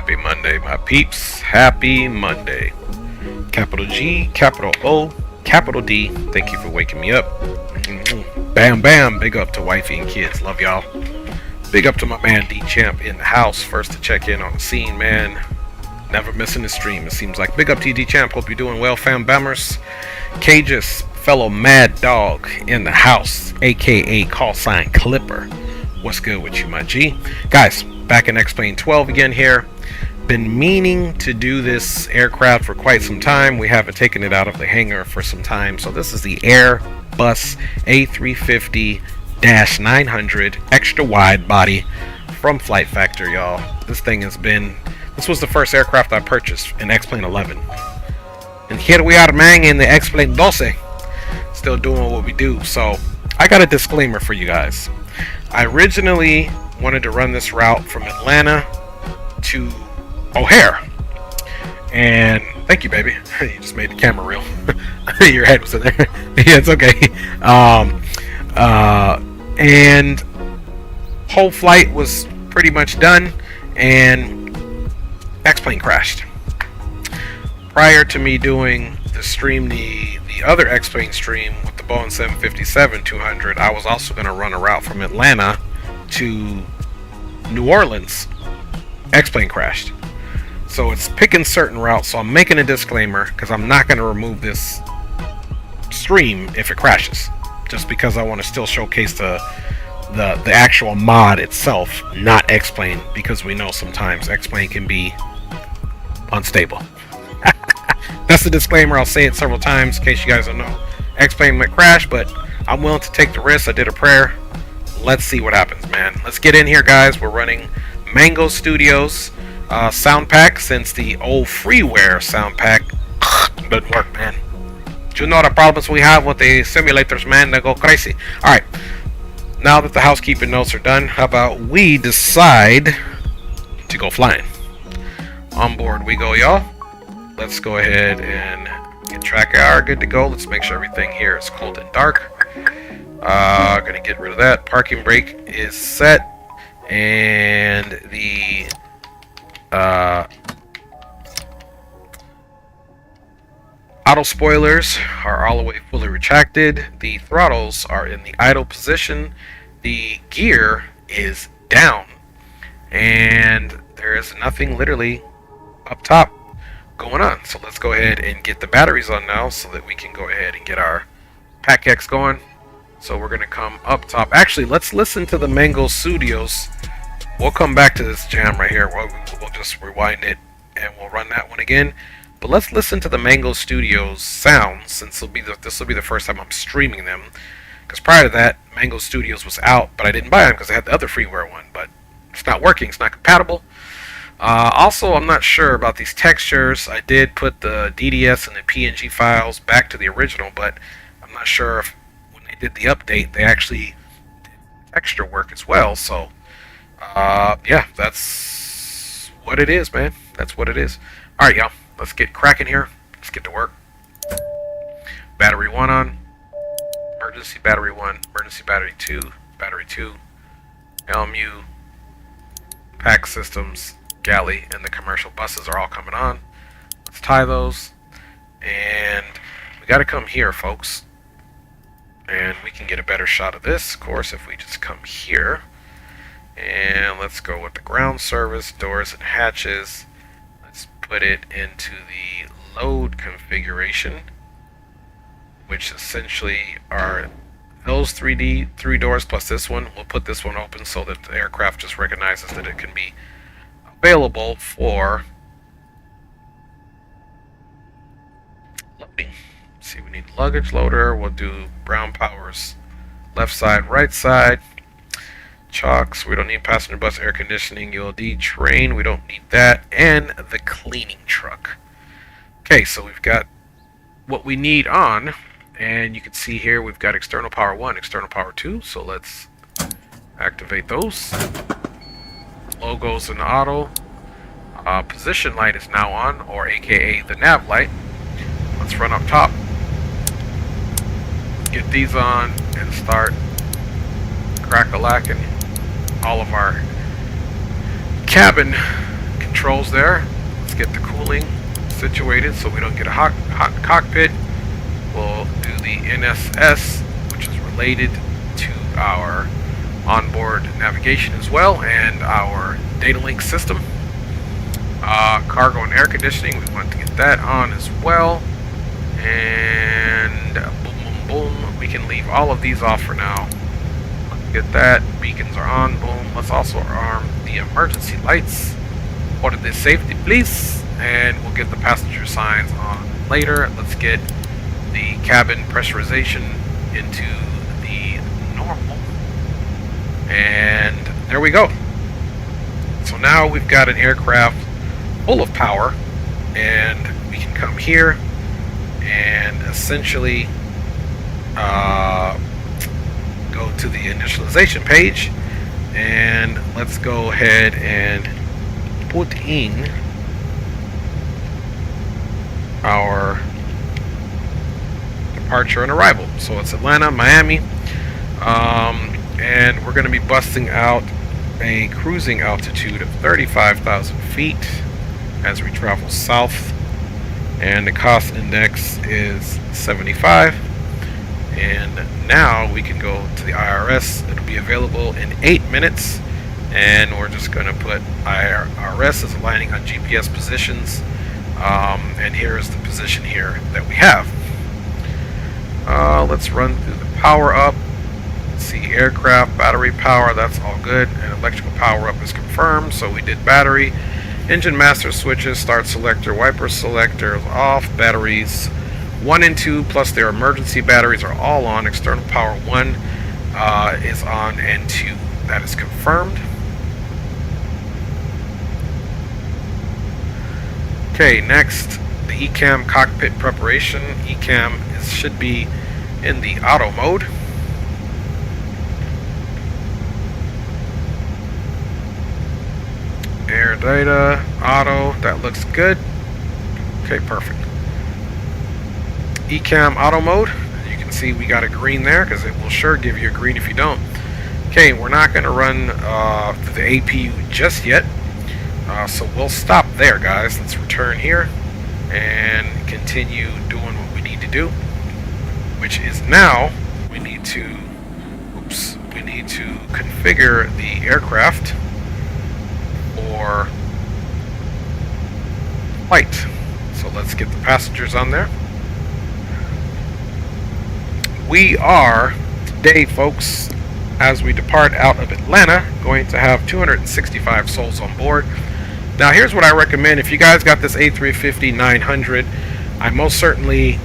Happy Monday, my peeps. Happy Monday. Capital G, capital O, capital D. Thank you for waking me up. Bam, bam. Big up to wifey and kids. Love y'all. Big up to my man D-Champ in the house. First to check in on the scene, man. Never missing a stream, it seems like. Big up to you, D-Champ. Hope you're doing well, fam bammers. Cages, fellow Mad Dog in the house, aka call sign Clipper. What's good with you, my G? Guys, back in X-Plane 12 again here. Been meaning to do this aircraft for quite some time. We haven't taken it out of the hangar for some time. So this is the Airbus A350-900 extra wide body from Flight Factor, y'all. This was the first aircraft I purchased in X-Plane 11. And here we are, man, in the X-Plane 12. Still doing what we do. So I got a disclaimer for you guys. I originally wanted to run this route from Atlanta to O'Hare. And thank you, baby. You just made the camera real. Your head was in there. Yeah, it's okay. And whole flight was pretty much done, and X-Plane crashed. Prior to me doing the stream, the other X-Plane stream with the Boeing 757-200, I was also going to run a route from Atlanta to New Orleans. X-Plane crashed. So it's picking certain routes, so I'm making a disclaimer because I'm not going to remove this stream if it crashes, just because I want to still showcase the actual mod itself, not X-Plane, because we know sometimes X-Plane can be unstable. That's the disclaimer. I'll say it several times in case you guys don't know. X-Plane might crash, but I'm willing to take the risk. I did a prayer. Let's see what happens, man. Let's get in here, guys. We're running Mango Studios sound pack, since the old freeware sound pack doesn't work, man. Do you know the problems we have with the simulators, man? They go crazy. Alright, now that the housekeeping notes are done, how about we decide to go flying? On board we go, y'all. Let's go ahead and get track hour good to go. Let's make sure everything here is cold and dark. Gonna get rid of that. Parking brake is set, and the auto spoilers are all the way fully retracted. The throttles are in the idle position. The gear is down, and there is nothing literally up top going on. So let's go ahead and get the batteries on now so that we can go ahead and get our Pack X going. So we're gonna come up top. Actually, let's listen to the Mango Studios. We'll come back to this jam right here. We'll just rewind it and we'll run that one again. But let's listen to the Mango Studios sounds, since this will be the first time I'm streaming them. Because prior to that, Mango Studios was out, but I didn't buy them because I had the other freeware one. But it's not working. It's not compatible. Also, I'm not sure about these textures. I did put the DDS and the PNG files back to the original, but I'm not sure if when they did the update, they actually did texture work as well. So, yeah, that's what it is, man. That's what it is. Alright, y'all. Let's get cracking here. Let's get to work. Battery 1 on. Emergency battery 1. Emergency battery 2. Battery 2. LMU. Pack systems. Galley and the commercial buses are all coming on. Let's tie those. And we got to come here, folks. And we can get a better shot of this, of course, if we just come here. And let's go with the ground service, doors and hatches. Let's put it into the load configuration, which essentially are those three doors plus this one. We'll put this one open so that the aircraft just recognizes that it can be available for loading. Let's see, we need luggage loader. We'll do brown powers left side, right side. Chocks, we don't need passenger bus air conditioning. ULD train, we don't need that. And the cleaning truck. Okay, so we've got what we need on, and you can see here we've got external power 1, external power 2. So let's activate those. Logos in auto. Position light is now on, or aka the nav light. Let's run up top. Get these on and start crack-a-lacking all of our cabin controls there. Let's get the cooling situated so we don't get a hot cockpit. We'll do the NSS, which is related to our onboard navigation as well, and our data link system. Cargo and air conditioning, we want to get that on as well. And boom, boom, boom. We can leave all of these off for now. Let's get that. Beacons are on. Boom. Let's also arm the emergency lights. Order this safety, please. And we'll get the passenger signs on later. Let's get the cabin pressurization into the normal. And there we go. So now we've got an aircraft full of power, and we can come here and essentially go to the initialization page, and let's go ahead and put in our departure and arrival. So it's Atlanta, Miami, and we're going to be busting out a cruising altitude of 35,000 feet as we travel south, and the cost index is 75. And now we can go to the IRS. It'll be available in 8 minutes, and we're just going to put IRS as aligning on GPS positions, and here's the position here that we have. Let's run through the power up. See aircraft, battery power, that's all good, and electrical power up is confirmed, so we did battery. Engine master switches, start selector, wiper selector is off, batteries 1 and 2 plus their emergency batteries are all on, external power 1 is on, and 2, that is confirmed. Okay, next, the ECAM cockpit preparation. ECAM should be in the auto mode. Air data, auto, that looks good. Okay, perfect. ECAM auto mode, you can see we got a green there because it will sure give you a green if you don't. Okay, we're not going to run the APU just yet, so we'll stop there, guys. Let's return here and continue doing what we need to do, which is now we need to configure the aircraft for flight. So let's get the passengers on there. We are today, folks, as we depart out of Atlanta, going to have 265 souls on board. Now here's what I recommend. If you guys got this A350-900, I most certainly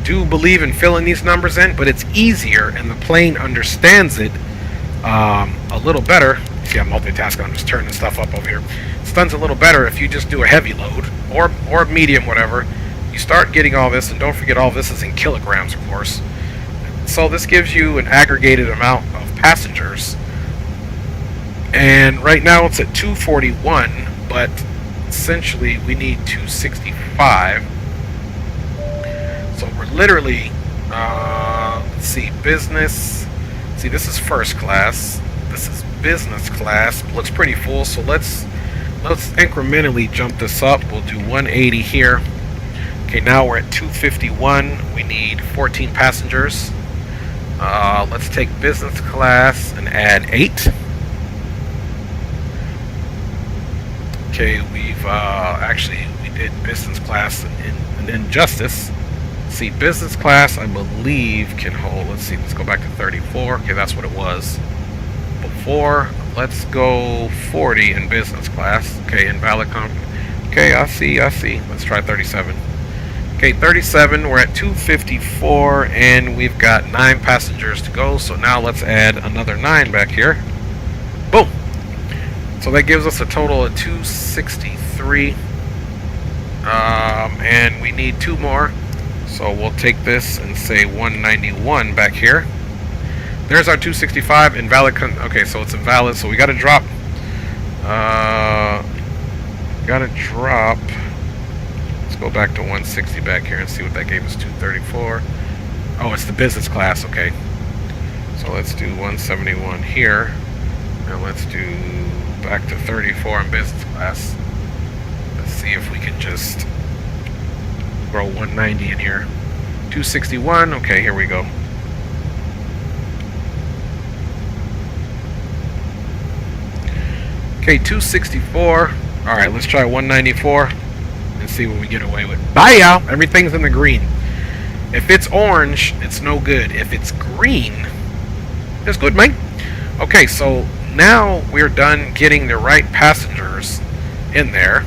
do believe in filling these numbers in, but it's easier and the plane understands it a little better. See, I'm multitasking, I'm just turning stuff up over here. It's done a little better if you just do a heavy load or medium, whatever. You start getting all this, and don't forget all this is in kilograms, of course. So this gives you an aggregated amount of passengers. And right now it's at 241, but essentially we need 265. So we're literally, let's see, business. See, this is first class. This is business class. Looks pretty full, so let's incrementally jump this up. We'll do 180 here. Okay, now we're at 251. We need 14 passengers. Let's take business class and add 8. Okay, we've we did business class in Injustice. See, business class I believe can hold, let's see, let's go back to 34. Okay, that's what it was before. Let's go 40 in business class. Okay, invalid okay, I see. Let's try 37. Okay, 37, we're at 254, and we've got 9 passengers to go, so now let's add another 9 back here. Boom! So that gives us a total of 263, and we need 2 more, so we'll take this and say 191 back here. There's our 265, invalid, okay, so it's invalid, so we gotta drop, let's go back to 160 back here and see what that gave us, 234. Oh, it's the business class, okay. So let's do 171 here, and let's do back to 34 in business class. Let's see if we can just throw 190 in here. 261. Okay, here we go. Okay, 264. Alright, let's try 194 and see what we get away with. Bye, y'all. Everything's in the green. If it's orange, it's no good. If it's green, it's good, mate. Okay, so now we're done getting the right passengers in there.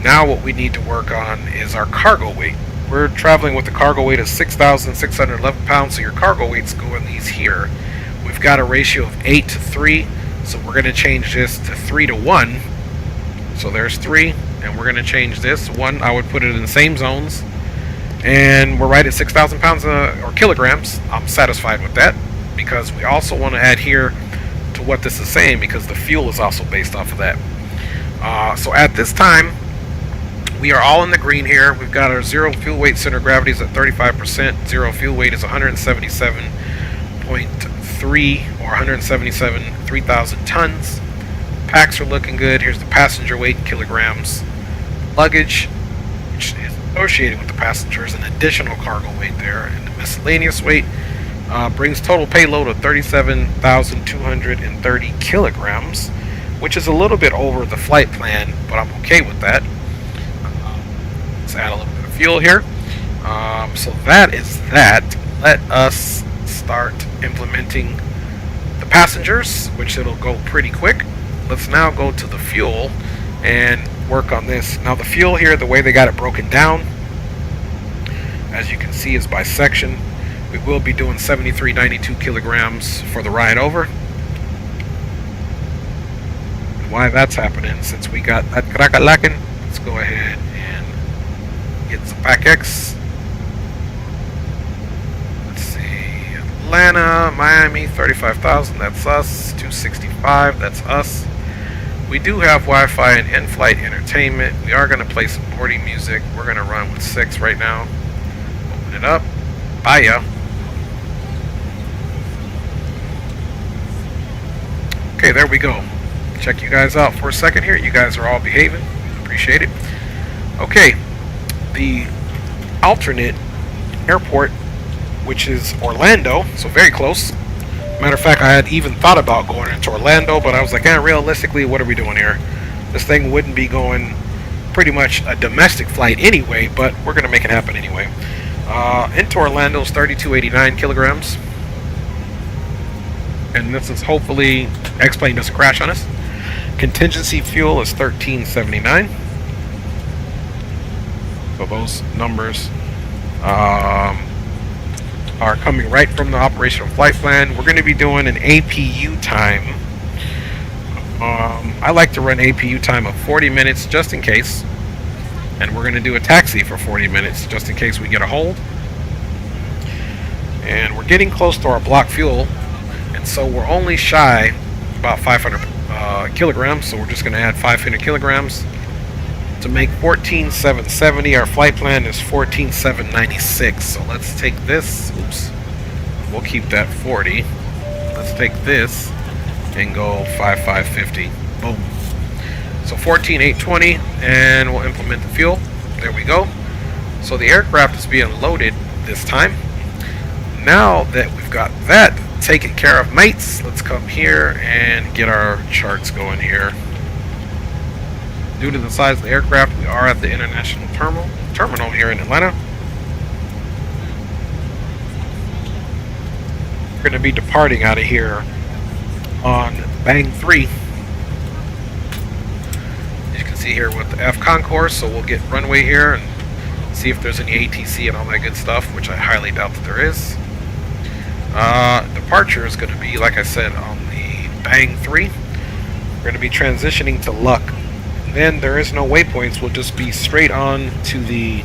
Now what we need to work on is our cargo weight. We're traveling with a cargo weight of 6,611 pounds, so your cargo weights go in these here. We've got a ratio of 8 to 3, so we're going to change this to 3 to 1. So there's 3, and we're going to change this 1. I would put it in the same zones, and we're right at 6,000 pounds or kilograms. I'm satisfied with that, because we also want to adhere to what this is saying, because the fuel is also based off of that. So at this time, we are all in the green here. We've got our zero fuel weight center of gravity is at 35%. Zero fuel weight is 177.3 or 3,000 tons. Packs are looking good. Here's the passenger weight in kilograms. Luggage, which is associated with the passengers, an additional cargo weight there. And the miscellaneous weight brings total payload of 37,230 kilograms, which is a little bit over the flight plan, but I'm okay with that. Let's add a little bit of fuel here. So that is that. Let us start implementing the passengers, which it'll go pretty quick. Let's now go to the fuel and work on this. Now the fuel here, the way they got it broken down, as you can see, is by section. We will be doing 7392 kilograms for the ride over. And why that's happening, since we got that crack-a-lackin', let's go ahead and get the Pack X. Let's see, Atlanta, Miami, 35,000, that's us. 265, that's us. We do have Wi-Fi and in-flight entertainment. We are going to play some boarding music. We're going to run with 6 right now. Open it up. Bye, ya. Okay, there we go. Check you guys out for a second here. You guys are all behaving. Appreciate it. Okay, the alternate airport, which is Orlando, so very close. Matter of fact, I had even thought about going into Orlando, but I was like, realistically, what are we doing here? This thing wouldn't be going pretty much a domestic flight anyway, but we're going to make it happen anyway. Into Orlando is 3,289 kilograms. And this is hopefully, X-plane doesn't crash on us. Contingency fuel is 1,379. So those numbers are coming right from the operational flight plan. We're going to be doing an APU time. I like to run APU time of 40 minutes just in case. And we're going to do a taxi for 40 minutes just in case we get a hold. And we're getting close to our block fuel. And so we're only shy about 500 kilograms. So we're just going to add 500 kilograms to make 14,770. Our flight plan is 14,796. So let's take this. Oops. We'll keep that 40. Let's take this and go 5,550. Boom. So 14,820, and we'll implement the fuel. There we go. So the aircraft is being loaded this time. Now that we've got that taken care of, mates, let's come here and get our charts going here. Due to the size of the aircraft, we are at the international terminal here in Atlanta. We're going to be departing out of here on Bang 3. As you can see here with the F concourse, so we'll get runway here and see if there's any ATC and all that good stuff, which I highly doubt that there is. Departure is going to be, like I said, on the Bang 3. We're going to be transitioning to Luck. Then there is no waypoints. We'll just be straight on to the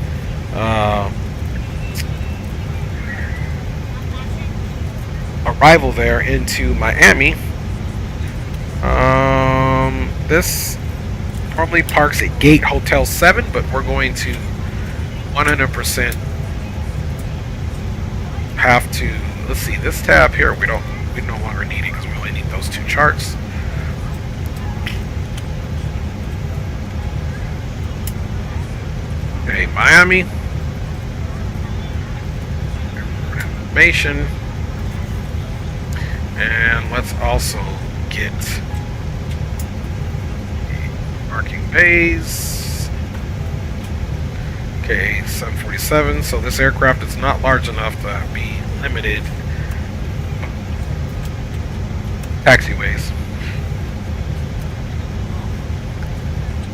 arrival there into Miami. This probably parks at Gate Hotel 7, but we're going to 100% have to. Let's see, this tab here we no longer need it because we only need those 2 charts. Okay, Miami. Information. And let's also get parking bays. Okay, 747. So this aircraft is not large enough to be limited taxiways.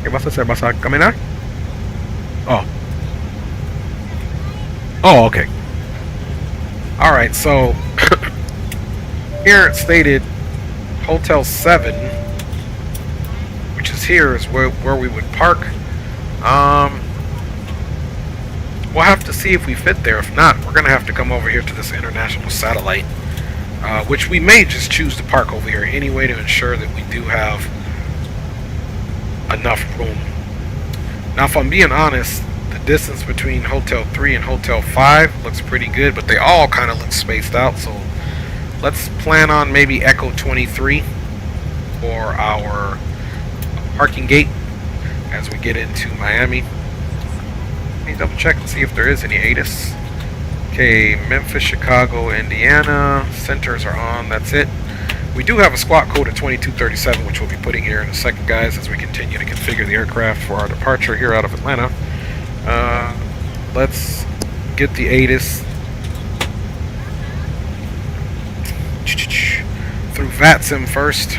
¿Qué vas a hacer? ¿Vas a caminar? Oh. Oh, okay. Alright, so here it stated Hotel 7, which is here, is where we would park. We'll have to see if we fit there. If not, we're going to have to come over here to this international satellite, which we may just choose to park over here anyway to ensure that we do have enough room. Now, if I'm being honest, the distance between Hotel 3 and Hotel 5 looks pretty good, but they all kind of look spaced out, so let's plan on maybe Echo 23 for our parking gate as we get into Miami. Let me double check and see if there is any ATIS. Okay, Memphis, Chicago, Indiana. Centers are on, that's it. We do have a squawk code of 2237, which we'll be putting here in a second, guys, as we continue to configure the aircraft for our departure here out of Atlanta. Let's get the ATIS through VATSIM first.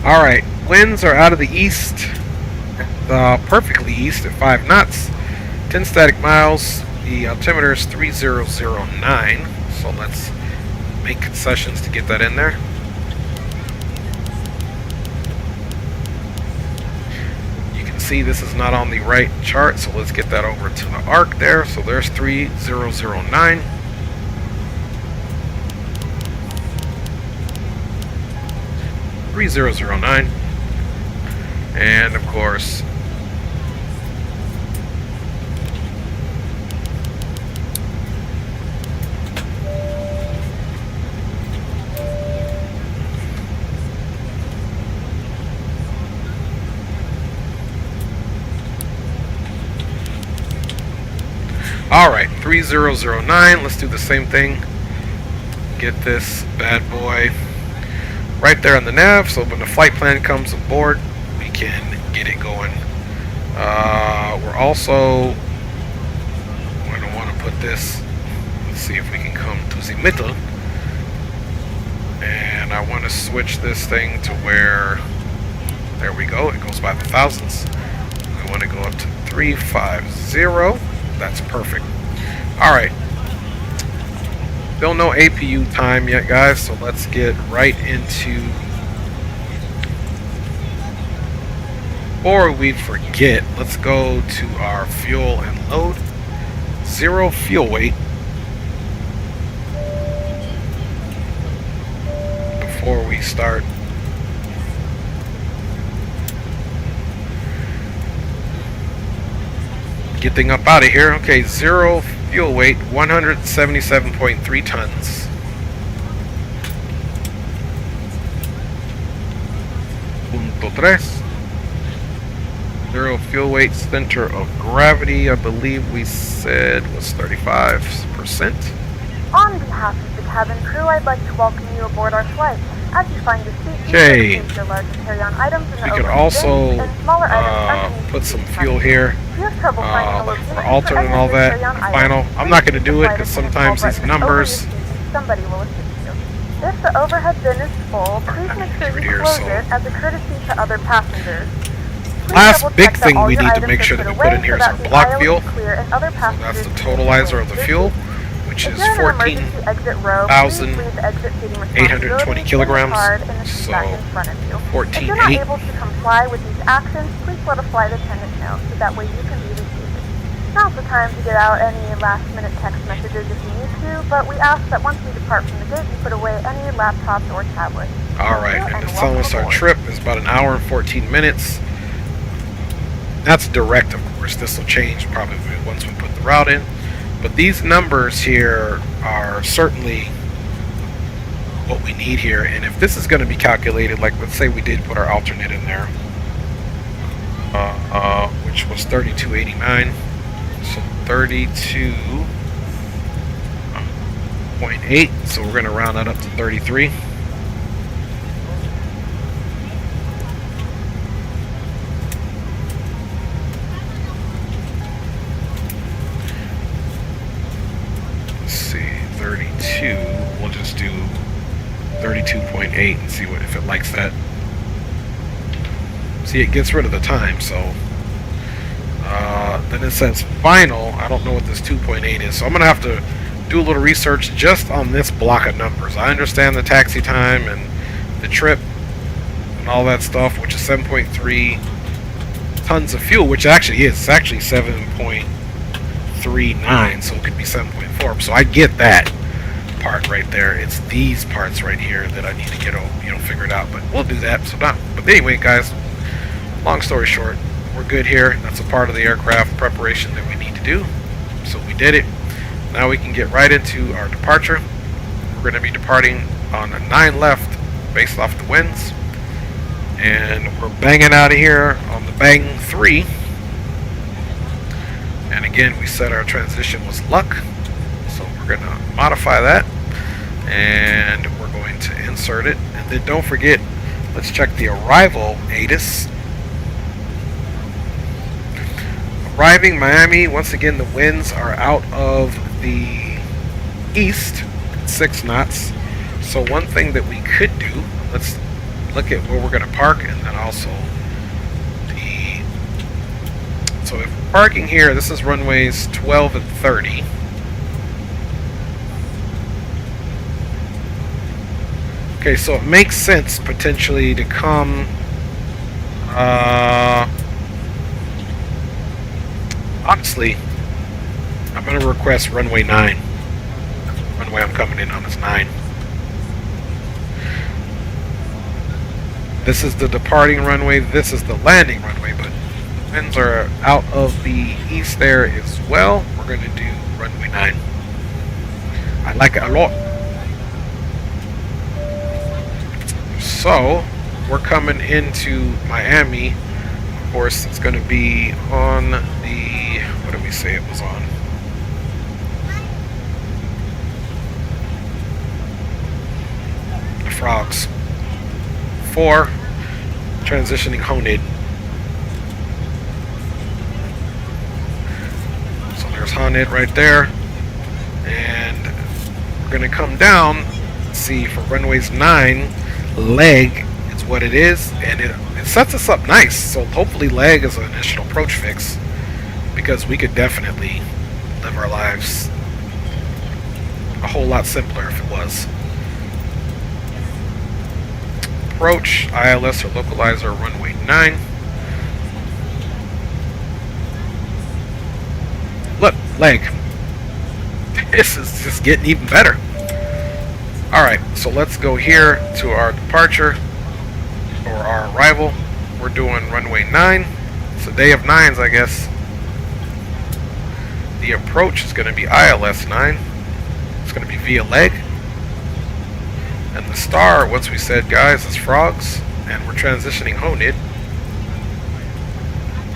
Alright, winds are out of the east, perfectly east at 5 knots, 10 static miles. The altimeter is 3009, so let's make concessions to get that in there. You can see this is not on the right chart, so let's get that over to the arc there. So there's 3009. And of course, alright, 3009, let's do the same thing. Get this bad boy right there on the nav, so when the flight plan comes aboard, we can get it going. We're also going to want to put this, let's see if we can come to the middle, and I want to switch this thing to where, there we go, it goes by the thousands. We want to go up to 350, that's perfect. Alright, still no APU time yet, guys, so let's get right into, before we forget, let's go to our fuel and load. 0 fuel weight before we start getting up out of here. Okay, 0 fuel weight, 177.3 tons. Punto 3. 0 fuel weight, center of gravity, I believe we said was 35%. On behalf of the cabin crew, I'd like to welcome you aboard our flight. As you find your seat, okay, your large carry-on items in the we could also put some fuel here for alternate and all that. Final. I'm not going to do it because sometimes these numbers. Somebody will assist you. If the overhead bin is full, please make sure you close it as a courtesy to other passengers. Last big thing we need to make sure that we put in here is our block fuel. So that's the totalizer of the fuel, which is 14,820 kilograms. So 14.8. If you're not able to comply with these actions, please let a flight attendant know so that way you can be received. Now's the time to get out any last-minute text messages if you need to, but we ask that once we depart from the gate, you put away any laptops or tablets. All right, and it's telling us our trip is about an hour and 14 minutes. That's direct, of course. This will change probably once we put the route in. But these numbers here are certainly what we need here. And if this is going to be calculated, like let's say we did put our alternate in there, which was 3289. So 32.8. So we're going to round that up to 33. Let's see, 32. We'll just do 32.8 and see what if it likes that. See, it gets rid of the time, so then it says final. I don't know what this 2.8 is, so I'm gonna have to do a little research just on this block of numbers. I understand the taxi time and the trip and all that stuff, which is 7.3 tons of fuel, which actually is. It's actually 7.39, so it could be 7.4. So I get that part right there. It's these parts right here that I need to get figured out, but we'll do that. So not. But anyway, guys, long story short, we're good here. That's a part of the aircraft preparation that we need to do. So we did it. Now we can get right into our departure. We're going to be departing on a 9 left based off the winds. And we're banging out of here on the bang 3. And again, we said our transition was luck. So we're going to modify that. And we're going to insert it. And then don't forget, let's check the arrival ATIS. Arriving Miami, once again the winds are out of the east, 6 knots. So one thing that we could do, let's look at where we're going to park, and then also so if we're parking here, this is runways 12 and 30. Okay, so it makes sense potentially to come honestly, I'm going to request runway 9. Runway I'm coming in on is 9. This is the departing runway. This is the landing runway, but the winds are out of the east there as well. We're going to do runway 9. I like it a lot. So, we're coming into Miami. Of course, it's going to be on the, what did we say it was on? The Frogs. 4, transitioning Honid. So there's Honid right there. And we're going to come down, see, for runways 9, leg is what it is, and it sets us up nice. So hopefully leg is an initial approach fix, because we could definitely live our lives a whole lot simpler if it was. Approach, ILS or localizer, runway 9. Look, leg. This is just getting even better. Alright, so let's go here to our departure, or our arrival. We're doing runway 9. It's a day of 9s, I guess. The approach is going to be ILS 9. It's going to be via leg. And the star, once we said, guys, is Frogs. And we're transitioning Honid.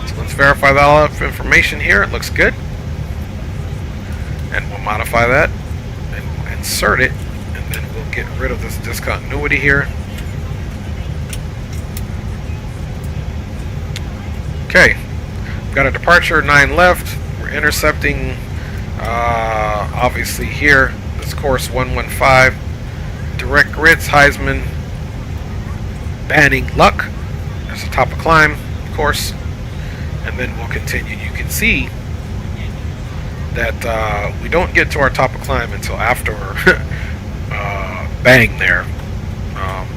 So let's verify that all of information here. It looks good. And we'll modify that. And we'll insert it. And then we'll get rid of this discontinuity here. Okay. We've got a departure, 9 left. We're intercepting, obviously here, this course 115. Direct grits, Heisman, banning luck. There's a top of climb, of course, and then we'll continue. You can see that we don't get to our top of climb until after bang there,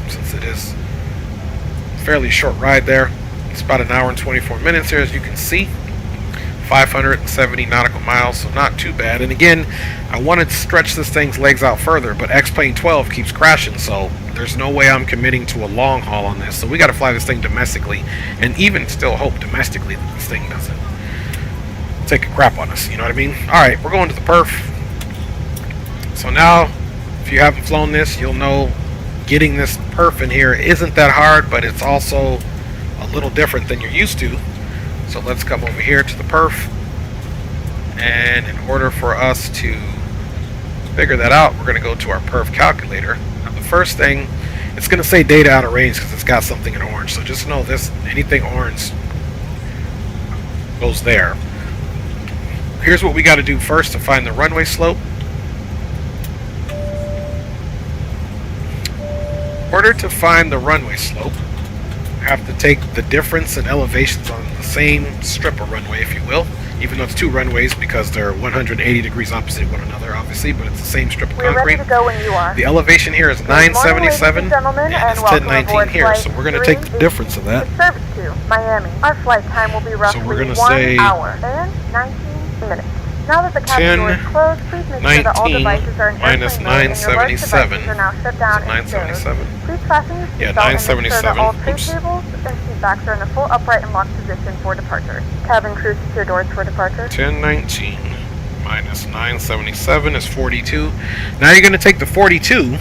since it is a fairly short ride there. It's about an hour and 24 minutes here, as you can see. 570 nautical miles, so not too bad. And again, I wanted to stretch this thing's legs out further, but X-Plane 12 keeps crashing, so there's no way I'm committing to a long haul on this. So we got to fly this thing domestically, and even still hope domestically that this thing doesn't take a crap on us, you know what I mean? Alright, we're going to the perf. So now, if you haven't flown this, you'll know getting this perf in here isn't that hard, but it's also a little different than you're used to. So let's come over here to the perf, and in order for us to figure that out, we're going to go to our perf calculator. Now the first thing, it's going to say data out of range because it's got something in orange, so just know this, anything orange goes there. Here's what we got to do first to find the runway slope. In order to find the runway slope, have to take the difference in elevations on the same strip of runway, if you will, even though it's two runways because they're 180 degrees opposite one another, obviously, but it's the same strip of concrete. We're ready to go when you are. The elevation here is 977, and it's 1019 here, so we're going to take the difference of that. Service to Miami. Our flight time will be roughly So we're going to 1 say hour and 19 minutes. Now that the cabin door is closed, please make sure that all devices are in minus airplane mode and your large 977. devices are now shut down and 977. stowed. Please fasten your Yeah, seatbelt and make sure that all 977. tray Oops. tables and seat backs are in a full upright and locked position for departure. Cabin crew, secure doors for departure. 1019 minus 977 is 42. Now you're going to take the 42,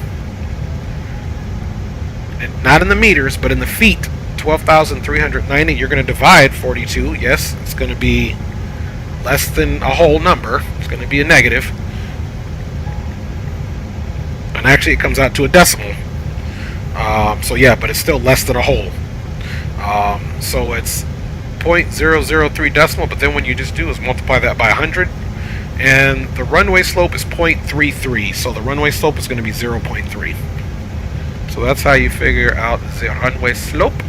not in the meters, but in the feet, 12,390. You're going to divide 42. Yes, it's going to be less than a whole number. It's going to be a negative. And actually it comes out to a decimal. So yeah, but it's still less than a whole. So it's 0.003 decimal, but then what you just do is multiply that by 100. And the runway slope is 0.33. So the runway slope is going to be 0.3. So that's how you figure out the runway slope.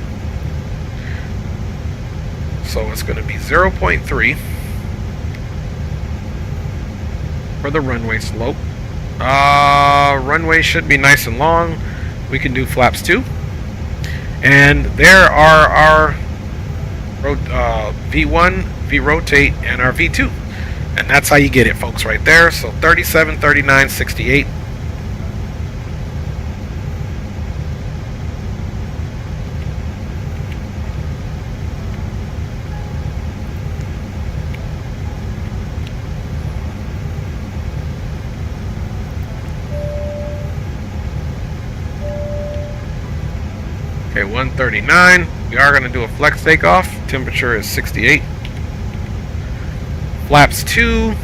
So it's going to be 0.3 for the runway slope. Runway should be nice and long. We can do flaps too. And there are our V1, V rotate, and our V2. And that's how you get it, folks, right there. So 37, 39, 68. Okay, 139. We are going to do a flex takeoff. Temperature is 68. Flaps 2.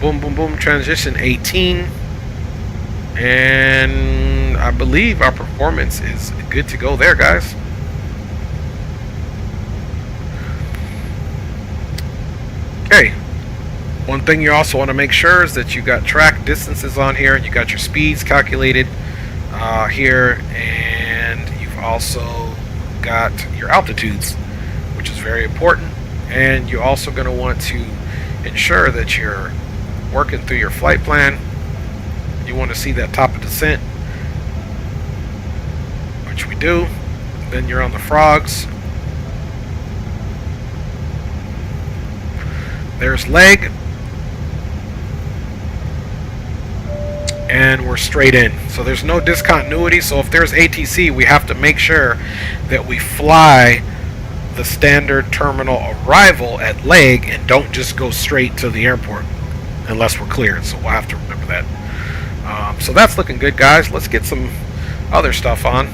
Boom, boom, boom. Transition 18. And I believe our performance is good to go there, guys. Okay. One thing you also want to make sure is that you got track distances on here and you got your speeds calculated here, and you've also got your altitudes, which is very important. And you're also going to want to ensure that you're working through your flight plan. You want to see that top of descent, which we do. Then you're on the frogs. There's leg. And we're straight in. So there's no discontinuity. So if there's ATC, we have to make sure that we fly the standard terminal arrival at leg and don't just go straight to the airport unless we're cleared. So we'll have to remember that. So that's looking good, guys. Let's get some other stuff on.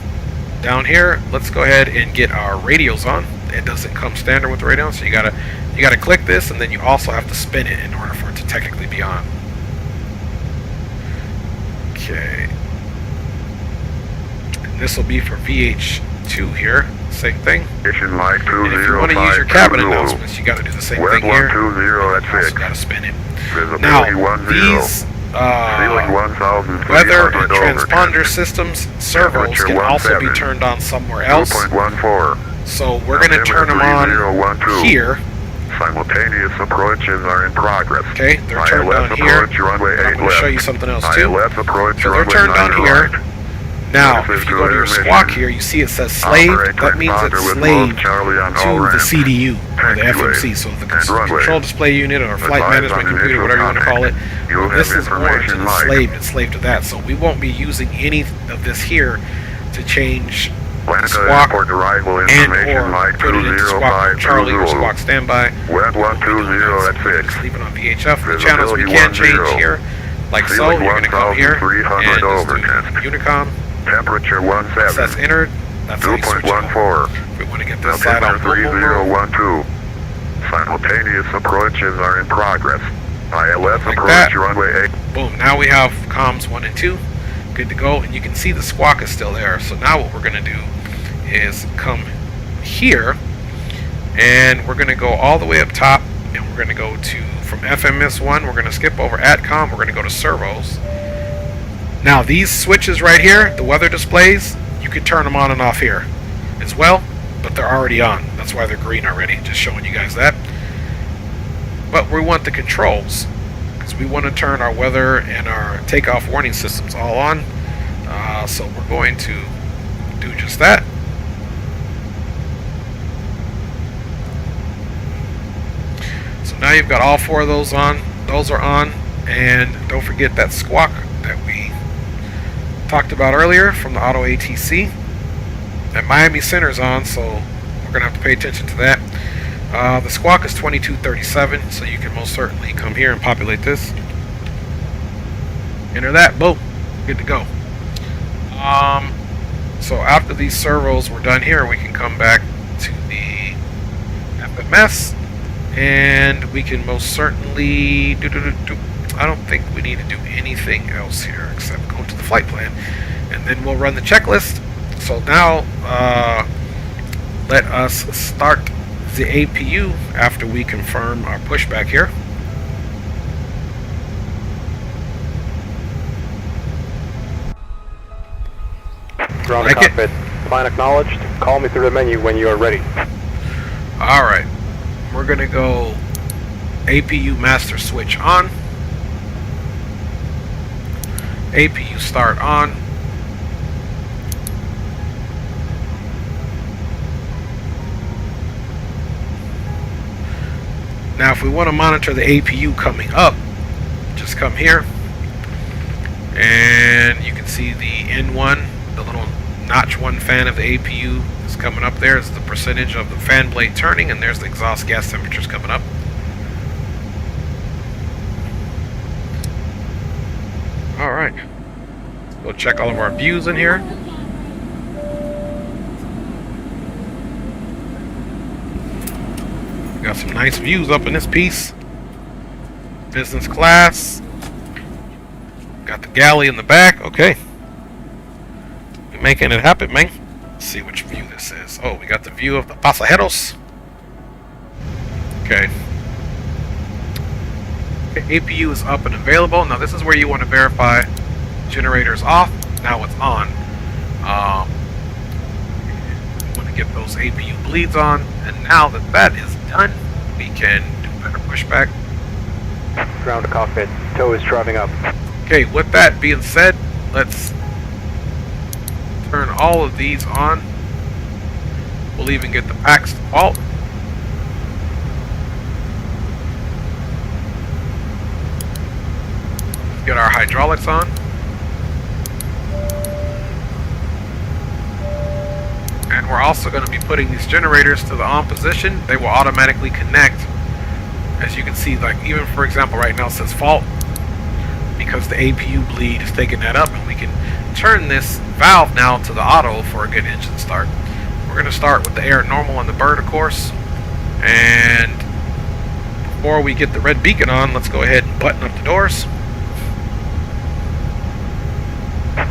Down here, let's go ahead and get our radios on. It doesn't come standard with the radio, so you gotta click this, and then you also have to spin it in order for it to technically be on. Okay. And this will be for VH2 here. Same thing. And if you want to use your cabin announcements, you got to do the same thing here. You also got to spin it. Now, these weather and transponder systems servos can also be turned on somewhere else. So we're going to turn them on here. Simultaneous approaches are in progress. Okay, they're turned on here. I'm going to show you something else too. So they're turned on here. Now, if you go to your squawk here, you see it says slave. That means it's slave to the CDU, or the FMC, so the control display unit or flight management computer, whatever you want to call it. This is orange and it's slave to that, so we won't be using any of this here to change the squawk and or put it into squawk Charlie or squawk standby. Web 120 at 6. Just leave it on VHF. The channels we can change here, like so. You're going to come here and just do Unicom. Temperature 17. That's entered. That's how you switch it. 2.14. If we want to get this side on 3012. Simultaneous approaches are in progress. ILS like approach that. runway 8. Boom. Now we have comms 1 and 2. Good to go. And you can see the squawk is still there. So now what we're going to do is come here. And we're going to go all the way up top. And we're going to go to, from FMS1, we're going to skip over ATCOM. We're going to go to servos. Now these switches right here, the weather displays, you can turn them on and off here as well, but they're already on. That's why they're green already, just showing you guys that. But we want the controls, because we want to turn our weather and our takeoff warning systems all on. So we're going to do just that. So now you've got all 4 of those on. Those are on, and don't forget that squawk that we talked about earlier from the auto ATC. That Miami Center's on, so we're gonna have to pay attention to that. The squawk is 2237, so you can most certainly come here and populate this. Enter that, boom, good to go. So after these servos were done here, we can come back to the FMS, and we can most certainly I don't think we need to do anything else here except go to the flight plan, and then we'll run the checklist. So now let us start the APU after we confirm our pushback here. Ground to cockpit. Plan acknowledged. Call me through the menu when you are ready. Alright, we're gonna go APU master switch on. APU start on. Now if we want to monitor the APU coming up, just come here and you can see the N1, the little notch 1 fan of the APU is coming up there. It's the percentage of the fan blade turning, and there's the exhaust gas temperatures coming up. Alright, we'll check all of our views in here. Got some nice views up in this piece. Business class. Got the galley in the back. Okay. We're making it happen, man. Let's see which view this is. Oh, we got the view of the pasajeros. Okay. APU is up and available. Now this is where you want to verify generators off. Now it's on. You want to get those APU bleeds on, and now that that is done, we can do better pushback. Ground to cockpit. Tow is driving up. Okay, with that being said, let's turn all of these on. We'll even get the packs to fault. Get our hydraulics on. And we're also going to be putting these generators to the on position. They will automatically connect. As you can see, like even for example right now it says fault because the APU bleed is taking that up, and we can turn this valve now to the auto for a good engine start. We're going to start with the air normal on the bird, of course. And before we get the red beacon on, let's go ahead and button up the doors.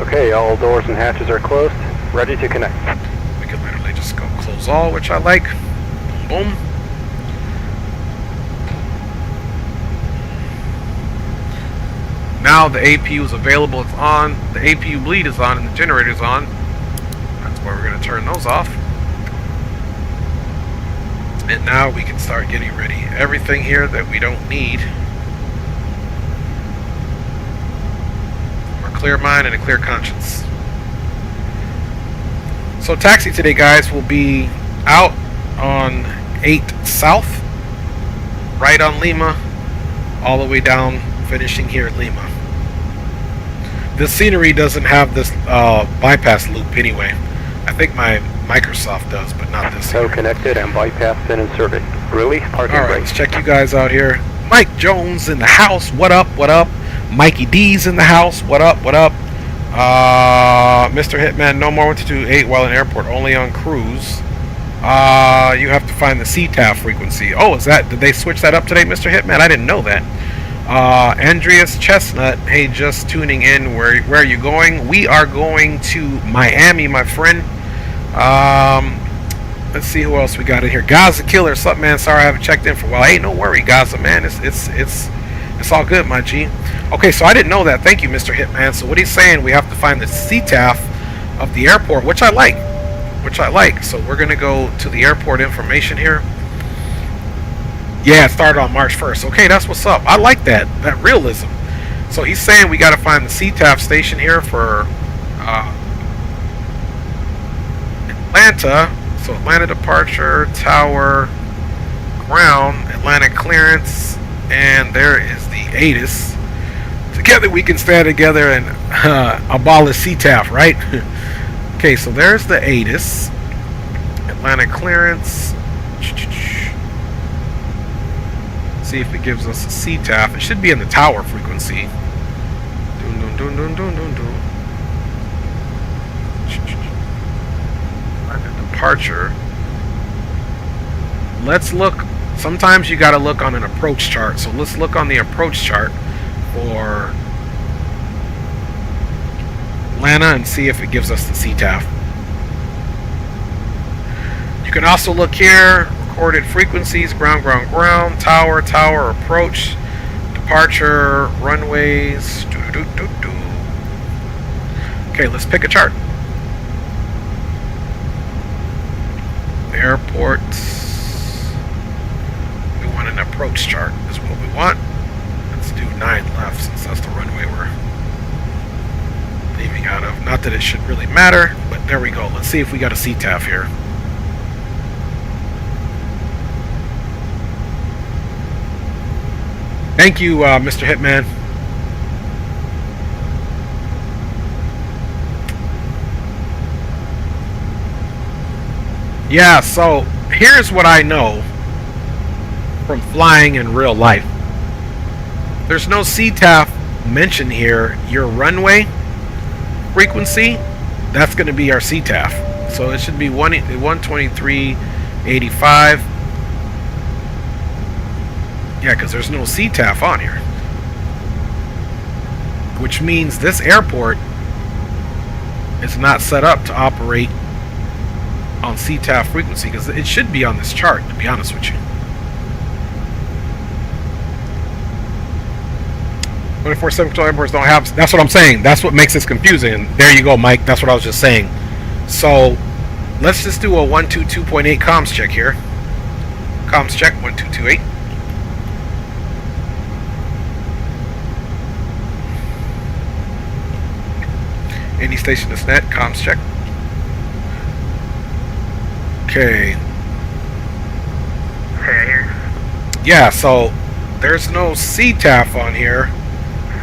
Okay, all doors and hatches are closed. Ready to connect. We can literally just go close all, which I like. Boom, boom. Now the APU is available, it's on. The APU bleed is on and the generator is on. That's where we're going to turn those off. And now we can start getting ready. Everything here that we don't need. A clear mind and a clear conscience. So taxi today, guys, will be out on 8 South, right on Lima, all the way down, finishing here at Lima. This scenery doesn't have this bypass loop anyway. I think my Microsoft does, but not this. So connected and bypassed and inserted. Release parking All right, brake. let's check you guys out here. Mike Jones in the house. What up? What up? Mikey D's in the house. What up? What up? Mr. Hitman, no more 1228 while in airport, only on cruise. You have to find the CTAF frequency. Oh, is that? Did they switch that up today, Mr. Hitman? I didn't know that. Andreas Chestnut, hey, just tuning in. Where are you going? We are going to Miami, my friend. Let's see who else we got in here. Gaza Killer, what's up, man? Sorry I haven't checked in for a while. Hey, no worry, Gaza, man. It's all good, my G. Okay, so I didn't know that. Thank you, Mr. Hitman. So what he's saying, we have to find the CTAF of the airport, which I like. So we're gonna go to the airport information here. Yeah, it started on March 1st. Okay, that's what's up. I like that realism. So he's saying we got to find the CTAF station here for Atlanta. So Atlanta departure, tower, ground, Atlanta clearance, and there is the ATIS. Together we can stand together and abolish CTAF, right? Okay, so there's the ATIS. Atlanta clearance. See if it gives us a CTAF. It should be in the tower frequency. Departure. Let's look. Sometimes you got to look on an approach chart. So let's look on the approach chart for Atlanta and see if it gives us the CTAF. You can also look here. Recorded frequencies, ground, tower, approach, departure, runways. Okay, let's pick a chart. Airports. We want an approach chart is what we want. Let's do 9 left since that's the runway we're leaving out of. Not that it should really matter, but there we go. Let's see if we got a CTAF here. Thank you, Mr. Hitman. Yeah, so here's what I know from flying in real life. There's no CTAF mentioned here. Your runway frequency, that's going to be our CTAF. So it should be 123.85. Yeah, because there's no CTAF on here. Which means this airport is not set up to operate on CTAF frequency, because it should be on this chart, to be honest with you. 24/7 control airports don't have. That's what I'm saying. That's what makes this confusing. And there you go, Mike. That's what I was just saying. So let's just do a 122.8 comms check here. Comms check 1228. Any station is net, comms check. Okay. Hey, here. Yeah, so there's no CTAF on here.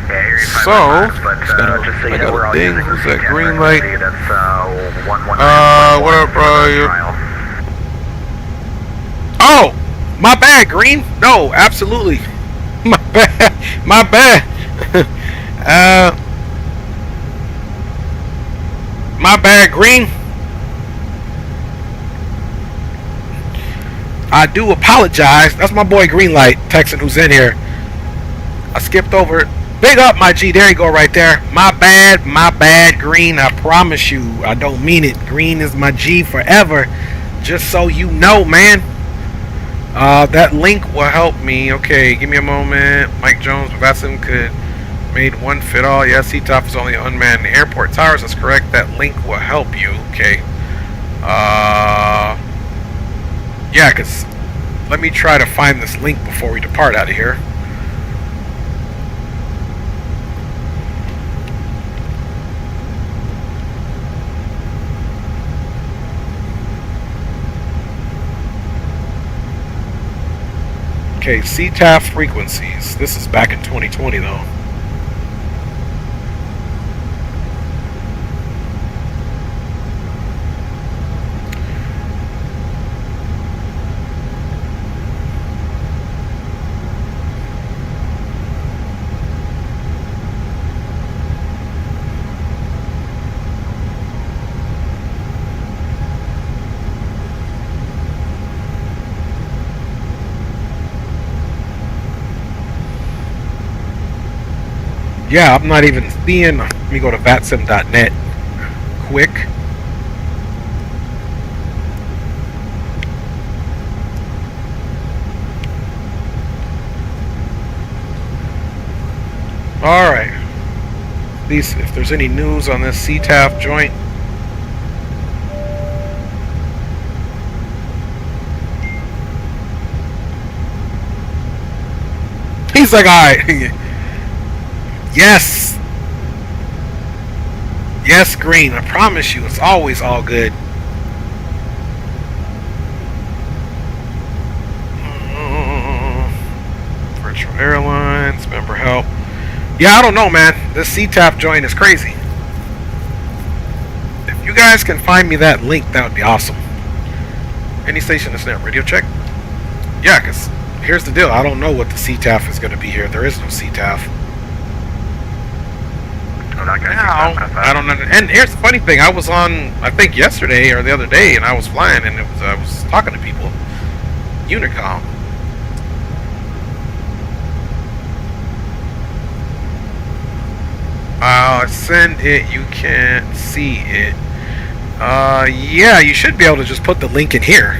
Yeah, you're So, just so you know, we're all ding, using who's the that CTAF green light? frequency. That's 119. What up, bro? Oh, my bad, Green. No, absolutely. My bad. My bad. My bad, Green. I do apologize. That's my boy Greenlight texting who's in here. I skipped over it. Big up, my G. There you go, right there. My bad, Green. I promise you, I don't mean it. Green is my G forever. Just so you know, man. That link will help me. Okay, give me a moment. Mike Jones, Vavasim could made one fit all. Yes, CTAF is only unmanned airport towers. That's correct. That link will help you. Okay. Yeah, because let me try to find this link before we depart out of here. Okay, CTAF frequencies. This is back in 2020 though. Yeah, I'm not even seeing. Let me go to vatsim.net quick. Alright. If there's any news on this CTAF joint. He's like, alright. Yes. Yes, Green. I promise you, it's always all good. Virtual Airlines, member help. Yeah, I don't know, man. This CTAF joint is crazy. If you guys can find me that link, that would be awesome. Any station that's net radio check? Yeah, because here's the deal. I don't know what the CTAF is going to be here. There is no CTAF. I don't know. And here's the funny thing. I was on, I think yesterday or the other day, and I was flying, and I was talking to people. Unicom. Send it. You can't see it. Yeah, you should be able to just put the link in here.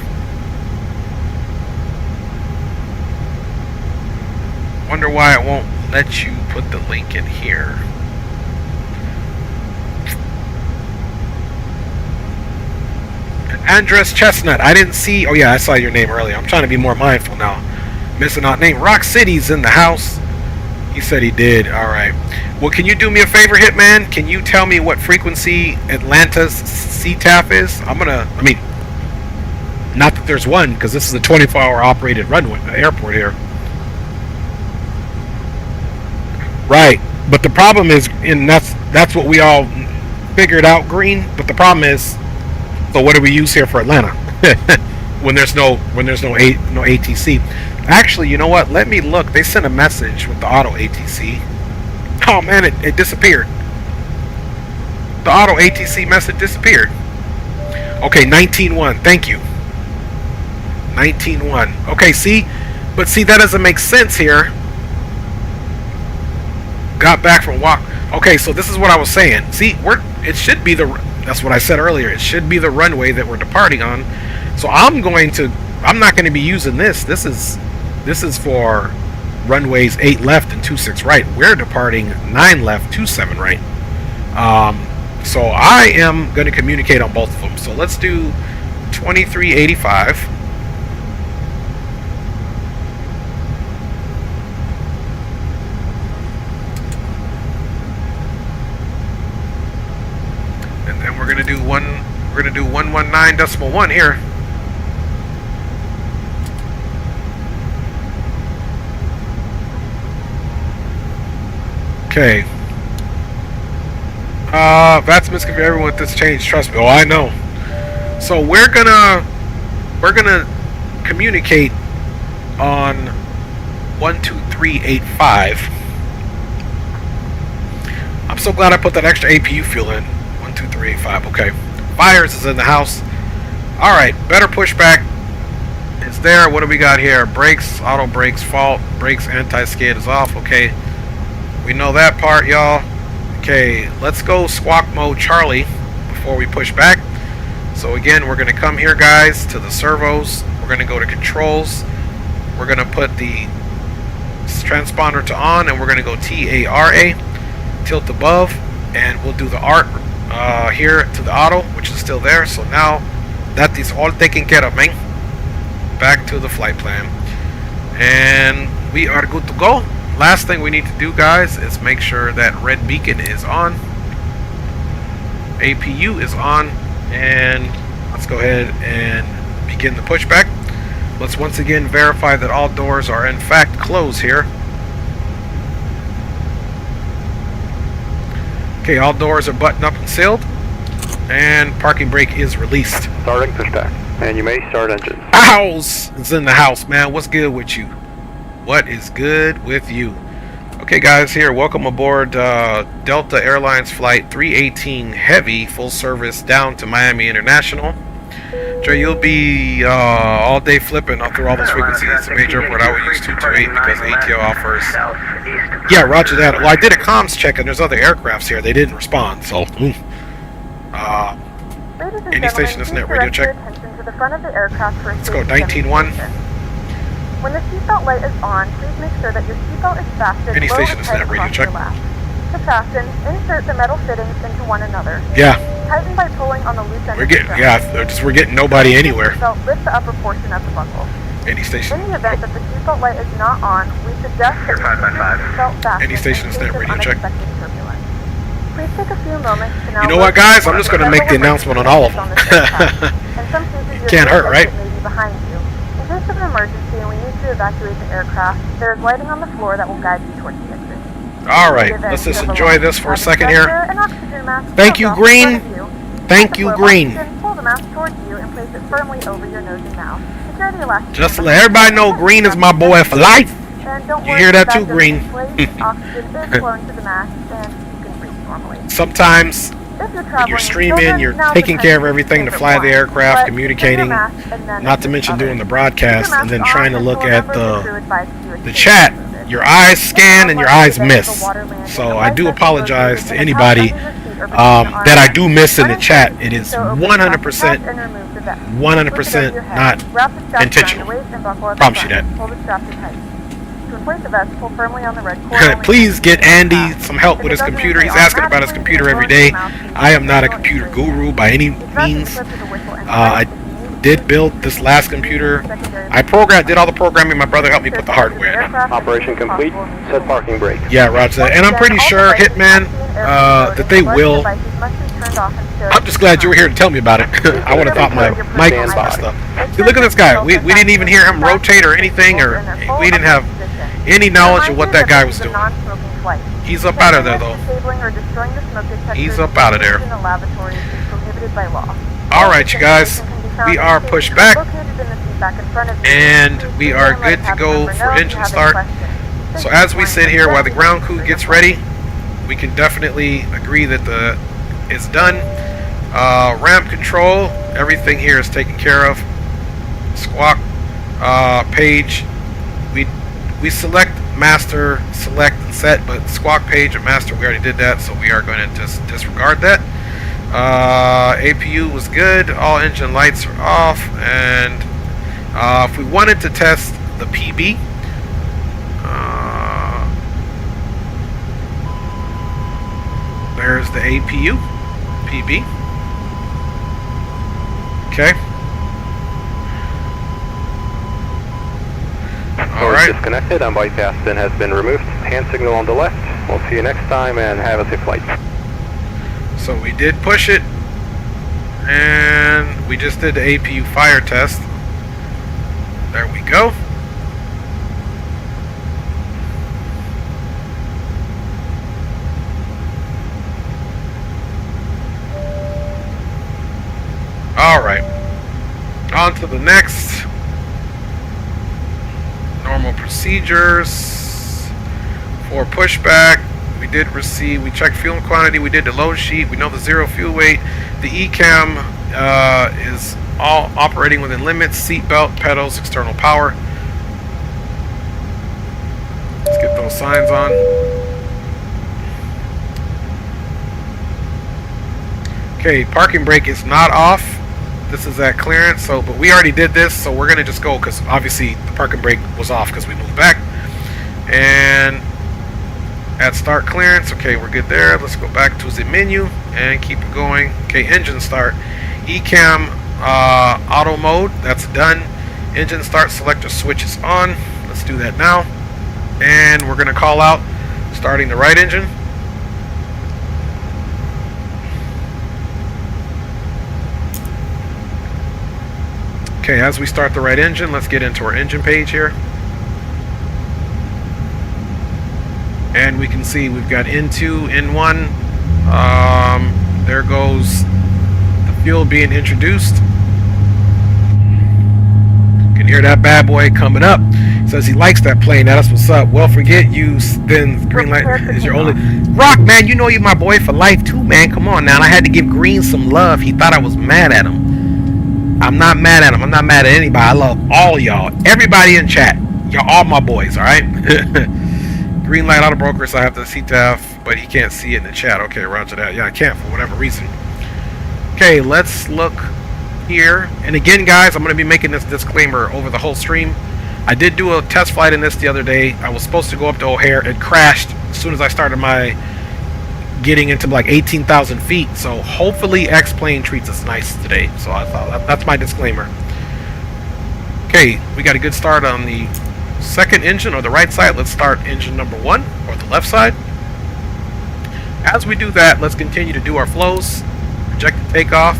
Wonder why it won't let you put the link in here. Andres Chestnut, I didn't see. Oh yeah, I saw your name earlier. I'm trying to be more mindful now. Missing out name. Rock City's in the house. He said he did. Alright. Well, can you do me a favor, Hitman? Can you tell me what frequency Atlanta's CTAF is? I mean, not that there's one, because this is a 24-hour operated runway airport here. Right. But the problem is, and that's what we all figured out, Green. But the problem is, so what do we use here for Atlanta when there's no ATC? Actually, you know what? Let me look. They sent a message with the auto ATC. Oh man, it disappeared. The auto ATC message disappeared. Okay, 19.1. Thank you. 19.1. Okay, see, but see that doesn't make sense here. Got back from walk. Okay, so this is what I was saying. See, it should be that's what I said earlier. It should be the runway that we're departing on. So I'm not going to be using this. This is for runways 8 left and 26 right. We're departing 9 left, 27 right. So I am going to communicate on both of them. So let's do 2385. We're gonna do 119.1 here. Okay. That's misconfigured. Everyone with this change, trust me. Oh, I know. So we're gonna communicate on 12385. I'm so glad I put that extra APU fuel in. 12385. Okay. Fires is in the house. All right. Better pushback. It's there. What do we got here? Brakes, auto brakes, fault, brakes, anti-skid is off. Okay. We know that part, y'all. Okay. Let's go squawk mode Charlie before we push back. So again, we're going to come here, guys, to the servos. We're going to go to controls. We're going to put the transponder to on, and we're going to go TARA, tilt above, and we'll do the ART here to the auto, which is still there. So now that is all taken care of, man. Back to the flight plan, and we are good to go. Last thing we need to do, guys, is make sure that red beacon is on, APU is on, and let's go ahead and begin the pushback. Let's once again verify that all doors are in fact closed here. Okay, all doors are buttoned up and sealed. And parking brake is released. Starting pushback. And you may start engine. House is in the house, man. What's good with you? What is good with you? Okay, guys, here. Welcome aboard Delta Airlines Flight 318 Heavy, full service down to Miami International. Trey, you'll be all day flipping through all those frequencies. The major airport I would use 228 because ATO offers. Yeah, roger that. Well, I did a comms check and there's other aircrafts here. They didn't respond, so. Any station that's net radio check. Let's go 19-1. When the seatbelt light is on, please make sure that your seatbelt is fastened. Any station that's net radio check. To fasten, insert the metal fittings into one another. Yeah. Tighten by pulling on the loose end. We're getting nobody anywhere. Lift the upper portion of the buckle. Any station. In the event that the seatbelt light is not on, we suggest that you keep your seatbelt fastened. Any station that's net radio check. Please take a few moments to now. You know what, guys? I'm just going to make the announcement on all of them. Can't hurt, right? Behind you. In case of an emergency and we need to evacuate the aircraft, there is lighting on the floor that will guide you towards the exit. All right, let's just enjoy this for a second here. Thank you, Green. Thank you, Green. Pull the mask towards you and place it firmly over your nose and mouth. Secure the elastic. Just to let everybody know, Green is my boy for life. You hear that too, Green? Oxygen is flowing to the mask and you can breathe normally. Sometimes when you're streaming, you're taking care of everything to fly the aircraft, communicating, not to mention doing the broadcast, and then trying to look at the chat. Your eyes scan and your eyes miss. So I do apologize to anybody that I do miss in the chat. It is 100% not intentional. Promise you that. Please get Andy some help with his computer. He's asking about his computer every day. I am not a computer guru by any means. I did build this last computer. I did all the programming. My brother helped me put the hardware in. Operation complete. Set parking brake. Yeah, roger that. And I'm pretty sure, Hitman, that they will. I'm just glad you were here to tell me about it. I would have thought my mic was messed up. See, look at this guy. We didn't even hear him rotate or anything, or we didn't have any knowledge of what that guy was doing. He's up out of there, though. He's up out of there. All right, you guys. We are pushed back, and we are good to go for engine start. So as we sit here while the ground crew gets ready, we can definitely agree that it's done. Ramp control, everything here is taken care of. Squawk page, we select master, select and set, but squawk page and master, we already did that, so we are going to just disregard that. APU was good, all engine lights are off, and if we wanted to test the PB, there's the APU, PB. Okay. Alright. Disconnected and bypass pin has been removed. Hand signal on the left. We'll see you next time and have a safe flight. So we did push it, and we just did the APU fire test. There we go. Alright, on to the next. Normal procedures for pushback. We did receive, we checked fuel quantity, we did the load sheet, we know the zero fuel weight, the ECAM is all operating within limits, seat belt, pedals, external power. Let's get those signs on. Okay, parking brake is not off. This is at clearance, so but we already did this, so we're gonna just go because obviously the parking brake was off because we moved back. And at start clearance, okay, we're good there. Let's go back to the menu and keep it going. Okay, engine start, ECAM auto mode, that's done. Engine start selector switch is on. Let's do that now, and we're gonna call out starting the right engine. Okay, as we start the right engine, let's get into our engine page here. And we can see we've got N2, N1. There goes the fuel being introduced. You can hear that bad boy coming up. Says he likes that plane. That's what's up. Well, forget you. Then green light is your only. Rock, man, you know you're my boy for life too, man. Come on now. And I had to give Green some love. He thought I was mad at him. I'm not mad at him. I'm not mad at anybody. I love all y'all. Everybody in chat. Y'all all my boys, all right? Green light auto broker, so I have to see TAF, but he can't see it in the chat. Okay, roger that. Yeah, I can't for whatever reason. Okay, let's look here. And again, guys, I'm going to be making this disclaimer over the whole stream. I did do a test flight in this the other day. I was supposed to go up to O'Hare. It crashed as soon as I started my getting into like 18,000 feet. So hopefully X-Plane treats us nice today. So I thought that's my disclaimer. Okay, we got a good start on the second engine, or the right side. Let's start engine number 1, or the left side. As we do that, let's continue to do our flows, project the takeoff.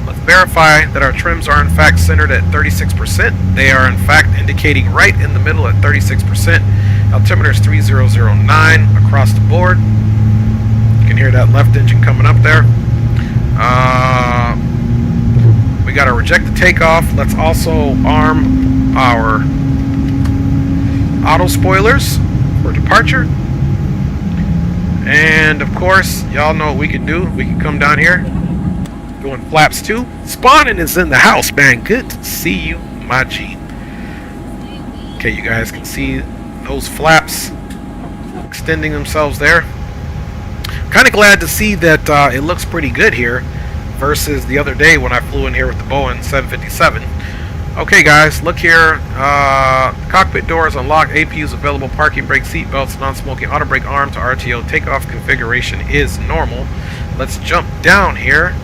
Let's verify that our trims are in fact centered at 36%. They are in fact indicating right in the middle at 36%. Altimeter is 3009 across the board. You can hear that left engine coming up there. We got to reject the takeoff. Let's also arm our auto spoilers for departure. And of course, y'all know what we can do. We can come down here, doing flaps 2. Spawning is in the house, man. Good to see you, my G. Okay, you guys can see those flaps extending themselves there. Kind of glad to see that it looks pretty good here versus the other day when I flew in here with the Boeing 757. Okay, guys, look here. Cockpit doors unlocked. APUs available. Parking brake, seat belts, non-smoking auto brake arm to RTO. Takeoff configuration is normal. Let's jump down here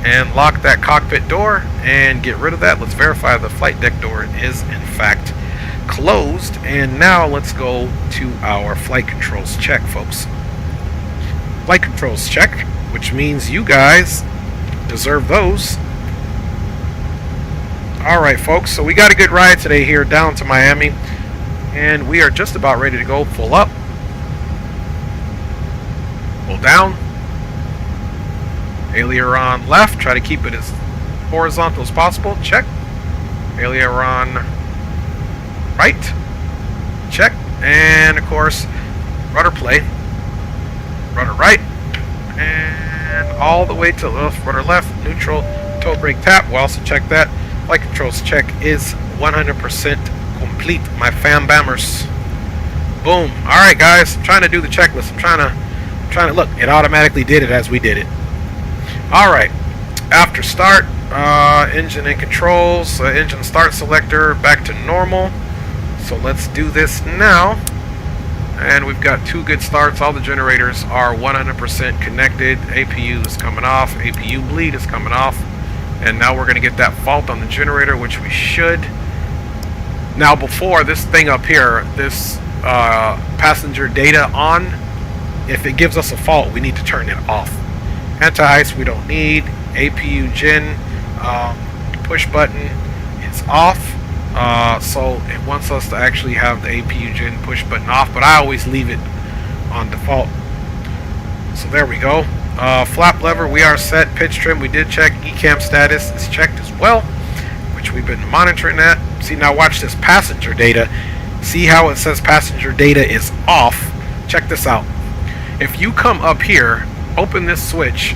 and lock that cockpit door and get rid of that. Let's verify the flight deck door is in fact closed. And now let's go to our flight controls check, folks. Flight controls check, which means you guys deserve those. Alright, folks, so we got a good ride today here down to Miami, and we are just about ready to go full up, full down, aileron left, try to keep it as horizontal as possible, check, aileron right, check, and of course rudder play, rudder right, and all the way to left, rudder left, neutral, toe brake tap. We'll also check that. Flight controls check is 100% complete, my fam bammers. Boom. Alright, guys, I'm trying to do the checklist. I'm trying to look, it automatically did it as we did it. Alright, after start, engine and controls, engine start selector back to normal. So let's do this now. And we've got 2 good starts. All the generators are 100% connected. APU is coming off. APU bleed is coming off. And now we're going to get that fault on the generator, which we should. Now, before this thing up here, this passenger data on, if it gives us a fault, we need to turn it off. Anti-ice we don't need. APU gen push button is off. So it wants us to actually have the APU gen push button off, but I always leave it on default. So there we go. Flap lever, we are set. Pitch trim, we did check. ECAM status is checked as well, which we've been monitoring that. See, now watch this passenger data. See how it says passenger data is off? Check this out. If you come up here, open this switch,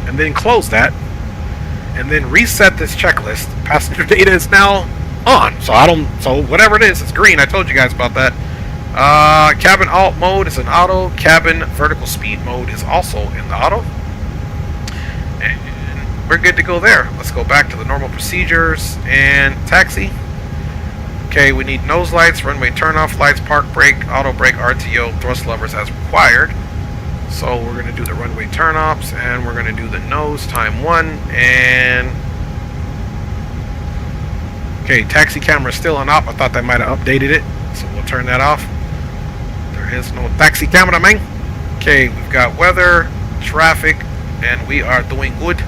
and then close that, and then reset this checklist, passenger data is now on. So whatever it is, it's green. I told you guys about that. Cabin alt mode is an auto. Cabin vertical speed mode is also in the auto. And we're good to go there. Let's go back to the normal procedures and taxi. Okay, we need nose lights, runway turnoff lights, park brake, auto brake, RTO, thrust levers as required. So we're going to do the runway turnoffs, and we're going to do the nose time 1. And okay, taxi camera is still on op. I thought that might have updated it, so we'll turn that off. There is no taxi camera, man. Okay, we've got weather, traffic, and we are doing good.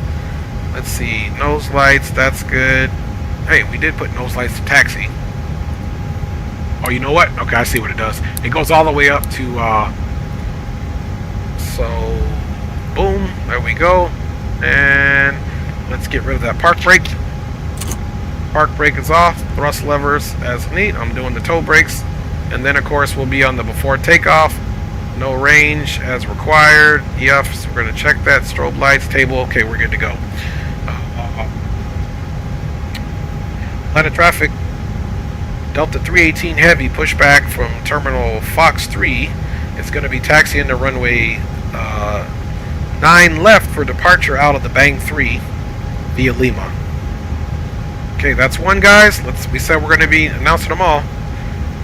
Let's see, nose lights, that's good. Hey, we did put nose lights to taxi. Oh, you know what? Okay, I see what it does. It goes all the way up to, so, boom, there we go. And let's get rid of that park brake. Park brake is off, thrust levers as neat. I'm doing the toe brakes. And then, of course, we'll be on the before takeoff. No range as required. Yep, so we're going to check that. Strobe lights, table, okay, we're good to go. Line of traffic, Delta 318 Heavy pushback from Terminal Fox 3. It's going to be taxiing to runway 9 left for departure out of the Bang 3 via Lima. Okay, that's one, guys. We said we're going to be announcing them all.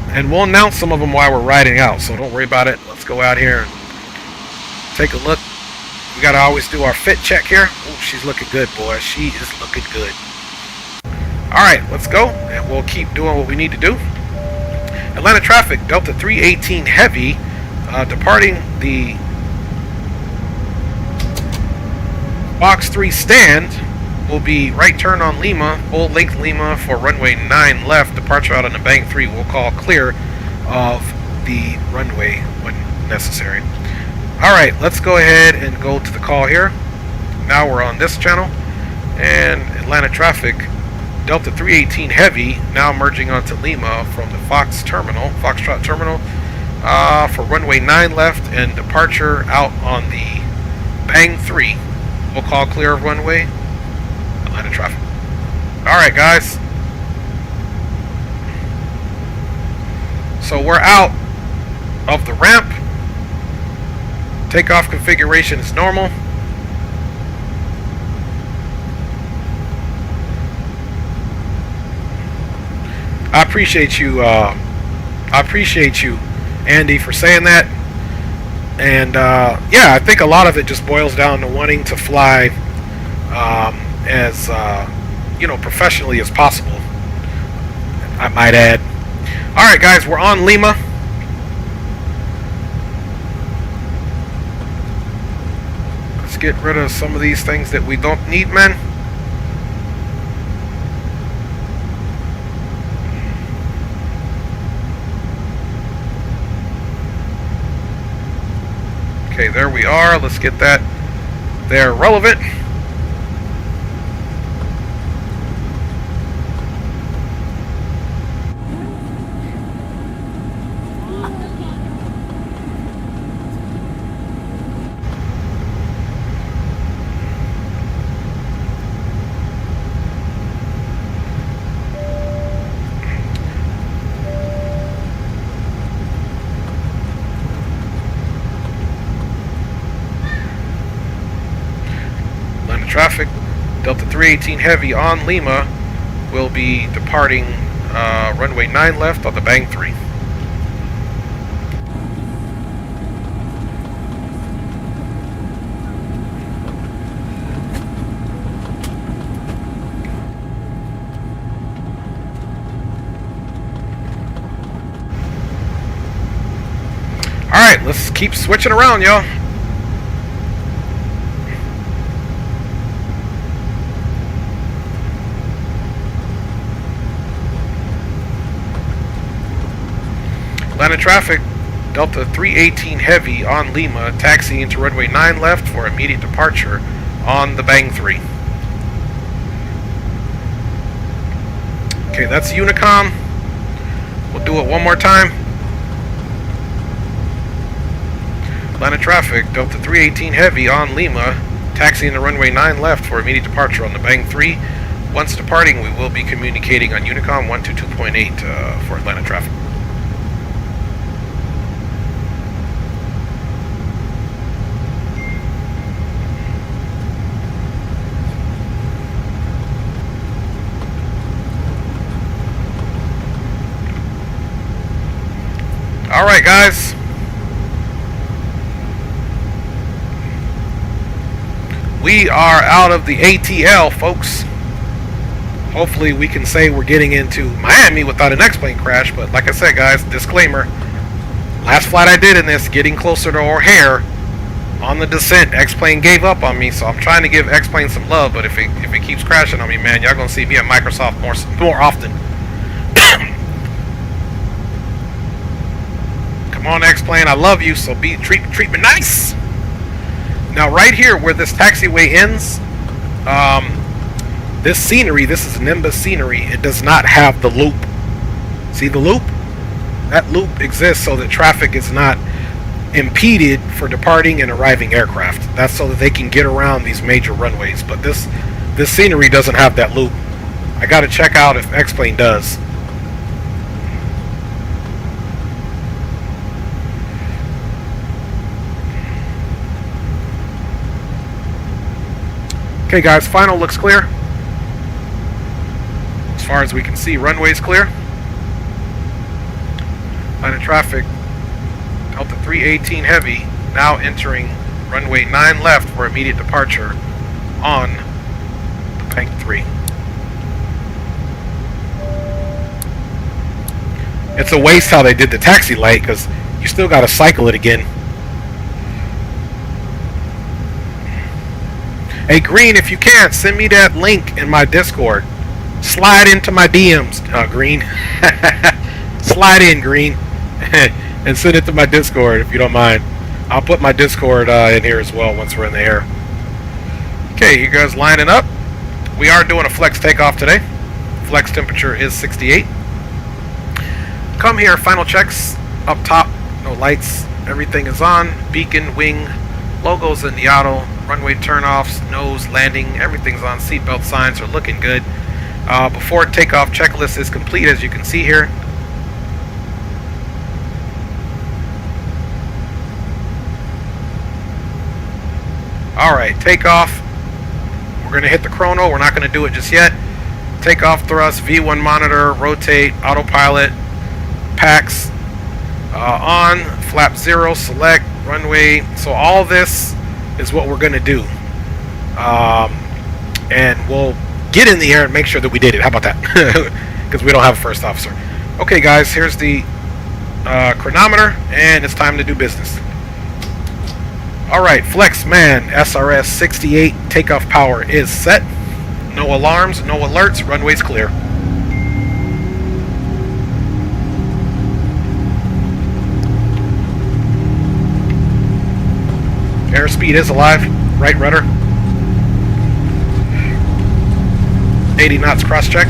And we'll announce some of them while we're riding out, so don't worry about it. Let's go out here and take a look. We got to always do our fit check here. Oh, she's looking good, boy. She is looking good. Alright, let's go, and we'll keep doing what we need to do. Atlanta traffic, Delta 318 Heavy, departing the Box 3 stand, will be right turn on Lima, full length Lima for runway 9 left, departure out on the Bang 3. We'll call clear of the runway when necessary. Alright, let's go ahead and go to the call here. Now we're on this channel, and Atlanta traffic, Delta 318 Heavy, now merging onto Lima from the Foxtrot Terminal, for runway 9 left and departure out on the Bang 3. We'll call clear of runway, Atlanta traffic. Alright, guys. So we're out of the ramp. Takeoff configuration is normal. I appreciate you, Andy, for saying that. And yeah, I think a lot of it just boils down to wanting to fly as professionally as possible, I might add. All right, guys, we're on Lima. Let's get rid of some of these things that we don't need, man. Okay, there we are. Let's get that there relevant. Traffic, Delta 318 Heavy on Lima will be departing runway 9 left on the Bang 3. Alright, let's keep switching around, y'all. Atlanta traffic, Delta 318 Heavy on Lima, taxiing into runway 9 left for immediate departure on the Bang 3. Okay, that's Unicom. We'll do it one more time. Atlanta traffic, Delta 318 Heavy on Lima, taxiing to runway 9 left for immediate departure on the Bang 3. Once departing, we will be communicating on Unicom 122.8 for Atlanta traffic. Alright, guys. We are out of the ATL, folks. Hopefully we can say we're getting into Miami without an X-plane crash, but like I said, guys, disclaimer. Last flight I did in this, getting closer to O'Hare, On the descent, X-Plane gave up on me, so I'm trying to give X-Plane some love, but if it keeps crashing on me, man, y'all gonna see me at Microsoft more often. Come on, X-Plane, I love you, so treat me nice. Now, right here where this taxiway ends, this scenery, this is Nimbus scenery, it does not have the loop. See the loop? That loop exists so that traffic is not impeded for departing and arriving aircraft. That's so that they can get around these major runways. But this scenery doesn't have that loop. I gotta check out if X-Plane does. Okay guys, final looks clear. As far as we can see, runway's clear. Line of traffic, Delta 318 Heavy, now entering runway 9 left for immediate departure on Bank 3. It's a waste how they did the taxi light, because you still got to cycle it again. Hey Green, if you can, send me that link in my Discord. Slide into my DMs, Green. Slide in, Green. And send it to my Discord if you don't mind. I'll put my Discord in here as well once we're in the air. Okay, you guys lining up. We are doing a flex takeoff today. Flex temperature is 68. Come here, final checks. Up top, no lights. Everything is on. Beacon, wing, logos in the auto. Runway turnoffs, nose, landing. Everything's on. Seatbelt signs are looking good. Before takeoff checklist is complete, as you can see here. Alright, takeoff. We're going to hit the chrono. We're not going to do it just yet. Takeoff thrust, V1 monitor, rotate, autopilot, packs on, flap 0, select, runway. So all this is what we're going to do. And we'll get in the air and make sure that we did it. How about that? Because we don't have a first officer. Okay, guys, here's the chronometer, and it's time to do business. Alright, Flex Man, SRS 68, takeoff power is set. No alarms, no alerts, runway's clear. Airspeed is alive, right rudder. 80 knots cross check.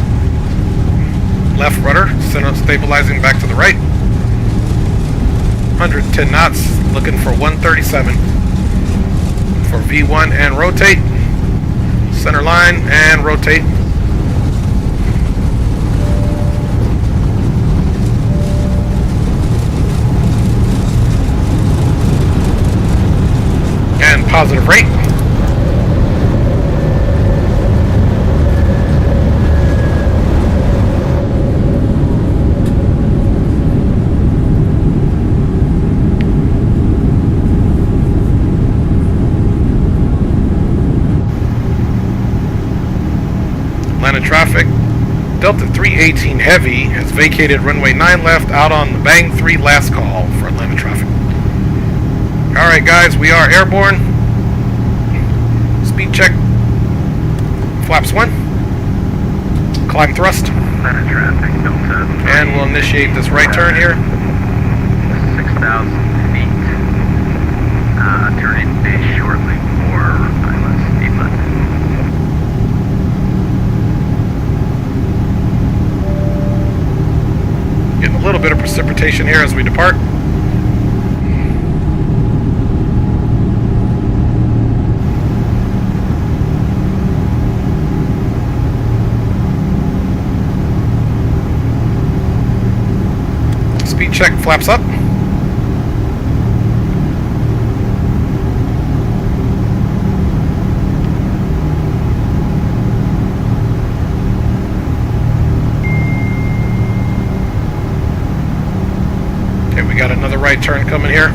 Left rudder, center stabilizing back to the right. 110 knots, looking for 137. For V1 and rotate. Center line and rotate. And positive rate. Line of traffic. Delta 318 Heavy has vacated runway 9 left out on the Bang 3 last call for Atlanta traffic. Alright guys, we are airborne. Speed check. Flaps 1. Climb thrust. Atlanta traffic, Delta 3. And we'll initiate this right turn here. 6,000 feet. Turning base shortly for ILS speed limit. Getting a little bit of precipitation here as we depart. Speed check, flaps up. Okay, we got another right turn coming here.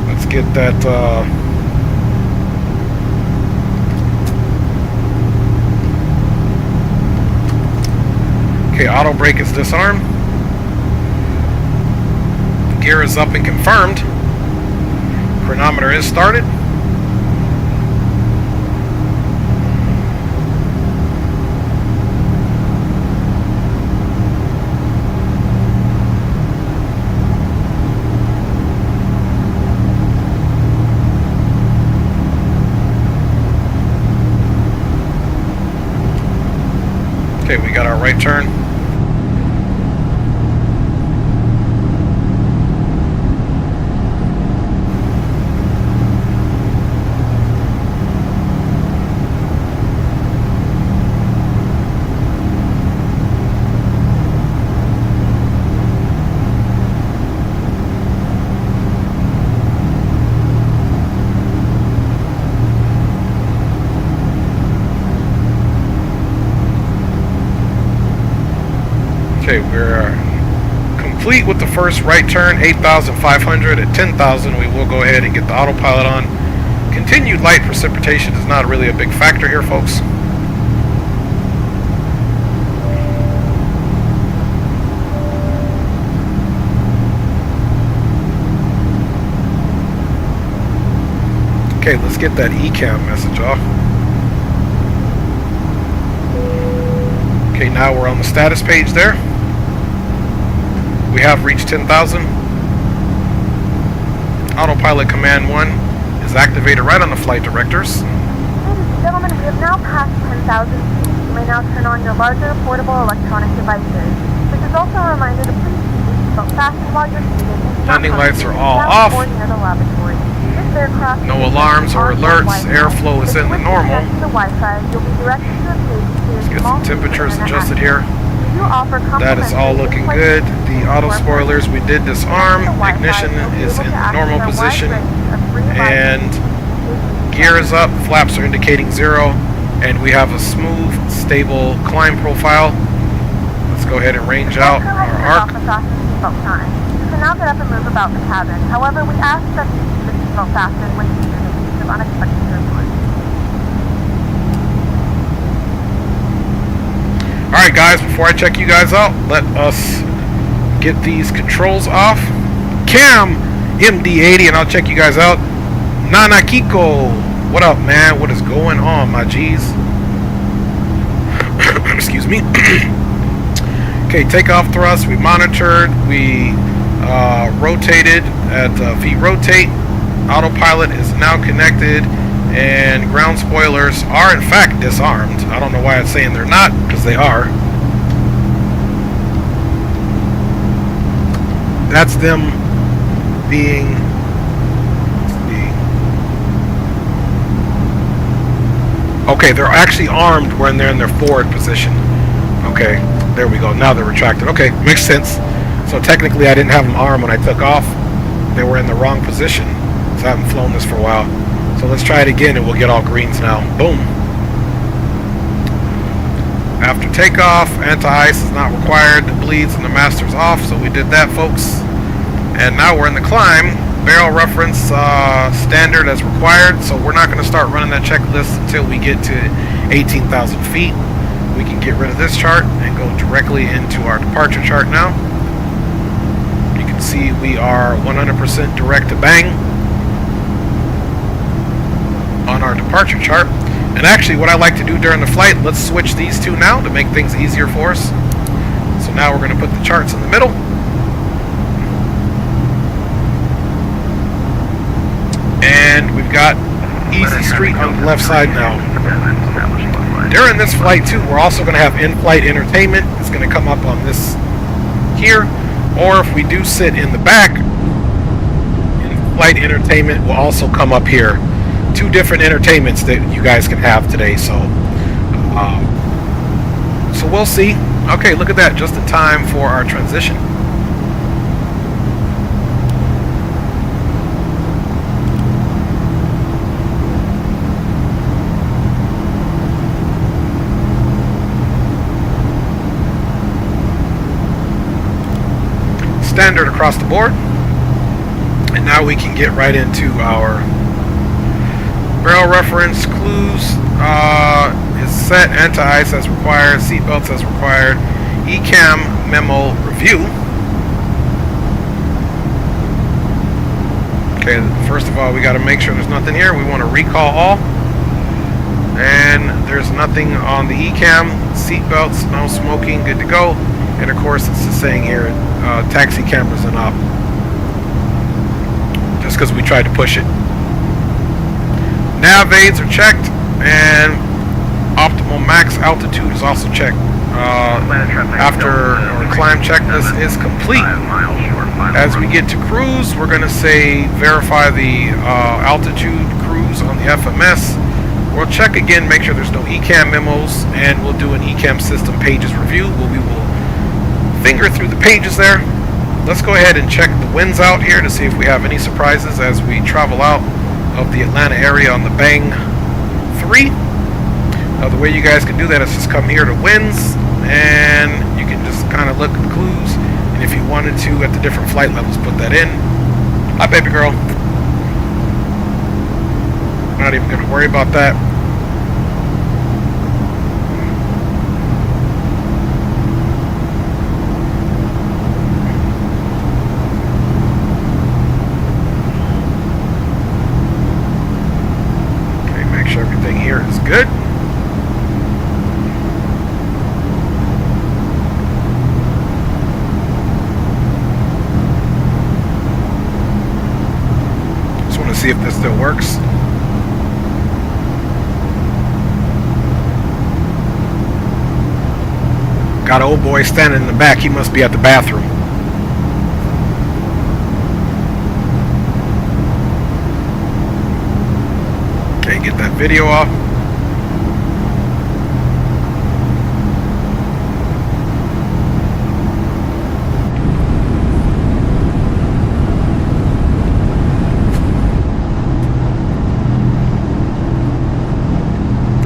Let's get that okay, auto brake is disarmed. Gear is up and confirmed. Chronometer is started. Okay, we got our right turn. Okay, we're complete with the first right turn, 8,500. At 10,000, we will go ahead and get the autopilot on. Continued light precipitation is not really a big factor here, folks. Okay, let's get that ECAM message off. Okay, now we're on the status page there. We have reached 10,000. Autopilot Command 1 is activated right on the flight directors. Ladies and gentlemen, we have now passed 10,000 feet. You may now turn on your larger portable electronic devices. This is also a reminder to please keep your seatbelt fastened while you're seated. Landing lights are all off. Or near the lavatory. This aircraft No alarms or alerts. Airflow is in the normal. The Wi-Fi, you'll be directed to a page to Let's get some temperatures adjusted here. That is all looking good. The auto spoilers we did disarm. Ignition is in the normal position. And gear is up. Flaps are indicating 0. And we have a smooth, stable climb profile. Let's go ahead and range out our arc. You can now get up and move about the cabin. However, we ask that you keep the seatbelt fastened when using in case of unexpected turbulence. Alright guys, before I check you guys out, let us get these controls off. Cam MD80, and I'll check you guys out. Nana Kiko, what up man? What is going on, my G's? Excuse me. Okay, takeoff thrust, we monitored, we rotated at V-rotate. Autopilot is now connected, and ground spoilers are in fact disarmed. I don't know why it's saying they're not, because they are. That's them being... Okay, they're actually armed when they're in their forward position. Okay, there we go. Now they're retracted. Okay, makes sense. So technically I didn't have them armed when I took off. They were in the wrong position. So I haven't flown this for a while. So let's try it again and we'll get all greens now. Boom. After takeoff, anti-ice is not required. The bleeds and the master's off. So we did that, folks. And now we're in the climb. Barrel reference standard as required. So we're not going to start running that checklist until we get to 18,000 feet. We can get rid of this chart and go directly into our departure chart now. You can see we are 100% direct to bang on our departure chart. And actually what I like to do during the flight, let's switch these two now to make things easier for us. So now we're going to put the charts in the middle. And we've got easy street on the left side now. During this flight too, we're also going to have in-flight entertainment. It's going to come up on this here. Or if we do sit in the back, in-flight entertainment will also come up here. Two different entertainments that you guys can have today. So we'll see. Okay, look at that. Just in time for our transition. Standard across the board. And now we can get right into our barrel reference. Clues is set. Anti-ice as required. Seatbelts as required. ECAM memo review. Okay, first of all, we got to make sure there's nothing here. We want to recall all. And there's nothing on the ECAM. Seatbelts, no smoking, good to go. And of course, it's just saying here, taxi cameras and op. Just because we tried to push it. Nav aids are checked, and optimal max altitude is also checked. After our climb checklist is complete, as we get to cruise, we're going to say verify the altitude cruise on the FMS. We'll check again, make sure there's no ECAM memos, and we'll do an ECAM system pages review where we will finger through the pages there. Let's go ahead and check the winds out here to see if we have any surprises as we travel out of the Atlanta area on the Bang 3. The way you guys can do that is just come here to winds, and you can just kind of look at the clues, and if you wanted to at the different flight levels, put that in. Hi, baby girl. Not even going to worry about that. Okay, make sure everything here is good. Just want to see if this still works. Got an old boy standing in the back. He must be at the bathroom. Okay, get that video off.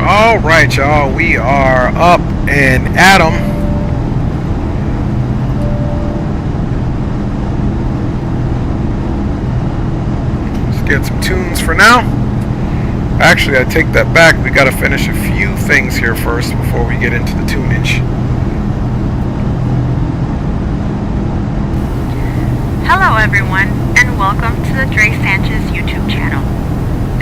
All right, y'all. We are up and at 'em. Get some tunes for now. Actually, I take that back. We got to finish a few things here first before we get into the tunage. Hello everyone, and welcome to the Dre Sanchez YouTube channel.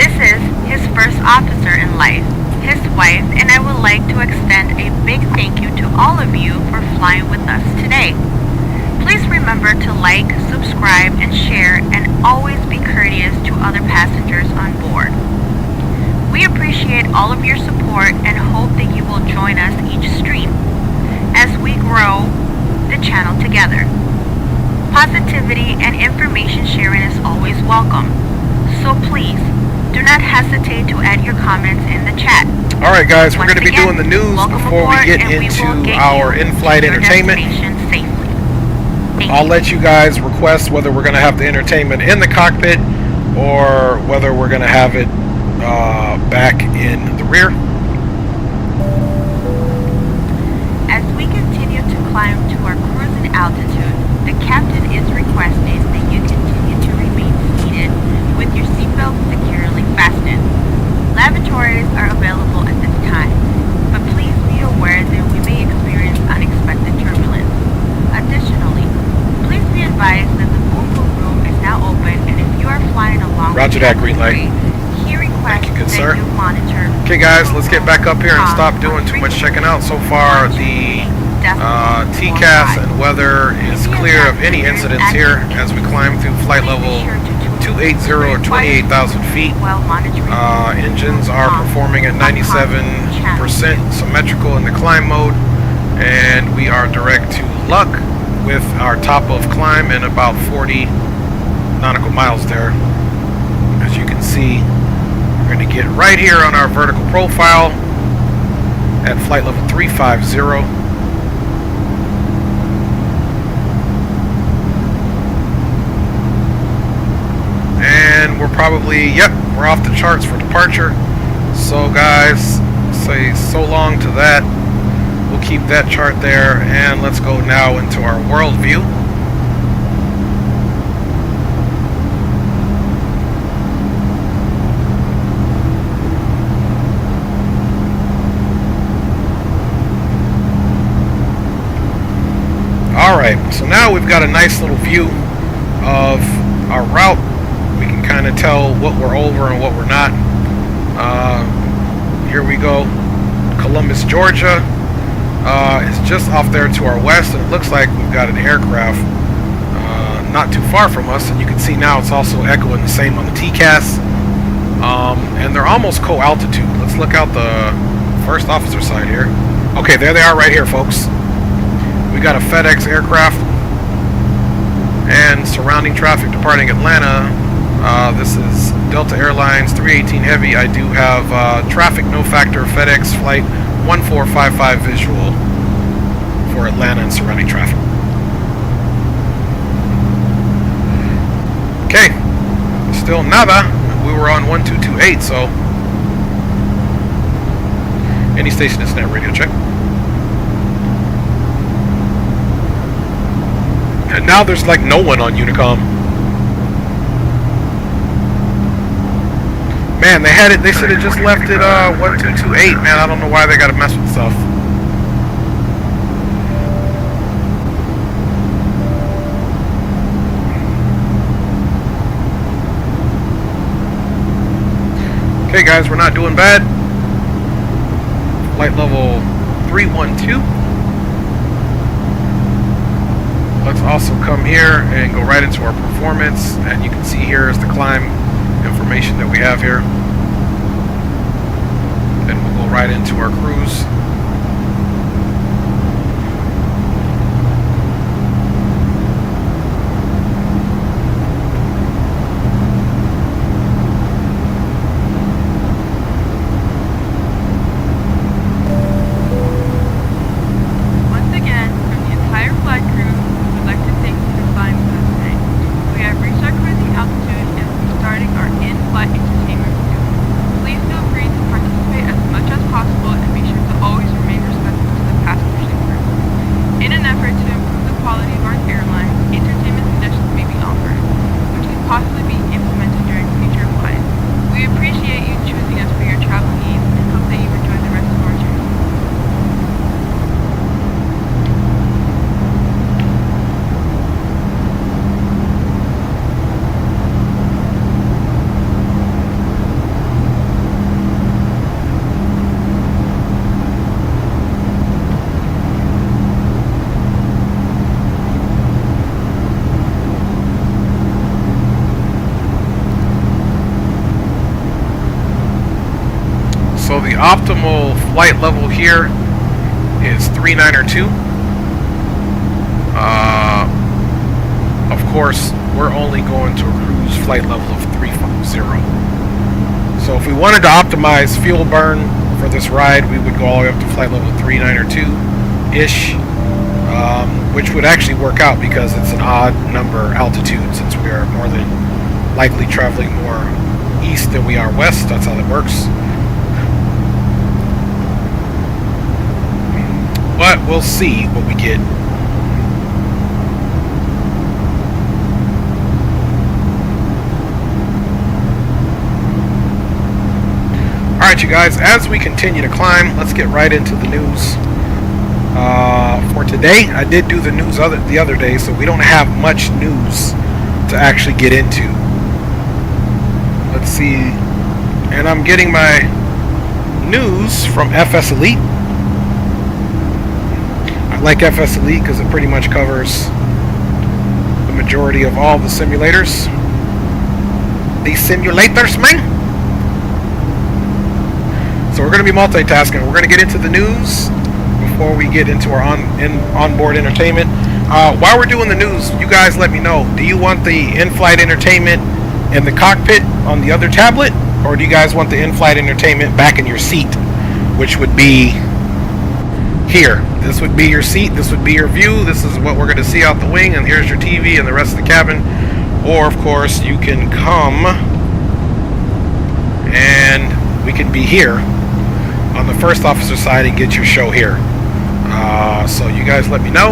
This is his first officer in life, his wife, and I would like to extend a big thank you to all of you for flying with us today. Please remember to like, subscribe, and share, and always be courteous to other passengers on board. We appreciate all of your support and hope that you will join us each stream as we grow the channel together. Positivity and information sharing is always welcome, so please do not hesitate to add your comments in the chat. Alright guys, we're Once going to be again, doing the news welcome before we aboard, get and we into will get our you in-flight to your entertainment. destination safely. Thank I'll you. let you guys request whether we're going to have the entertainment in the cockpit or whether we're going to have it back in the rear. As we continue to climb to our cruising altitude, the captain is requesting that you continue to remain seated with your seatbelt securely fastened. Lavatories are available at this time, but please be aware that we may experience unexpected turbulence. Additionally, please be advised that the vocal room is now open, and if you are flying along Roger that, green light. he requests you, good that sir. you monitor. Okay guys, let's get back up here and stop doing too much checking out. So far the TCAS and weather is clear of any incidents here as we climb through flight level 280 or 28,000 feet. Engines are performing at 97% symmetrical in the climb mode, and we are direct to Luck with our top of climb and about 40 nautical miles there. As you can see, we're going to get right here on our vertical profile at flight level 350. And we're probably, yep, we're off the charts for departure. So guys, say so long to that. We'll keep that chart there, and let's go now into our world view. Alright, so now we've got a nice little view of our route. We can kind kind of tell what we're over and what we're not. Here we go. Columbus, Georgia. It's just off there to our west, and it looks like we've got an aircraft not too far from us, and you can see now it's also echoing the same on the TCAS. And they're almost co-altitude. Let's look out the first officer side here. Okay, there they are right here, folks. We got a FedEx aircraft and surrounding traffic departing Atlanta. This is Delta Airlines 318 Heavy. I do have traffic no factor FedEx flight 1455 visual for Atlanta and surrounding traffic. Okay, still nada. We were on 1228, so any station is net radio check. And now there's like no one on Unicom. Man, they had it. They should have just left it 1228. Man, I don't know why they got to mess with stuff. Okay, guys, we're not doing bad. Flight level 312. Let's also come here and go right into our performance, and you can see here is the climb information that we have here. Then we'll go right into our cruise. So the optimal flight level here is 392. Of course, we're only going to a cruise flight level of 350. So if we wanted to optimize fuel burn for this ride, we would go all the way up to flight level 392-ish, which would actually work out because it's an odd number altitude since we are more than likely traveling more east than we are west. That's how that works. But we'll see what we get. Alright, you guys, as we continue to climb, let's get right into the news. For today, I did do the news the other day, so we don't have much news to actually get into. Let's see. And I'm getting my news from FS Elite. I like FS Elite because it pretty much covers the majority of all the simulators. These simulators, man! So we're going to be multitasking. We're going to get into the news before we get into our onboard entertainment. While we're doing the news, you guys let me know. Do you want the in-flight entertainment in the cockpit on the other tablet? Or do you guys want the in-flight entertainment back in your seat? Which would be here. This would be your seat. This would be your view. This is what we're going to see out the wing. And here's your TV and the rest of the cabin. Or, of course, you can come and we can be here on the first officer side and get your show here. So you guys let me know.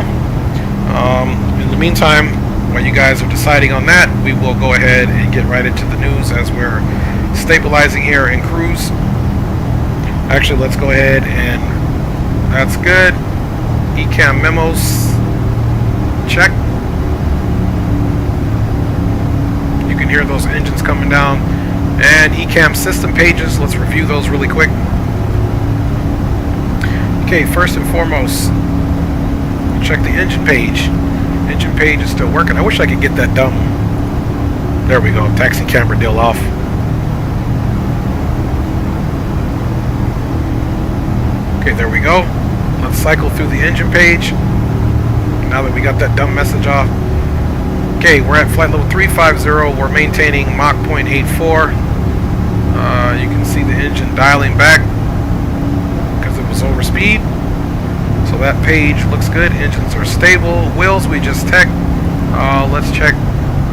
In the meantime, while you guys are deciding on that, we will go ahead and get right into the news as we're stabilizing here in cruise. Actually, let's go ahead and that's good. ECAM memos, check. You can can hear those engines coming down. And ECAM system pages, let's review those really quick. Okay, first and foremost, check the engine page. Engine page is still working. I wish I could get that done. There we go, taxi camera deal off. Okay, there we go. Let's cycle through the engine page. Now that we got that dumb message off. Okay, we're at flight level 350. We're maintaining Mach 0.84. You can see the engine dialing back because it was over speed. So that page looks good. Engines are stable. Wheels we just checked. Let's check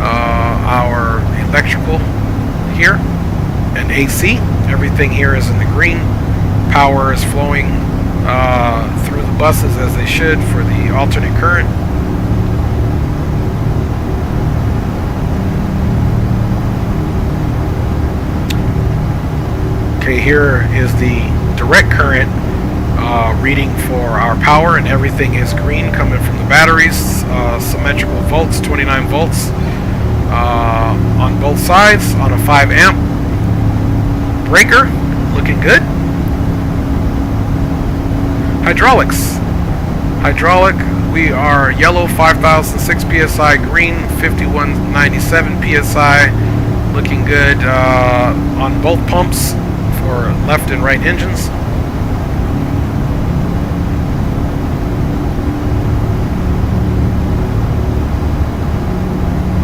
our electrical here and AC. Everything here is in the green. Power is flowing through the buses as they should for the alternate current. Okay, here is the direct current reading for our power, and everything is green coming from the batteries. Symmetrical volts, 29 volts on both sides on a 5 amp breaker, looking good. Hydraulics. Hydraulic, we are yellow 5006 psi, green 5197 psi, looking good on both pumps for left and right engines.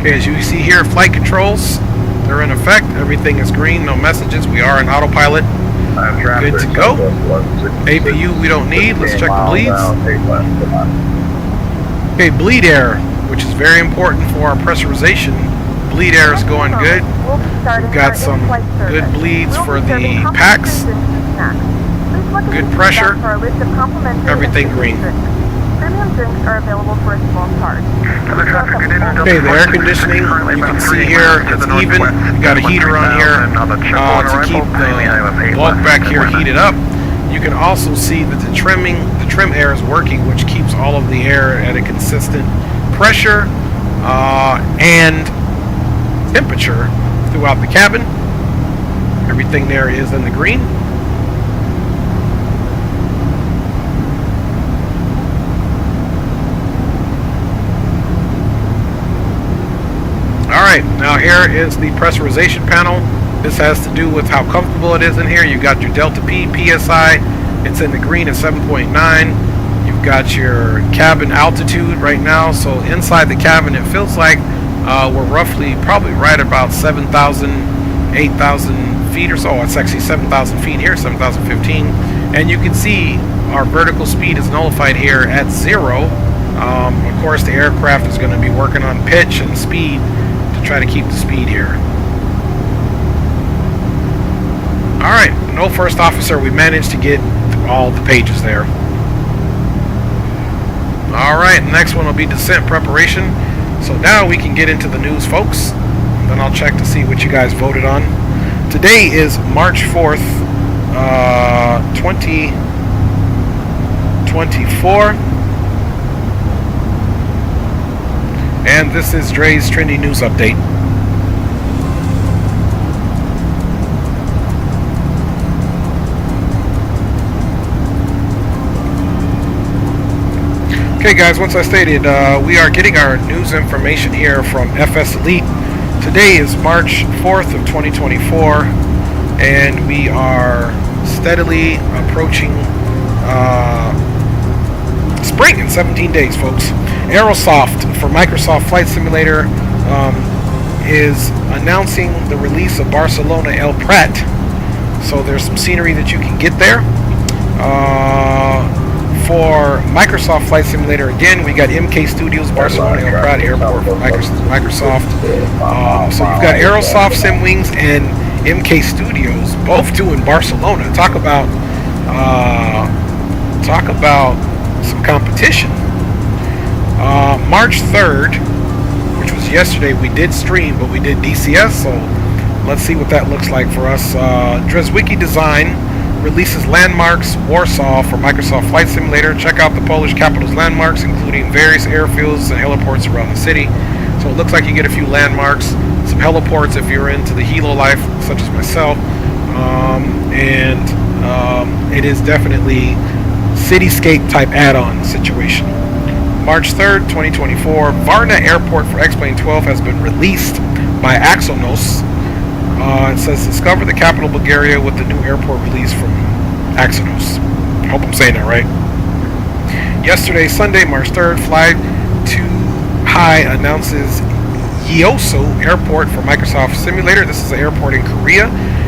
Okay, as you see here, flight controls, they're in effect. Everything is green, no messages. We are in autopilot. Good to go. APU we don't need. Let's check the bleeds. Okay, bleed air, which is very important for our pressurization. Bleed air is going good. We've got some good bleeds for the packs. Good pressure. Everything green. Premium drinks are available for a small charge. Okay, the air conditioning, you can see here, it's even. You got a heater on here to keep the bulk back here heated up. You can also see that the trim air is working, which keeps all of the air at a consistent pressure and temperature throughout the cabin. Everything there is in the green. Alright, now here is the pressurization panel. This has to do with how comfortable it is in here. You've got your Delta P, PSI, it's in the green at 7.9. You've got your cabin altitude right now. So inside the cabin it feels like we're roughly probably right about 7,000, 8,000 feet or so. It's actually 7,000 feet here, 7,015. And you can see our vertical speed is nullified here at 0. Of course the aircraft is going to be working on pitch and speed to try to keep the speed here. Alright, no first officer, we managed to get all the pages there. Alright, next one will be descent preparation. So now we can get into the news, folks. Then I'll check to see what you guys voted on. Today is March 4th, 2024. And this is Dre's Trendy News Update. Okay guys, once I stated, we are getting our news information here from FS Elite. Today is March 4th of 2024, and we are steadily approaching spring in 17 days, folks. Aerosoft for Microsoft Flight Simulator is announcing the release of Barcelona El Prat. So there's some scenery that you can get there. For Microsoft Flight Simulator, again, we got MK Studios, Barcelona El Prat Airport for Microsoft. So you've got Aerosoft SimWings and MK Studios, both two in Barcelona. Talk about some competition. March 3rd, which was yesterday, we did stream, but we did DCS, so let's see what that looks like for us. Dreswicki Design releases landmarks Warsaw for Microsoft Flight Simulator. Check out the Polish capital's landmarks, including various airfields and heliports around the city. So it looks like you get a few landmarks, some heliports if you're into the helo life, such as myself. It is definitely cityscape type add-on situation. March 3rd, 2024, Varna Airport for X-Plane 12 has been released by Axonos. It says discover the capital Bulgaria with the new airport release from Axonos. I hope I'm saying that right. Yesterday, Sunday, March 3rd, Fly Too High announces Yeosu Airport for Microsoft Simulator. This is an airport in Korea,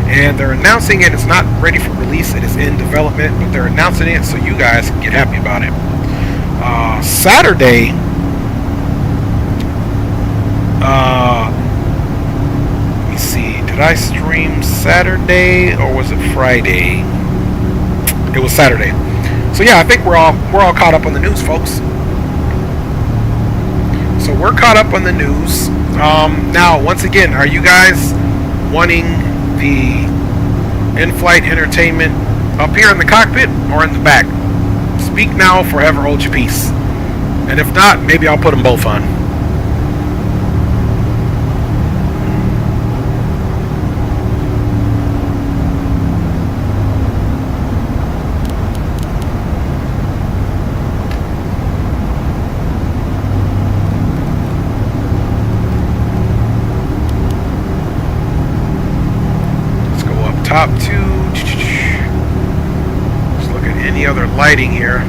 and they're announcing it. It's not ready for release. It is in development, but they're announcing it so you guys can get happy about it. Saturday, let me see. Did I stream Saturday or was it Friday? It was Saturday. So yeah, I think we're all caught up on the news, folks. So we're caught up on the news. Now, once again, are you guys wanting the in-flight entertainment up here in the cockpit or in the back? Speak now, forever hold your peace. And if not, maybe I'll put them both on. Let's go up top to... Let's look at any other lighting here.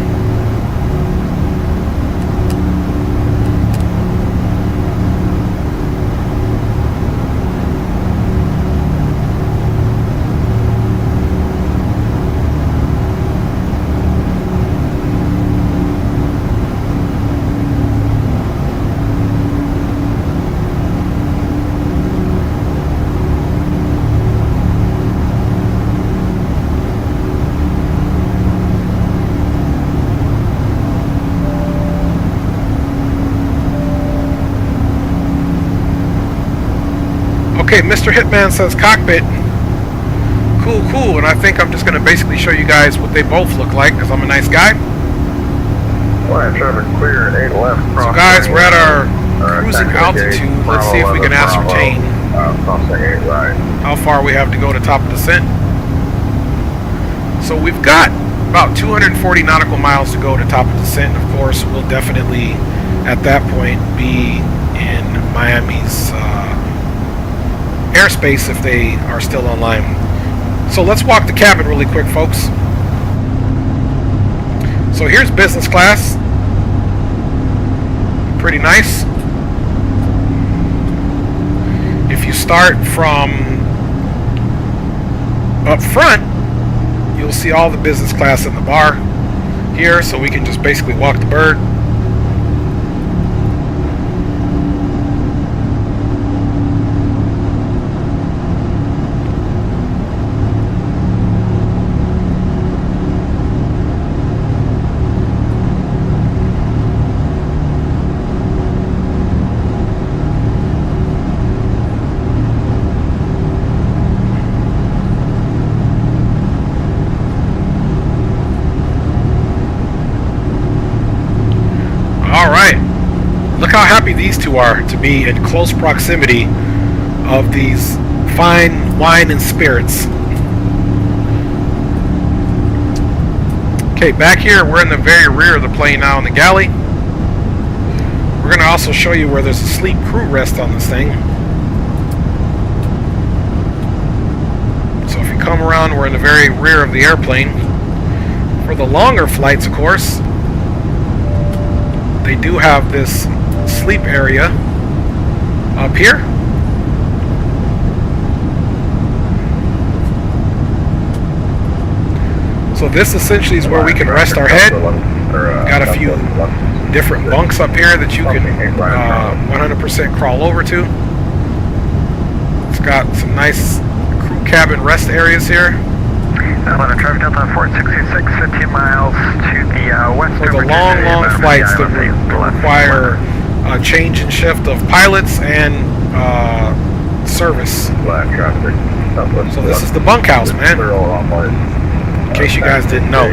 Okay, Mr. Hitman says cockpit. Cool, and I think I'm just going to basically show you guys what they both look like, because I'm a nice guy. Traffic clear, 8 left. So guys, we're at our cruising altitude. Let's see if we can ascertain how far we have to go to top of descent. So we've got about 240 nautical miles to go to top of descent. Of course, we'll definitely, at that point, be in Miami's airspace if they are still online. So let's walk the cabin really quick, folks. So here's business class. Pretty nice. If you start from up front, you'll see all the business class in the bar here, so we can just basically walk the bird. Look how happy these two are to be in close proximity of these fine wine and spirits. Okay, back here we're in the very rear of the plane now in the galley. We're going to also show you where there's a sleep crew rest on this thing. So if you come around, we're in the very rear of the airplane. For the longer flights, of course, they do have this sleep area up here. So this essentially is where we can rest our head. Got a few different bunks up here that you can 100% crawl over to. It's got some nice crew cabin rest areas here. 11 Traffic Delta 466, 15 miles to the west. For the long flights that require a change and shift of pilots and service. So this is the bunkhouse, man. In case you guys didn't know.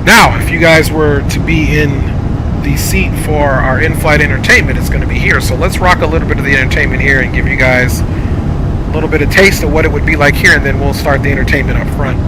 Now, if you guys were to be in the seat for our in-flight entertainment is going to be here. So let's rock a little bit of the entertainment here and give you guys a little bit of taste of what it would be like here, and then we'll start the entertainment up front.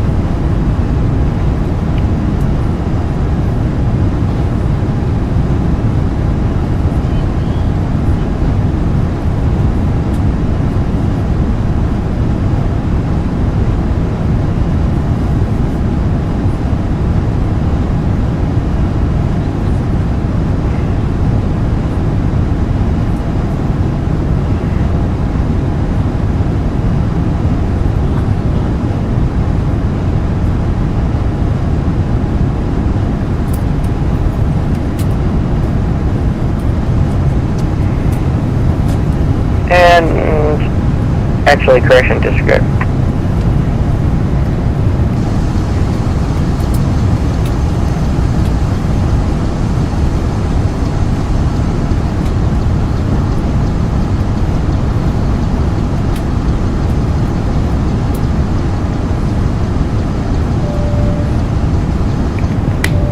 Actually, correction, disregard.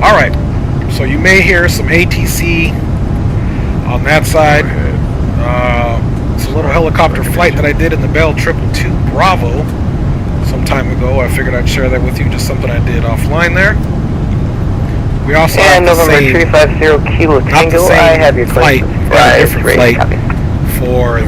Alright, so you may hear some ATC on that side. It's a little helicopter flight that I did in the Bell 222 Bravo some time ago. I figured I'd share that with you, just something I did offline there. We also have the November same, 350 Kilo not the Tango, same I have your flight, questions. but a different flight Copy. for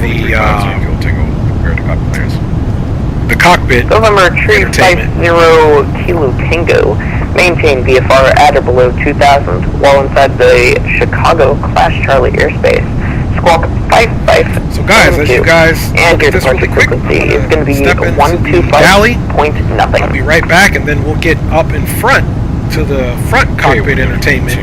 the cockpit November entertainment. 350 Kilo Tango, maintain VFR at or below 2000 while inside the Chicago Class Charlie airspace. Squawk 55. So guys, as you guys and look your at this departure really quick, frequency is going to be step into the galley. 125.0. I'll be right back, and then we'll get up in front to the front cockpit entertainment,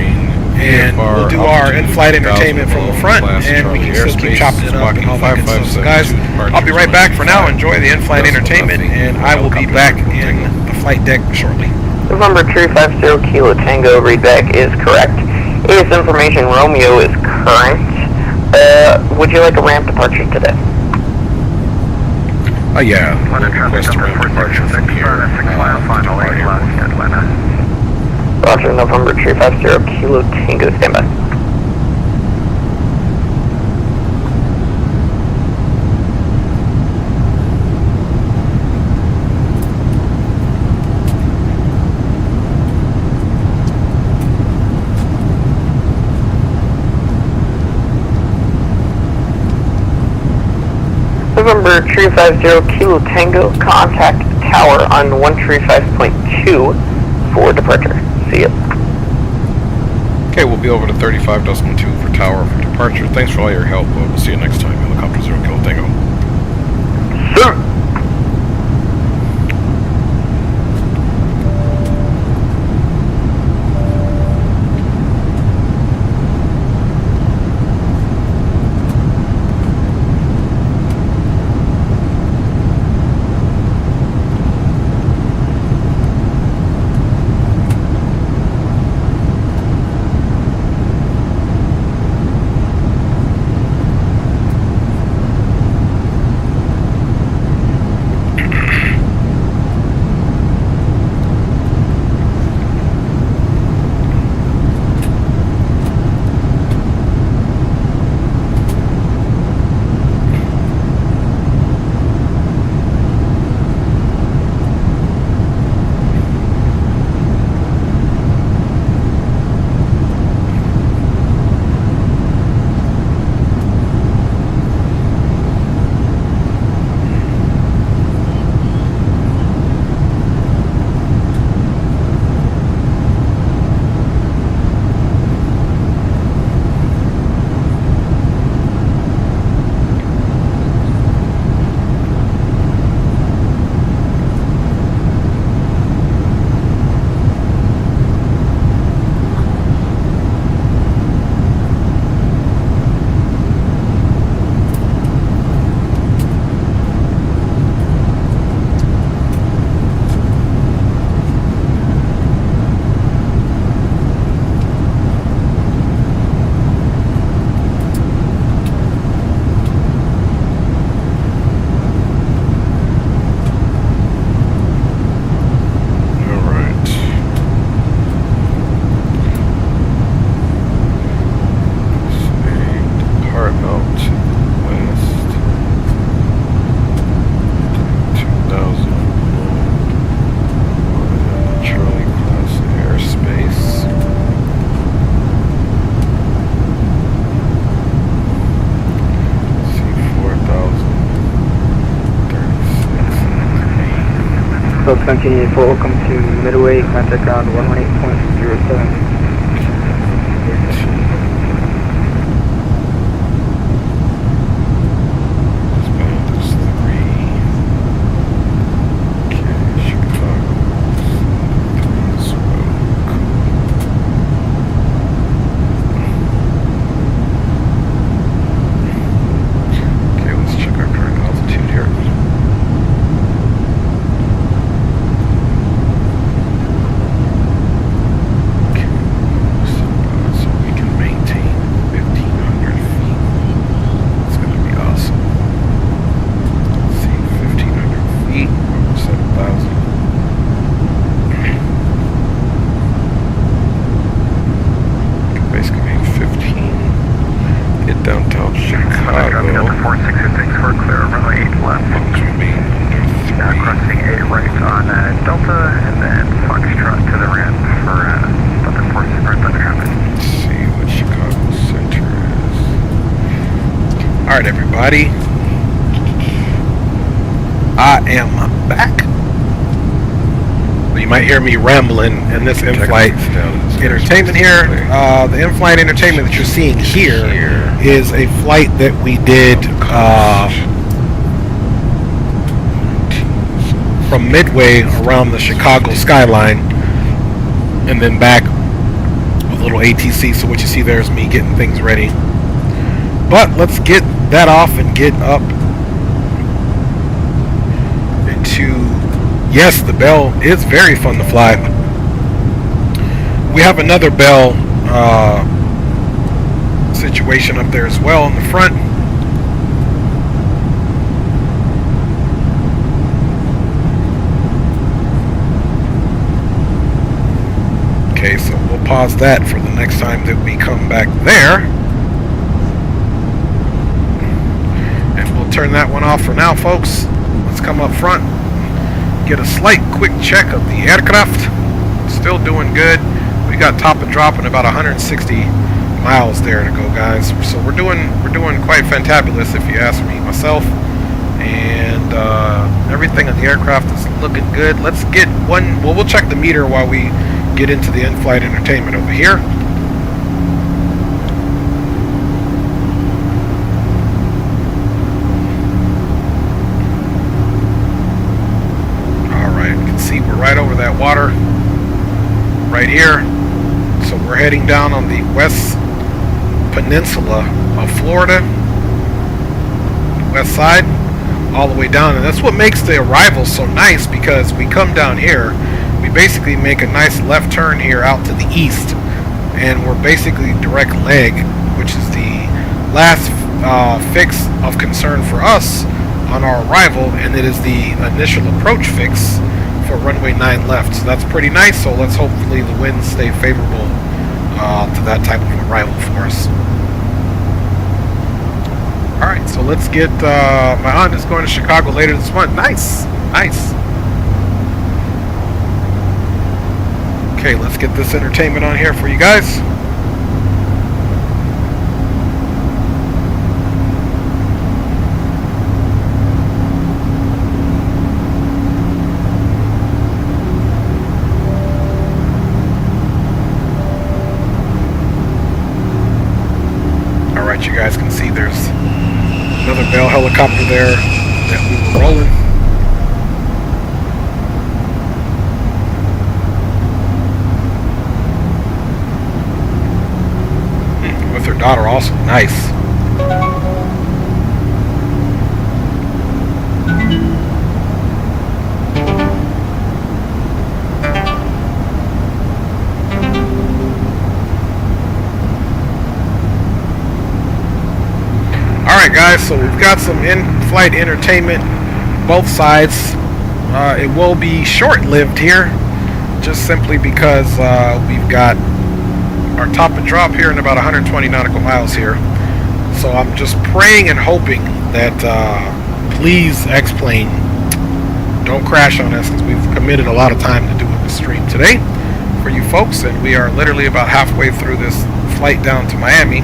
and we'll do our in-flight entertainment from the front, and we can still keep chopping it up and all that good stuff. So guys, I'll be right back. For now, enjoy the in-flight entertainment, and I will be back in the flight deck shortly. November 350 Kilo Tango, readback is correct. AS information Romeo is current. Would you like a ramp departure today? Yeah. Request a ramp departure from here. 6 mile final 8 left Atlanta. Roger, November 350 Kilo Tango, standby. November 350 Kilo Tango, contact tower on 135.2 for departure. See ya. Okay, we'll be over to 35.2 for tower for departure. Thanks for all your help. We'll see you next time. Helicopter 0 Kilo Tango. Sir! Folks 1984, welcome to Midway, contact ground 118.07. Downtown Chicago. Delta 466 for clear, runway 8 left. Crossing 8 right on Delta, and then Foxtrot to the ramp for Delta 46 for Thunder Traffic. Let's see what Chicago Center is. Alright, everybody. I am back. You might hear me rambling in this in-flight entertainment here. The in-flight entertainment that you're seeing here is a flight that we did from Midway around the Chicago skyline and then back with a little ATC. So what you see there is me getting things ready. But let's get that off and get up into... Yes, the Bell is very fun to fly. We have another Bell situation up there as well in the front. Okay, so we'll pause that for the next time that we come back there. And we'll turn that one off for now, folks. Let's come up front. Get a slight quick check of the aircraft. Still doing good. We got top and drop in about 160 miles there to go, guys. So we're doing quite fantabulous, if you ask me myself. And everything on the aircraft is looking good. Let's get one. Well, we'll check the meter while we get into the in-flight entertainment over here. Right over that water right here. So we're heading down on the west peninsula of Florida, west side, all the way down. And that's what makes the arrival so nice, because we come down here, we basically make a nice left turn here out to the east, and we're basically direct leg, which is the last fix of concern for us on our arrival, and it is the initial approach fix for runway 9 left. So that's pretty nice. So let's hopefully the winds stay favorable to that type of arrival for us. Alright, so let's get my aunt is going to Chicago later this month. Nice. Okay, let's get this entertainment on here for you guys. You guys can see there's another Bell helicopter there that we were rolling. With her daughter also. Nice. Alright guys, so we've got some in-flight entertainment both sides. It will be short-lived here, just simply because we've got our top and drop here in about 120 nautical miles here. So I'm just praying and hoping that please X-Plane don't crash on us, because we've committed a lot of time to doing the stream today for you folks, and we are literally about halfway through this flight down to Miami.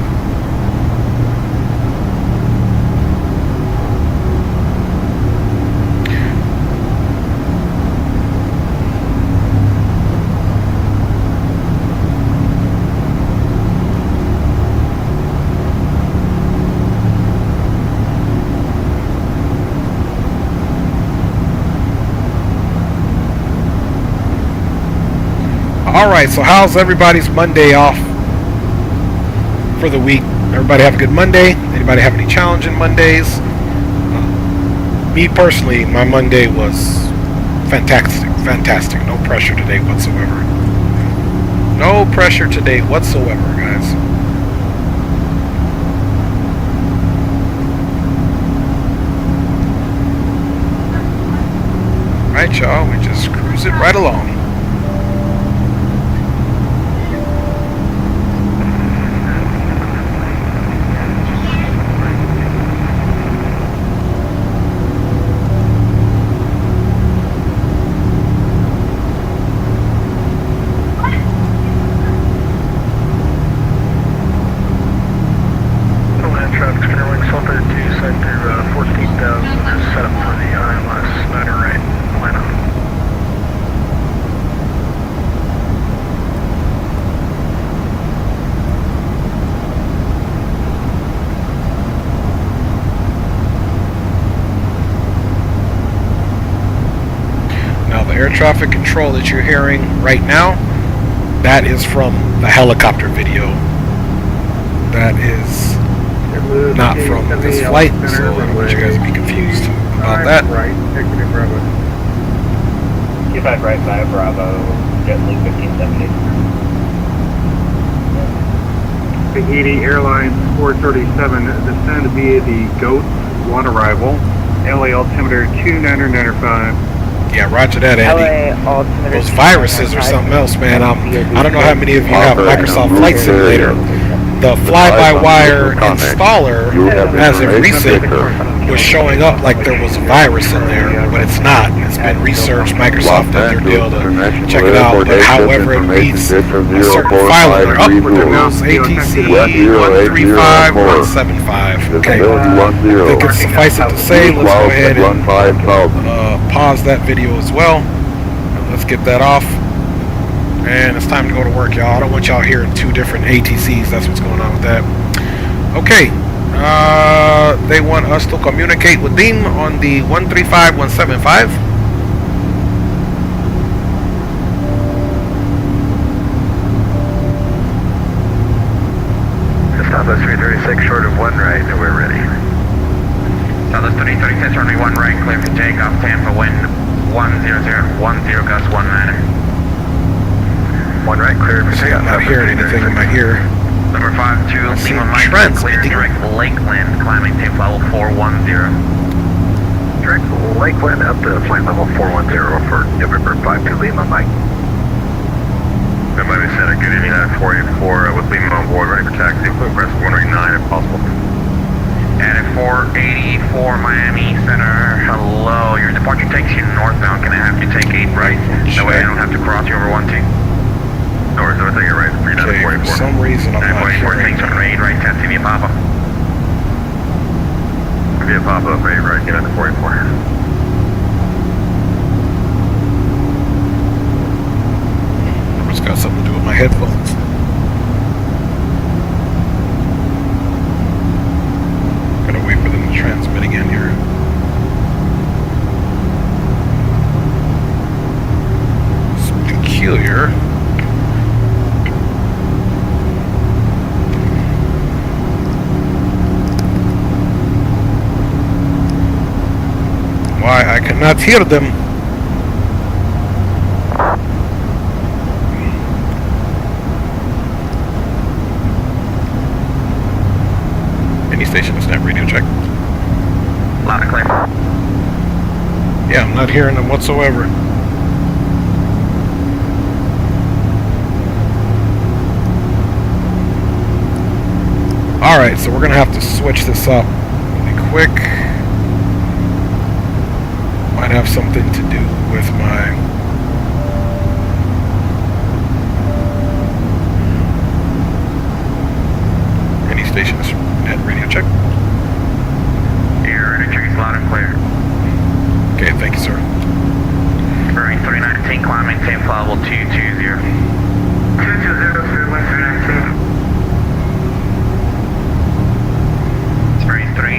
Alright, so how's everybody's Monday off for the week? Everybody have a good Monday? Anybody have any challenging Mondays? Me personally, my Monday was fantastic. No pressure today whatsoever. No pressure today whatsoever, guys. Alright, y'all, we just cruise it right along. Air traffic control that you're hearing right now, that is from the helicopter video. That is not from this flight, so I don't want you guys to be confused about that. Right, executive Bravo. Q5 right by Bravo, JetBlue 1570. Tahiti Airlines 437, descend via the GOAT 1 arrival, LA altimeter 2995. Yeah, roger that, Andy. Those viruses or something else, man. I don't know how many of you have Microsoft Flight Simulator. The fly-by-wire installer, as of recent, was showing up like there was a virus in there, but it's not. It's been researched. Microsoft did their deal to check it out, but however it reads a certain file in there. Upward there goes ATC 135175. Okay, I think it's suffice it to say, let's go ahead and pause that video as well. Let's get that off. And it's time to go to work, y'all. I don't want y'all hearing two different ATCs. That's what's going on with that. Okay. They want us to communicate with them on the 135175. Southwest 336, short of 1 right, and we're ready. Southwest 336, runway 1 right, clear for takeoff, Tampa, wind 10010, gust 19. 1 right, clear for takeoff. I'm not hearing anything in my ear. Number 52, Lima Mike, clear direct Lakeland, climbing tape level 410. Direct Lakeland up to flight level 410 for November 52 Lima Mike. Miami Center, good evening, 484 with Lima on board, ready for taxi, press 189 if possible. And at 484 Miami Center, hello, your departure takes you northbound, can I have you take 8 right? That way I don't have to cross you over 1T. No worries, I'll take it right. Okay, for some reason I'm not hearing. Things on 8 right, 10 to via Papa. Via Papa, 8 right, get on the 44. It's got something to do with my headphones. Gotta wait for them to transmit again here. It's peculiar. Why I cannot hear them. Any station to snap radio check. Loud and clear. Yeah, I'm not hearing them whatsoever. Alright, so we're gonna have to switch this up really quick. Might have something to do with my any stations at radio check. Your radio check is loud and clear. Okay, thank you, sir. Bearing 319, climbing tape level 220. 220, 319. Bearing 39.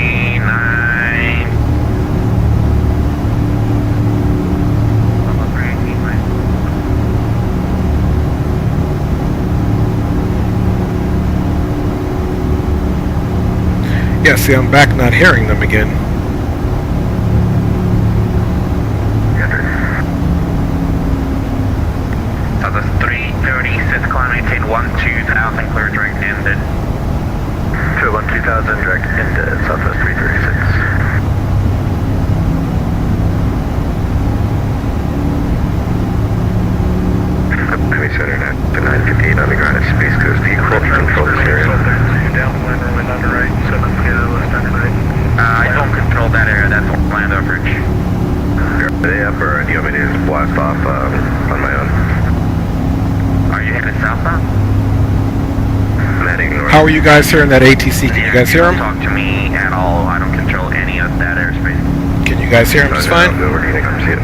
Yeah, see, I'm back not hearing them again. Southwest 336, climb maintain 12,000, clear direct ended. 212,000, direct ended, Southwest 336. Miami Center at the 958 on the ground at Space Coast, the control this area. Downwind, wind under right, 7 left under right. I don't control that area, that's Orlando Bridge. Are they up or do you want me to just blast off on my own? Are you headed southbound? I'm heading north. How are you guys hearing that ATC? Can you guys hear him? Don't talk to me at all, I don't control any of that airspace. Can you guys hear him just fine? Where do you think I'm seeing?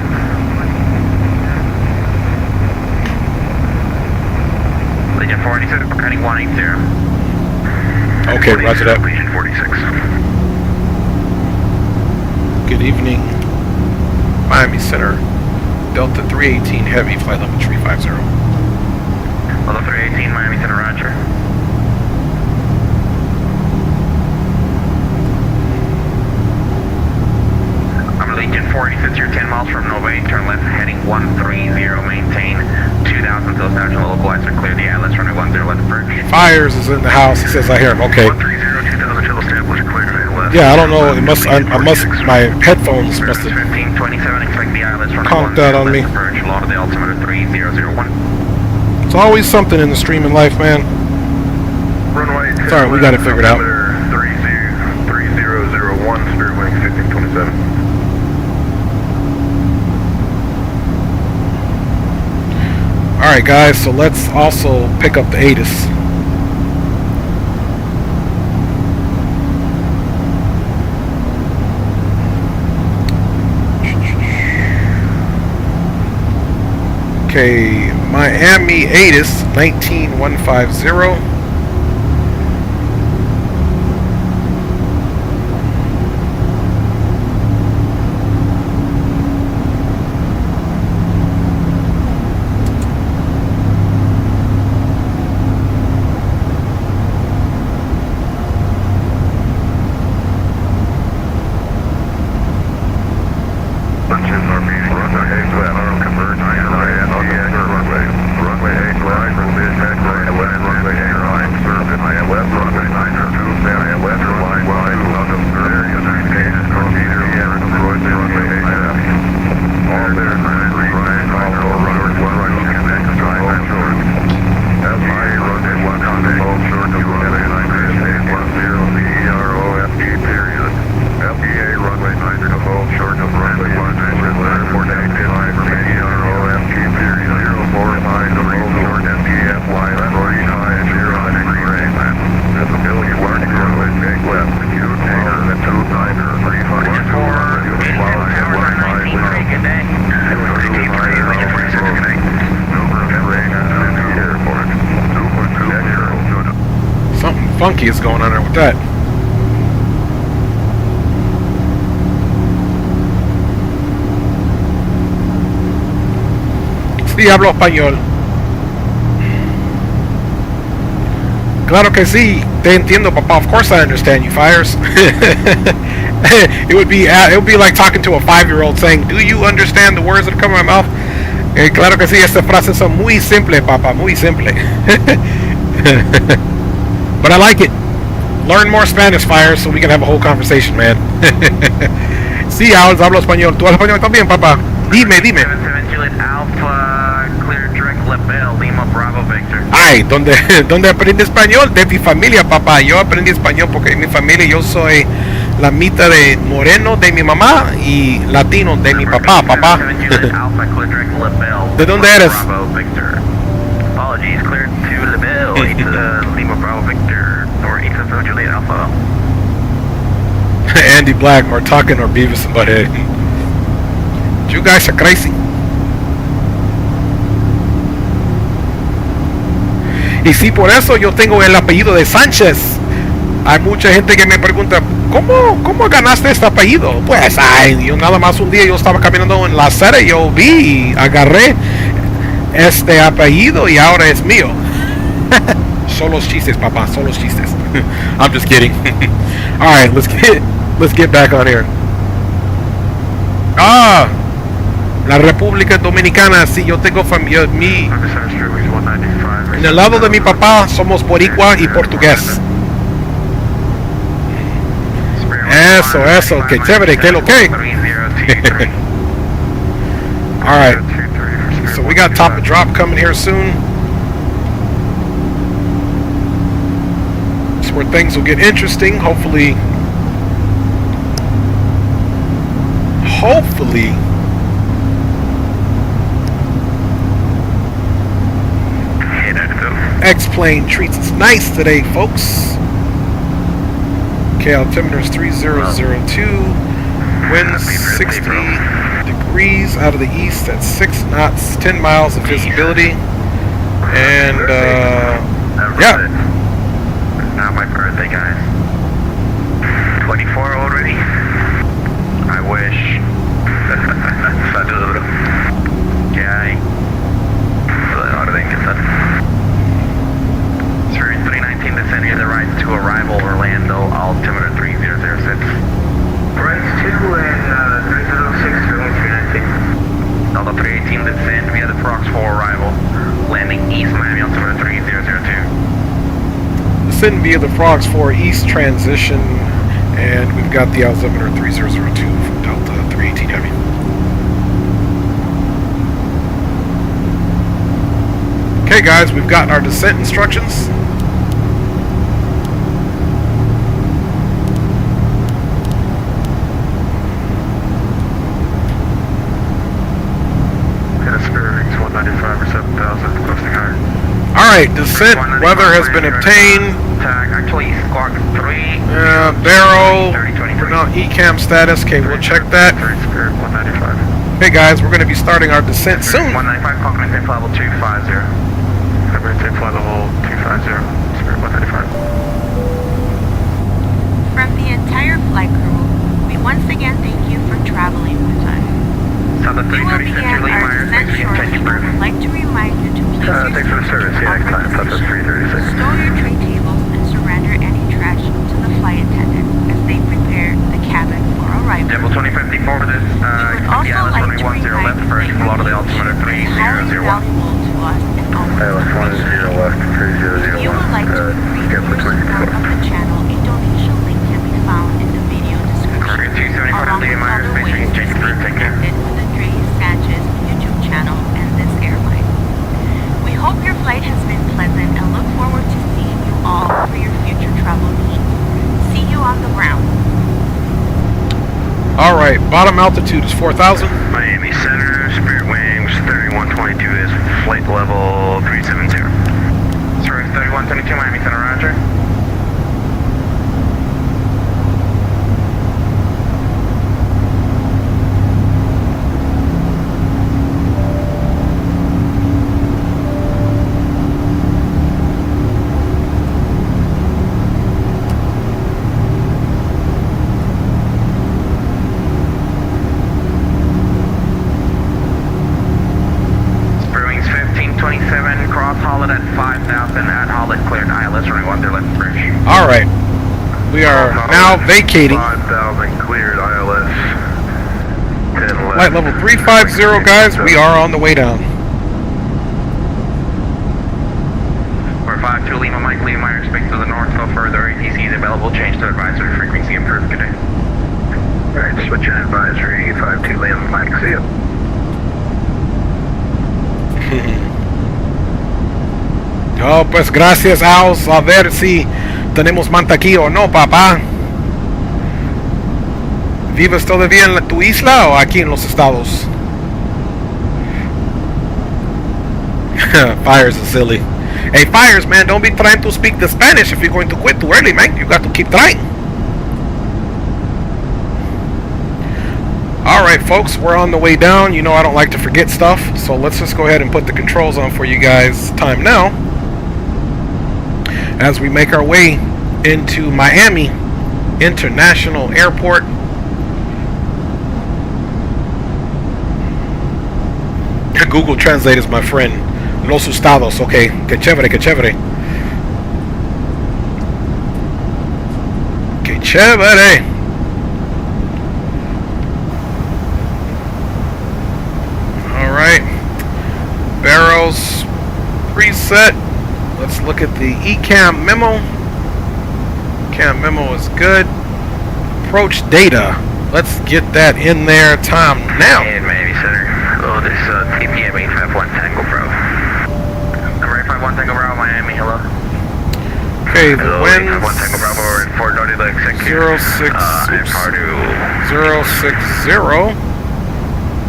Legion 46, we're cutting 180. Okay, roger that. Legion 46. Good evening. Miami Center, Delta 318 Heavy, flight level 350. Level 318, Miami Center, roger. I'm Legion 46, you're 10 miles from Nova 8, turn left, heading 130, maintain 2,000 until established localizer, clear the Atlas, runway 10 left approach. Fires is in the house. He says I hear him. Okay. 130, 2,000 until established, clear to left. Yeah, I don't know. It must. I must. My headphones must have 1527, expect the Atlas, runway conked out on me. approach, load of the altimeter 3001. It's always something in the streaming life, man. Runway 10 Sorry, we got it figured out. 3001, spirit wing 1527. Alright guys, so let's also pick up the ATIS. Okay, Miami ATIS 19150. Funky is going on there with that. Sí, hablo español. Claro que sí, te entiendo, papá. Of course I understand you, Fires. It would be like talking to a 5-year-old saying, "Do you understand the words that come out of my mouth?" Claro que sí, estas frases son muy simple, papá, muy simple. But I like it. Learn more Spanish, Fires, so we can have a whole conversation, man. Sí, hablo español. ¿Tú hablas español también, papá? Dime. Ay, ¿dónde aprendí español? De mi familia, papá. Yo aprendí español porque en mi familia yo soy la mitad de moreno de mi mamá y latino de mi papá, papá. ¿De dónde eres? Apologies, cleared to LaBelle, 8 Lima Bravo Victor, or 8 Juliet Alpha. Andy Black, or talking or Beavis and Butthead. You guys are crazy. Y sí, por eso yo tengo el apellido de Sánchez. Hay mucha gente que me pregunta, ¿cómo ganaste este apellido? Pues, yo nada más un día yo estaba caminando en la acera y yo vi, agarré este apellido y ahora es mío. Solos chistes, papa. Solos chistes. I'm just kidding. All right, let's get back on here. Ah, la República Dominicana. Sí, yo tengo familia. En el lado de mi papá somos boricua y portugués. Eso, que chévere, que lo que. All right. So we got top of drop coming here soon. It's where things will get interesting. Hopefully. X-Plane treats us nice today, folks. Okay, altimeter is 3002. Winds 60 degrees out of the east at 6 knots, 10 miles of visibility. And, yeah. Not my birthday, guys. 24 already? I wish. Saludo. ¿Qué hay? Orden, ¿qué tal? Sir, 319 descend near the right to arrival Orlando, altimeter 3006. Right 2 and 3006, going 319. Delta 318 descend via the Prox for arrival, landing East Miami, altimeter 3002. Descend via the Frogs 4 East transition, and we've got the altimeter 3002 from Delta 318 Heavy. Okay guys, we've gotten our descent instructions. Alright, descent weather has been obtained. Actually, squawk 3. Barrel, we're not ECAM status. Okay, we'll check that. Hey guys, we're going to be starting our descent soon. 195, Cockpit, tape level 250. Tape level 250, Spirit 195. From the entire flight crew, we once again thank you for traveling with us. You will begin our descent shortly, but would like to remind you to place your thanks for the service, yeah, time, that's 336. stow your tray tables, and surrender any trash to the flight attendant as they prepare the cabin for arrival. Devil 2054 for this, We would also like to 10 left, first flow to the altimeter 3001. valuable to us and our Left 10 left, 3001. If you would like to increase your support of the channel, a donation link can be found in the video description. Correct, 275, leaving my airspace, we can change it for a ticket. With the Dre Sanchez YouTube channel and this airline. We hope your flight has been pleasant and look forward to seeing you all for your future travel needs. See you on the ground. Alright, bottom altitude is 4,000. Miami Center, Spirit Wings, 3122 is flight level 370. Sorry, 3122 Miami Center, roger. Alright, we are now vacating. 5,000 cleared ILS. 10 left. Flight level 350, guys, we are on the way down. We're 52 Lima Mike, leave my airspace to the north, go further, ATC is available, change to advisory frequency approved, good day. Alright, switching advisory, 52 Lima Mike, see ya. Oh, pues gracias, House. A ver si tenemos mantequilla o no, papá. ¿Vives todavía en tu isla o aquí en los estados? Fires is silly. Hey, Fires, man, don't be trying to speak the Spanish if you're going to quit too early, man. You got to keep trying. Alright, folks, we're on the way down. You know I don't like to forget stuff, so let's just go ahead and put the controls on for you guys. Time now. As we make our way into Miami International Airport. Google Translate is my friend. Los Estados, okay. Que chévere, que chévere. Chévere. Alright. Barrels preset. Let's look at the ECAM memo. ECAM memo is good. Approach data. Let's get that in there time now. And Miami Center. Hello, this is TPM 851 Tango Bravo. Number 851 Tango Bravo, Miami, hello. Okay, the Hello, winds 851 Tango Bravo, we're in Fort Lauderdale, executive. 060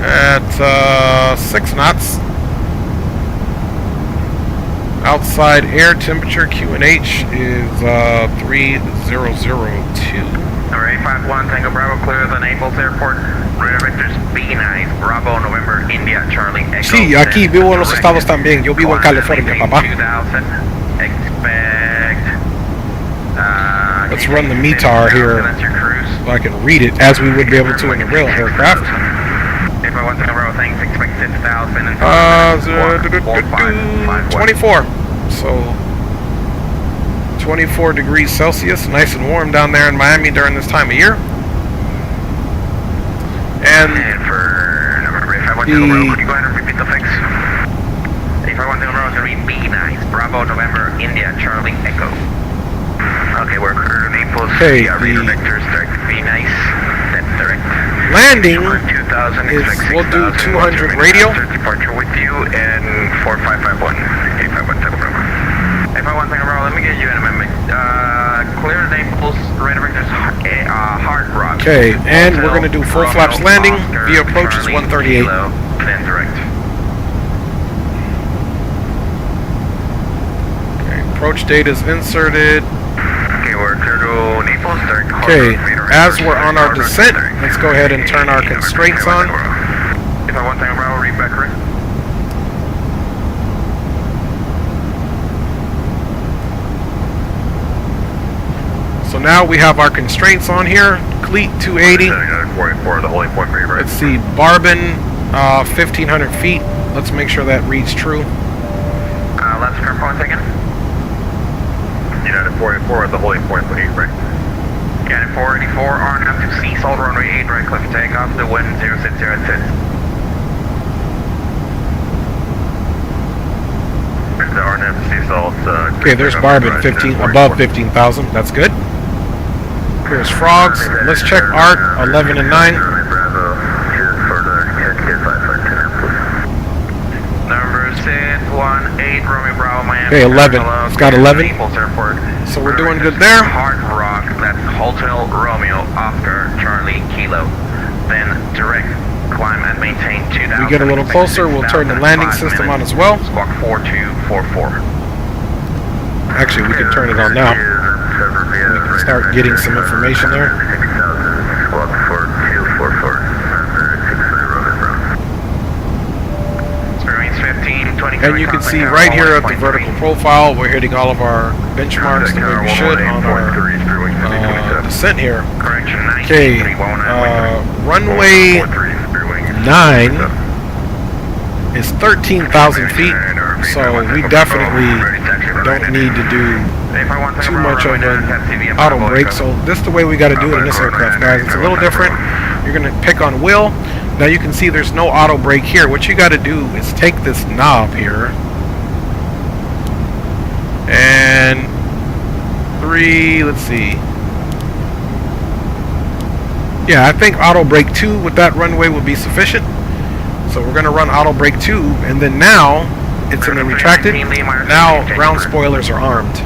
at 6 knots. Outside air temperature QNH is 3002. Number 851 Tango Bravo, clear the Naples Airport. Radar vectors B9, Bravo, November, India, Charlie, Echo. Sí, aquí vivo en los Estados también. Yo vivo en California, papá. 2000, expect. Let's run the METAR here That's your cruise. so I can read it as we would be able to in the real aircraft. 851 Tango Bravo, thanks, expect 6,000 and 24. So 24 degrees Celsius, nice and warm down there in Miami during this time of year. And for number 851 Tango Bravo, could you go ahead and repeat the fix? 851 Tango Bravo is going to be B9, Bravo, November, India, Charlie, Echo. Okay, we're clear to Naples. Okay, Read the vectors, direct B9, that's direct. landing 2000, is, expect we'll do 6,000, 200 radio. departure with you, and 4551, 851 Tango Bravo. 851 Tango Bravo, let me get you an amendment. Clear Naples, radar vectors, Hard Rock. Okay, and we're going to do full Bravo, flaps landing. Oscar, The approach is Charlie, 138. Kilo, then direct. Okay, approach data is inserted. Okay, we're clear to Naples, direct. Okay, as we're on our descent, let's go ahead and turn our constraints on. 851 Tango Bravo, read back correct. So now we have our constraints on here. Cleat 280. 44, the holding point for you, right? Let's see, Barbin 1500 feet. Let's make sure that reads true. Last current point again. United 484 at the holding point for 8, right? United 484, RNAV to cease, all runway 8, right cliff takeoff, the wind 060 at 6. The RNAV to cease, all Okay, there's Barbin 15 above 15,000. That's good. Here's Frogs. Let's check ARC 11 and 9. Number 618 Romeo Bravo Miami. Okay, 11. It's got 11. Naples Airport. So we're doing good there. Hard Rock, that's Hotel Romeo, Oscar, Charlie, Kilo. Then direct, climb and maintain 2,000. We get a little closer, we'll turn the landing system on as well. Squawk 4244. Actually, we can turn it on now. We can start getting some information there. Squawk 4244. And you can see right here at the vertical profile, we're hitting all of our benchmarks the way we should on our descent here. Okay, runway 9 is 13,000 feet, so we definitely don't need to do too much of an auto brake. So this is the way we got to do it in this aircraft, guys. It's a little different. You're going to pick on wheel. Now you can see there's no auto brake here. What you got to do is take this knob here and let's see. Yeah, I think auto brake 2 with that runway would be sufficient. So we're going to run auto brake 2, and then now it's in the retracted. Now ground spoilers are armed.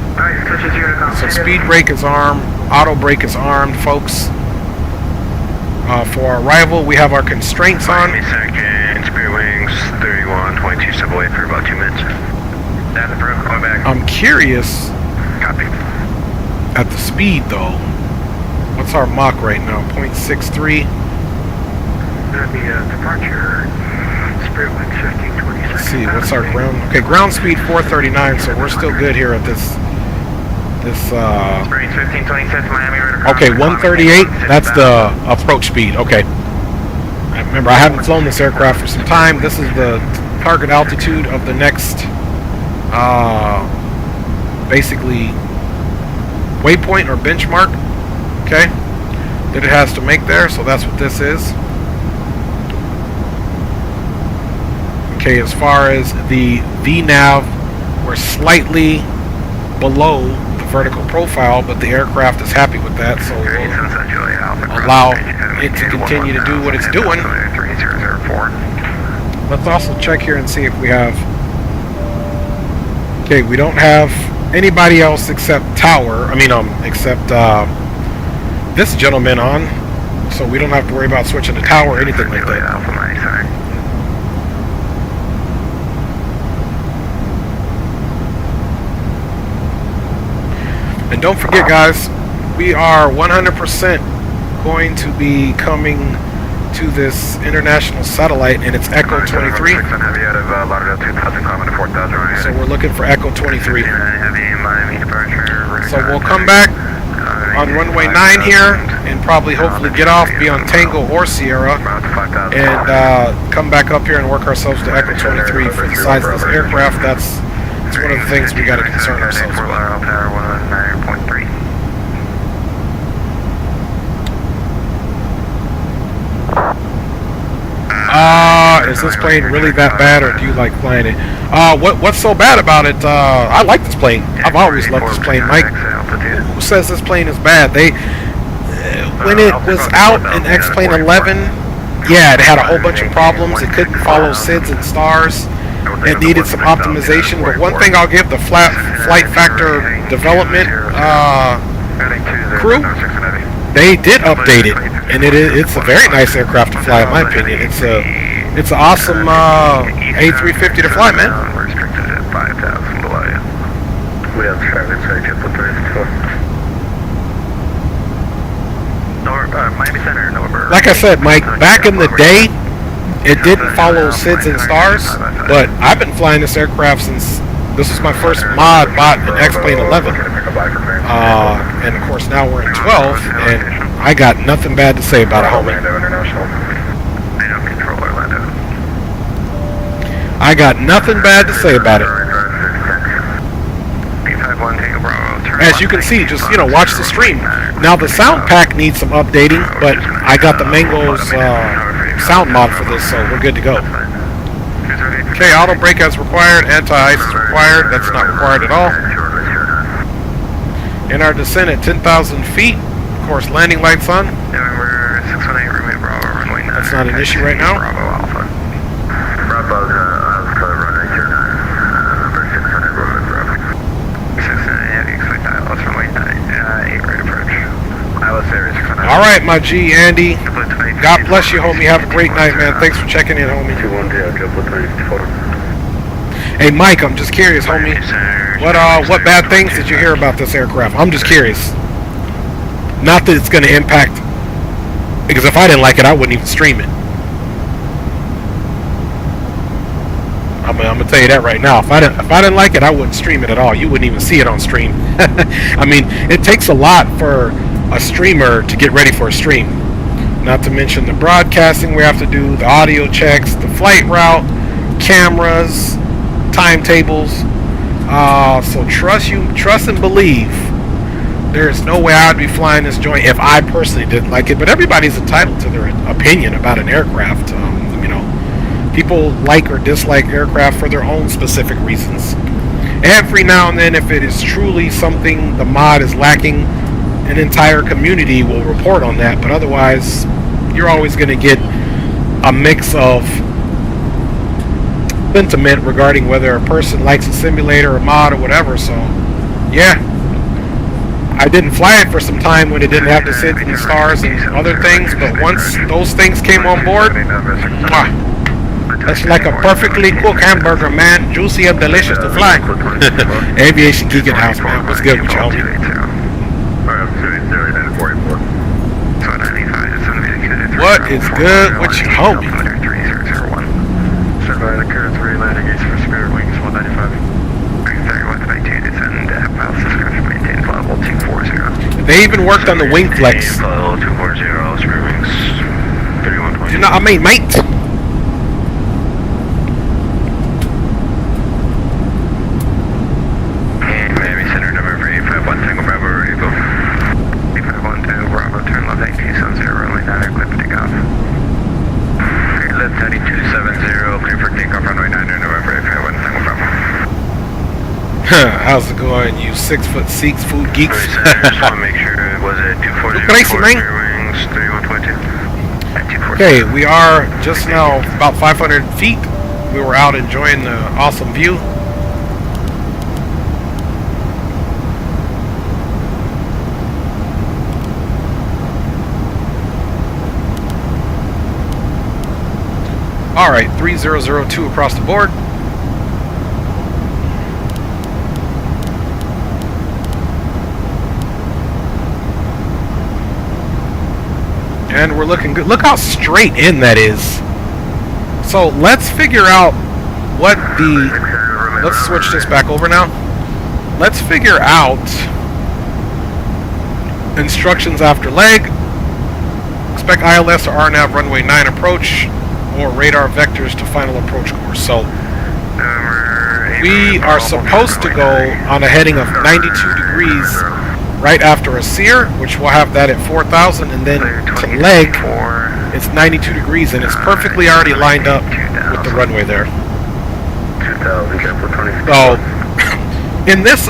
So speed brake is armed, auto brake is armed, folks. For our arrival, we have our constraints on. Spirit Wings 312278 for about 2 minutes. That's approved, coming back. I'm curious Copy. at the speed though. What's our Mach right now? 0.63. That'd be a departure. Spirit Wings 1526. Let's see, what's our ground? Okay, ground speed 439, so we're still good here at this. Spirit 1526 Miami. Okay, 138. That's the approach speed. Okay. Remember, I haven't flown this aircraft for some time. This is the target altitude of the next, basically, waypoint or benchmark. Okay, that it has to make there, so that's what this is. Okay, as far as the VNAV, we're slightly below the vertical profile, but the aircraft is happy with that, so we'll allow it to continue to do what it's doing. Let's also check here and see if we have... Okay, we don't have anybody else except Tower, except this gentleman on, so we don't have to worry about switching to Tower or anything like that. And don't forget, guys, we are 100% going to be coming to this international satellite, and it's Echo 23. So we're looking for Echo 23. So we'll come back on runway 9 here, and probably hopefully get off, be on Tango or Sierra, and come back up here and work ourselves to Echo 23. For the size of this aircraft, that's one of the things we got to concern ourselves with. Is this plane really that bad, or do you like flying it? What's so bad about it? I like this plane. I've always loved this plane. Mike, who says this plane is bad? They, when it was out in X-Plane 11, yeah, it had a whole bunch of problems. It couldn't follow SIDS and stars. It needed some optimization. But one thing I'll give the flight factor development crew, they did update it, and it's a very nice aircraft to fly, in my opinion. It's an awesome A350 to fly, man. We're restricted at 5,000 below you. We have traffic, sorry, Miami Center, November. Like I said, Mike, back in the day, it didn't follow SIDS and stars, but I've been flying this aircraft since this was my first mod bought in X-Plane 11. And of course now we're in 12, and I got nothing bad to say about it, homie. I got nothing bad to say about it. As you can see, just, watch the stream. Now the sound pack needs some updating, but I got the Mango's sound mod for this, so we're good to go. Okay, auto brake as required, anti-ice is required, that's not required at all. In our descent at 10,000 feet, of course landing lights on. That's not an issue right now. Alright, my G, Andy. God bless you, homie. Have a great night, man. Thanks for checking in, homie. Hey, Mike, I'm just curious, homie. What bad things did you hear about this aircraft? I'm just curious. Not that it's going to impact, because if I didn't like it, I wouldn't even stream it. I'm gonna tell you that right now. If I didn't like it, I wouldn't stream it at all. You wouldn't even see it on stream. I mean, it takes a lot for a streamer to get ready for a stream. Not to mention the broadcasting we have to do, the audio checks, the flight route, cameras, timetables. So trust and believe. There's no way I'd be flying this joint if I personally didn't like it. But everybody's entitled to their opinion about an aircraft. People like or dislike aircraft for their own specific reasons. Every now and then, if it is truly something the mod is lacking, an entire community will report on that. But otherwise, you're always going to get a mix of sentiment regarding whether a person likes a simulator or mod or whatever. So, yeah. I didn't fly it for some time when it didn't have the SIDS and the stars and other things, but once those things came on board, that's like a perfectly cooked hamburger, man. Juicy and delicious to fly. Aviation Geek in House, man. What's good with you, homie? What is good with you, homie? They even worked on the wing flex. You know, I mean, mate. How's it going, you 6'6" food geeks? Just want to make sure it was at 240. Crazy, man. Wings 3122. At 240. Okay, we are just now about 500 feet. We were out enjoying the awesome view. Alright, 3002 across the board. And we're looking good. Look how straight in that is. So let's figure out what the... Let's switch this back over now. Let's figure out instructions after leg. Expect ILS or RNAV runway 9 approach or radar vectors to final approach course. So we are supposed to go on a heading of 92 degrees right after a sear, which we'll have that at 4,000, and then to leg, it's 92 degrees, and it's perfectly already lined up with the runway there. So, in this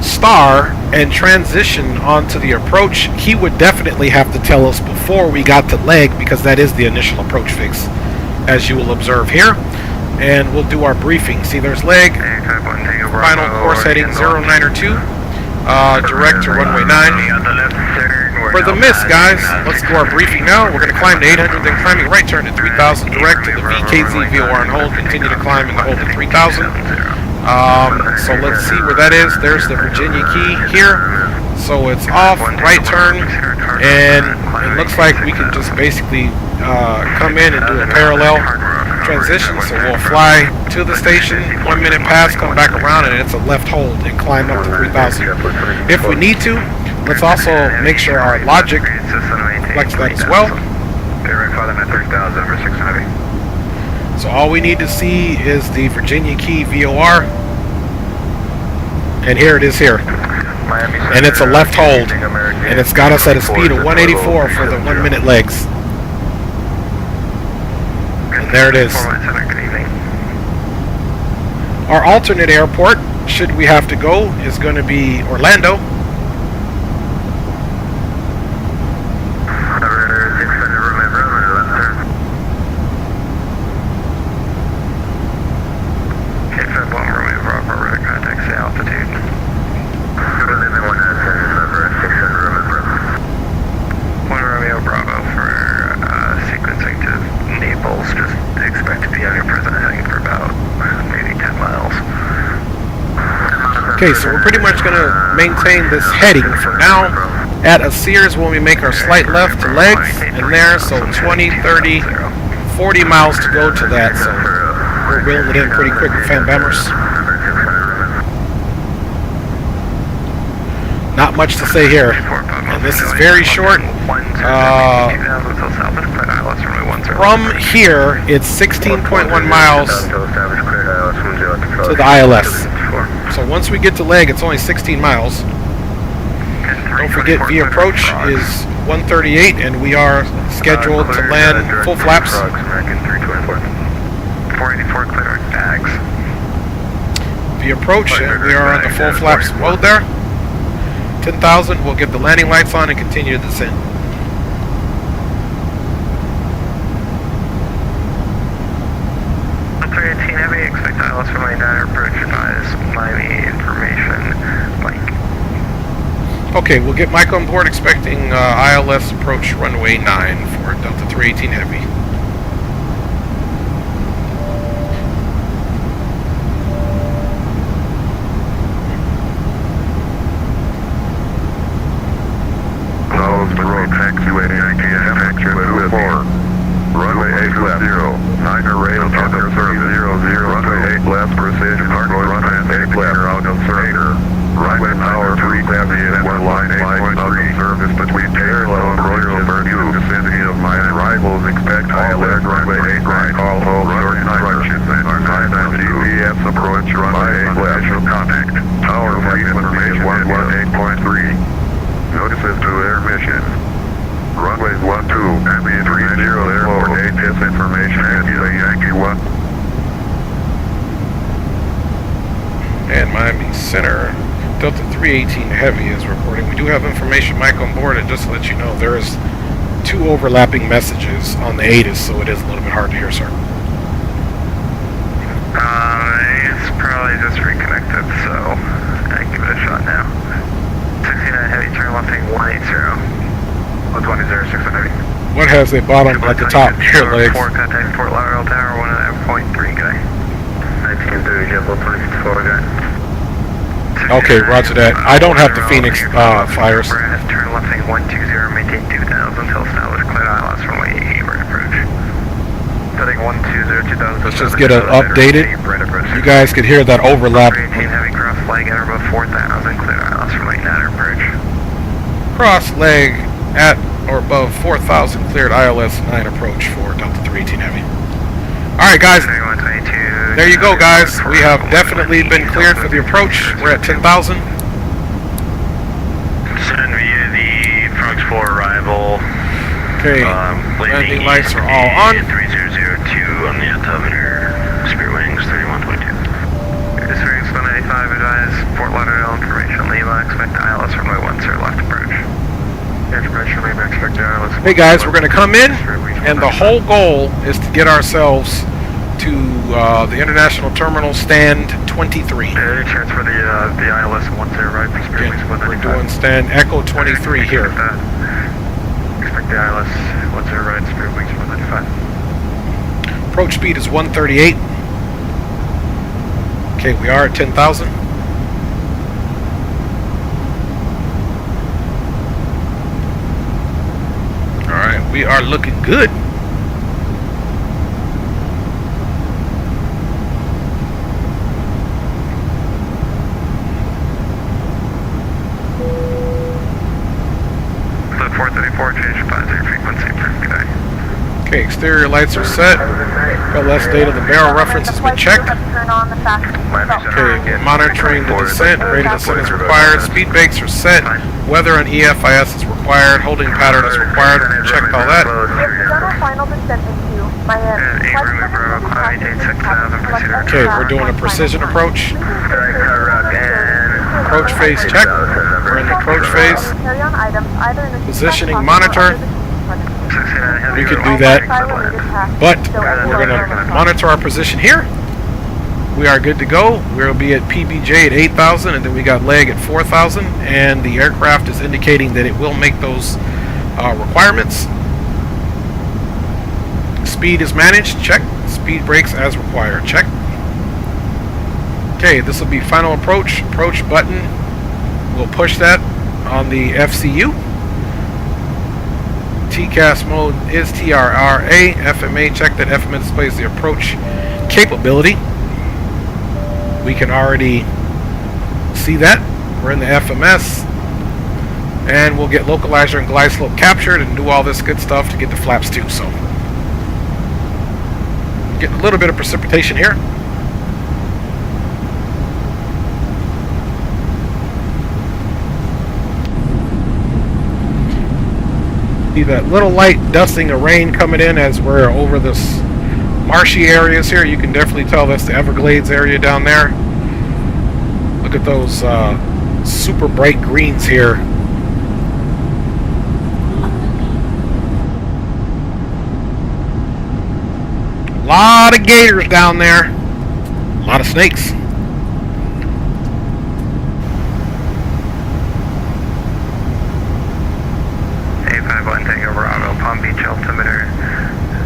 star and transition onto the approach, he would definitely have to tell us before we got to leg, because that is the initial approach fix, as you will observe here. And we'll do our briefing. See, there's leg, final course heading 092. Direct to runway 9. For the miss, guys, let's do our briefing now. We're going to climb to 800, then climbing right turn to 3000, direct to the VKZ VOR and hold, continue to climb and hold at 3000. So let's see where that is. There's the Virginia key here. So it's off, right turn, and it looks like we can just basically come in and do a parallel transition. So we'll fly to the station, 1 minute pass, come back around, and it's a left hold and climb up to 3000. If we need to, let's also make sure our logic reflects that as well. So all we need to see is the Virginia key VOR, and here it is here. And it's a left hold, and it's got us at a speed of 184 for the 1 minute legs. And there it is. Our alternate airport, should we have to go, is going to be Orlando. Okay, so we're pretty much going to maintain this heading for now. At a Sears when we make our slight left to legs, and there, so 20, 30, 40 miles to go to that, so we're wheeling it in pretty quick with fan bammers. Not much to say here, and this is very short. From here, it's 16.1 miles to the ILS. So once we get to leg, it's only 16 miles. Don't forget, V approach is 138, and we are scheduled to land full flaps. 484 clear our tags. V approach, and we are on the full flaps mode there. 10,000, we'll get the landing lights on and continue to descend. Heavy, expect ILS for my data approach, advise Miami information, Mike. Okay, we'll get Mike on board, expecting ILS approach runway 9 for Delta 318 Heavy. Nose to road, taxiway, taxiway 4. Runway 8 left 0. Niner rail, Thunder 0, runway 8 left, precision, hardware, runway 8 left, out of surrender. Runway power 370 and 1 line 8.3. Service between parallel and Royal Bermuda, vicinity of my arrivals, expect ILS runway 8 right, call hold, short instructions, and our 9 GPS approach, runway 8 left, contact. Tower information 118.3. Notices to air mission. Runways 12, ambient 30 airport 8, this information, and Yankee 1. And Miami Center. Delta 318 Heavy is reporting. We do have information mic on board, and just to let you know, there is 2 overlapping messages on the ATIS, so it is a little bit hard to hear, sir. It's probably just reconnected, so I give it a shot now. 69 Heavy, turn left heading 180. 120, 69 Heavy. What has a bottom at the top? Here, legs. 4, contact Fort Lauderdale Tower, 1.3, guy. 1930, JetBlue 2054, guy. Okay, roger that. I don't have the Phoenix fires. Turn left heading 120, maintain 2000 until established clear ILS from way right approach. Heading 120, 2000. Let's just get it updated. You guys could hear that overlap. 18 Heavy, cross leg at or above 4000, clear ILS from way 9 approach. Cross leg at or above 4,000, cleared ILS 9 approach for Delta 318 Heavy. Alright guys, there you go guys. We have definitely been cleared for the approach. We're at 10,000. Send via the approach for arrival. Okay, landing lights are all on. 3002 on the altimeter, Spirit Wings 3122. Spirit Wings 195 advise Fort Lauderdale information, Lima, expect ILS runway 10 left approach. Information, Lima, expect ILS. Hey guys, we're going to come in, and the whole goal is to get ourselves to the International Terminal Stand 23. Any chance for the ILS 10 right for Spirit Wings 195? We're doing Stand Echo 23 here. Expect the ILS 10 right, Spirit Wings 195. Approach speed is 138. Okay, we are at 10,000. Alright, we are looking good. Flight 434, change advisory frequency for today. Okay, exterior lights are set. LS data, the barrel reference has been checked. Okay, we're monitoring the descent. Radar descent is required. Speed brakes are set. Weather on EFIS is required. Holding pattern is required. We checked all that. Okay, we're doing a precision approach. Approach phase check. We're in the approach phase. Positioning monitor. We can do that, but we're going to monitor our position here. We are good to go. We'll be at PBJ at 8,000, and then we got leg at 4,000, and the aircraft is indicating that it will make those requirements. Speed is managed, check. Speed brakes as required, check. Okay, this will be final approach button. We'll push that on the FCU. TCAS mode is TRRA. FMA, check that FMA displays the approach capability. We can already see that. We're in the FMS. And we'll get localizer and glide slope captured and do all this good stuff to get the flaps too. So, getting a little bit of precipitation here. See that little light dusting of rain coming in as we're over this marshy areas here. You can definitely tell that's the Everglades area down there. Look at those super bright greens here. A lot of gators down there. A lot of snakes. Palm Beach altimeter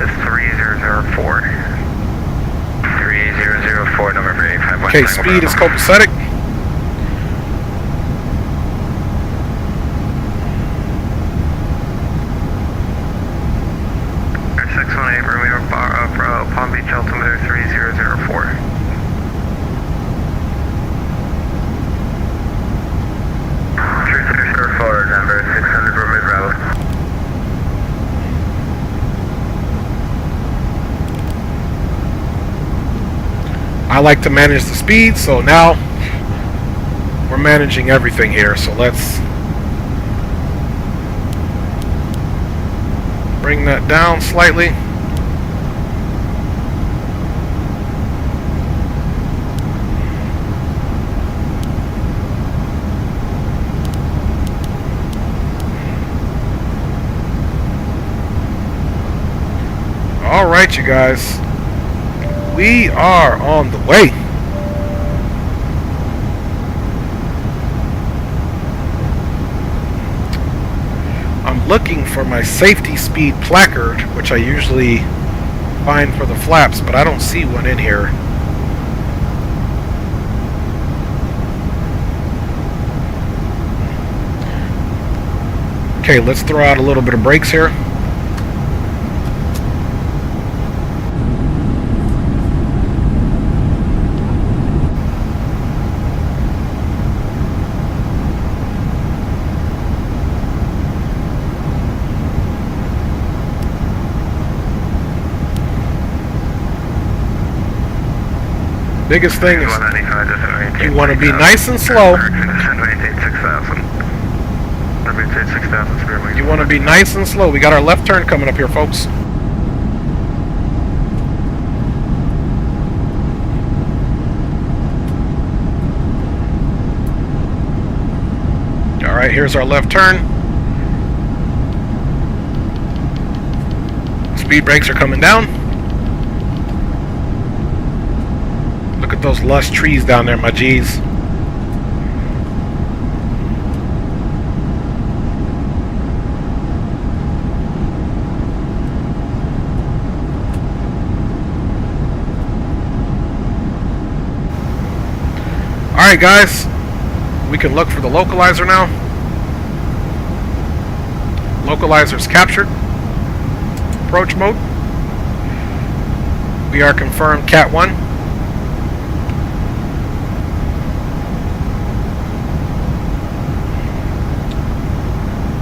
is 3004. 3004, November 851. Okay, speed is copacetic. Air 618, Romeo Bravo, Palm Beach altimeter 3004. Forward, number 600, Romeo Bravo. I like to manage the speed, so now we're managing everything here. So let's bring that down slightly. Alright, you guys. We are on the way. I'm looking for my safety speed placard, which I usually find for the flaps, but I don't see one in here. Okay, let's throw out a little bit of brakes here. Biggest thing is you want to be nice and slow. You want to be nice and slow. We got our left turn coming up here, folks. Alright, here's our left turn. Speed brakes are coming down. Look at those lush trees down there, my G's. Alright guys, we can look for the localizer now. Localizer's captured. Approach mode. We are confirmed Cat 1.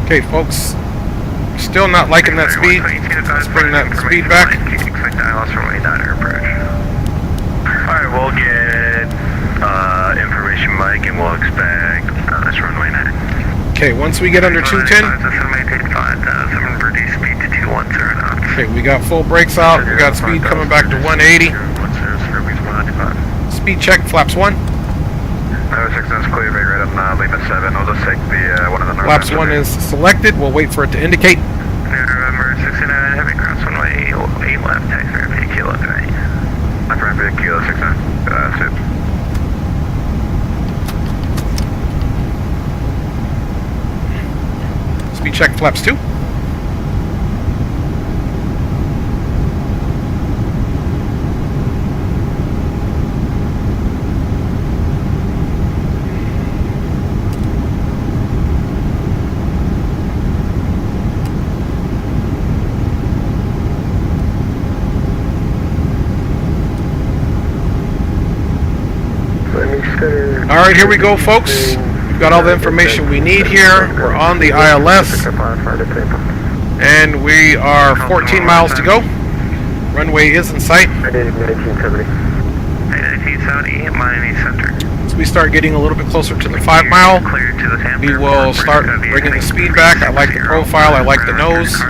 Okay folks, still not liking that speed. Let's bring that speed back. Alright, we'll get information mic and we'll expect this runway 9. Okay, once we get under 210. Okay, we got full brakes out. We got speed coming back to 180. Speed check, flaps 1. Flaps 1 is selected. We'll wait for it to indicate. November 69 heavy cross runway 8 left, taxi rapid kilo 3. Rapid kilo 69. That's it. Speed check, flaps 2. Alright, here we go folks. We've got all the information we need here. We're on the ILS. And we are 14 miles to go. Runway is in sight. As we start getting a little bit closer to the 5 mile, we will start bringing the speed back. I like the profile, I like the nose.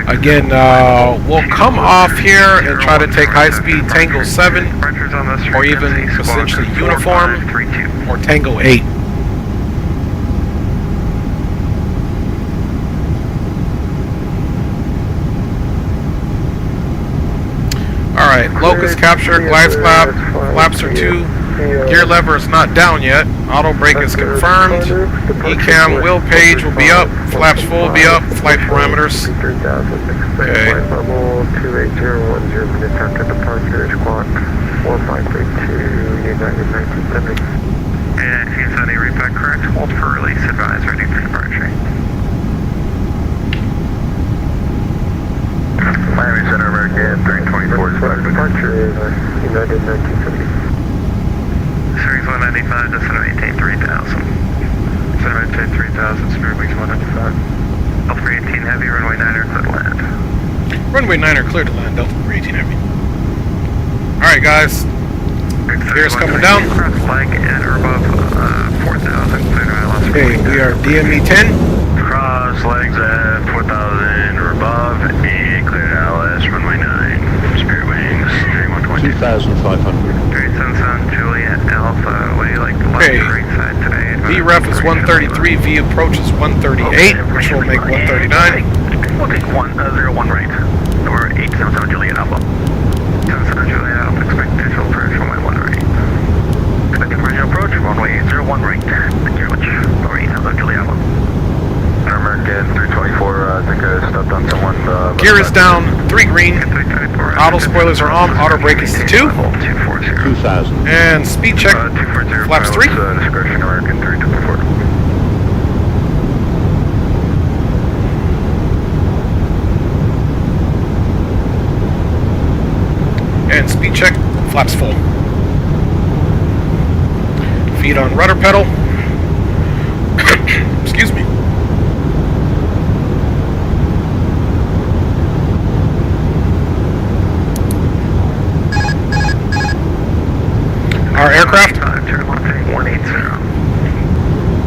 Again, we'll come off here and try to take high-speed Tango 7, or even essentially Uniform, or Tango 8. Alright, locus capture, glides flap, flaps are 2, gear lever is not down yet, auto brake is confirmed, ECAM wheel page will be up, flaps full will be up, flight parameters. Okay. 28010 minutes after departure, squawk 4532, United 1970. And 1970 repack correct, hold for release, advise ready for departure. Miami Center, American 324 is back. Departure is United 1970. Series 195, descent maintain 3000. Descent maintain 3000, spirit wings 195. Delta 318 heavy, runway 9er, clear to land. Runway 9er clear to land, Delta 318 heavy. Alright guys, gear's coming down. Cross flag at or above 4000, clear to ILS. Okay, we are DME 10. Cross legs at 4,000 or above and clear to ILS, runway 9. Spirit wings 3120. 2,500. 377 Juliet Alpha, what do you like the left Okay. or right side today? V ref is 133, V approach is 138, which will make 139. We'll take 01 right. Number 877 Juliet Alpha. 77 Juliet Alpha, expect visual approach, runway 1 right. Expecting visual approach, runway 01 right. Thank you very much. Number 877 Juliet Alpha. American 324, I think I stepped on someone. Gear is down, 3 green. Auto spoilers are on, auto brake is 2. 2000. And speed check, 240, flaps 3. discretion, American 324. And speed check, flaps full. Feet on rudder pedal. Excuse me. Our aircraft. Turn left, 180.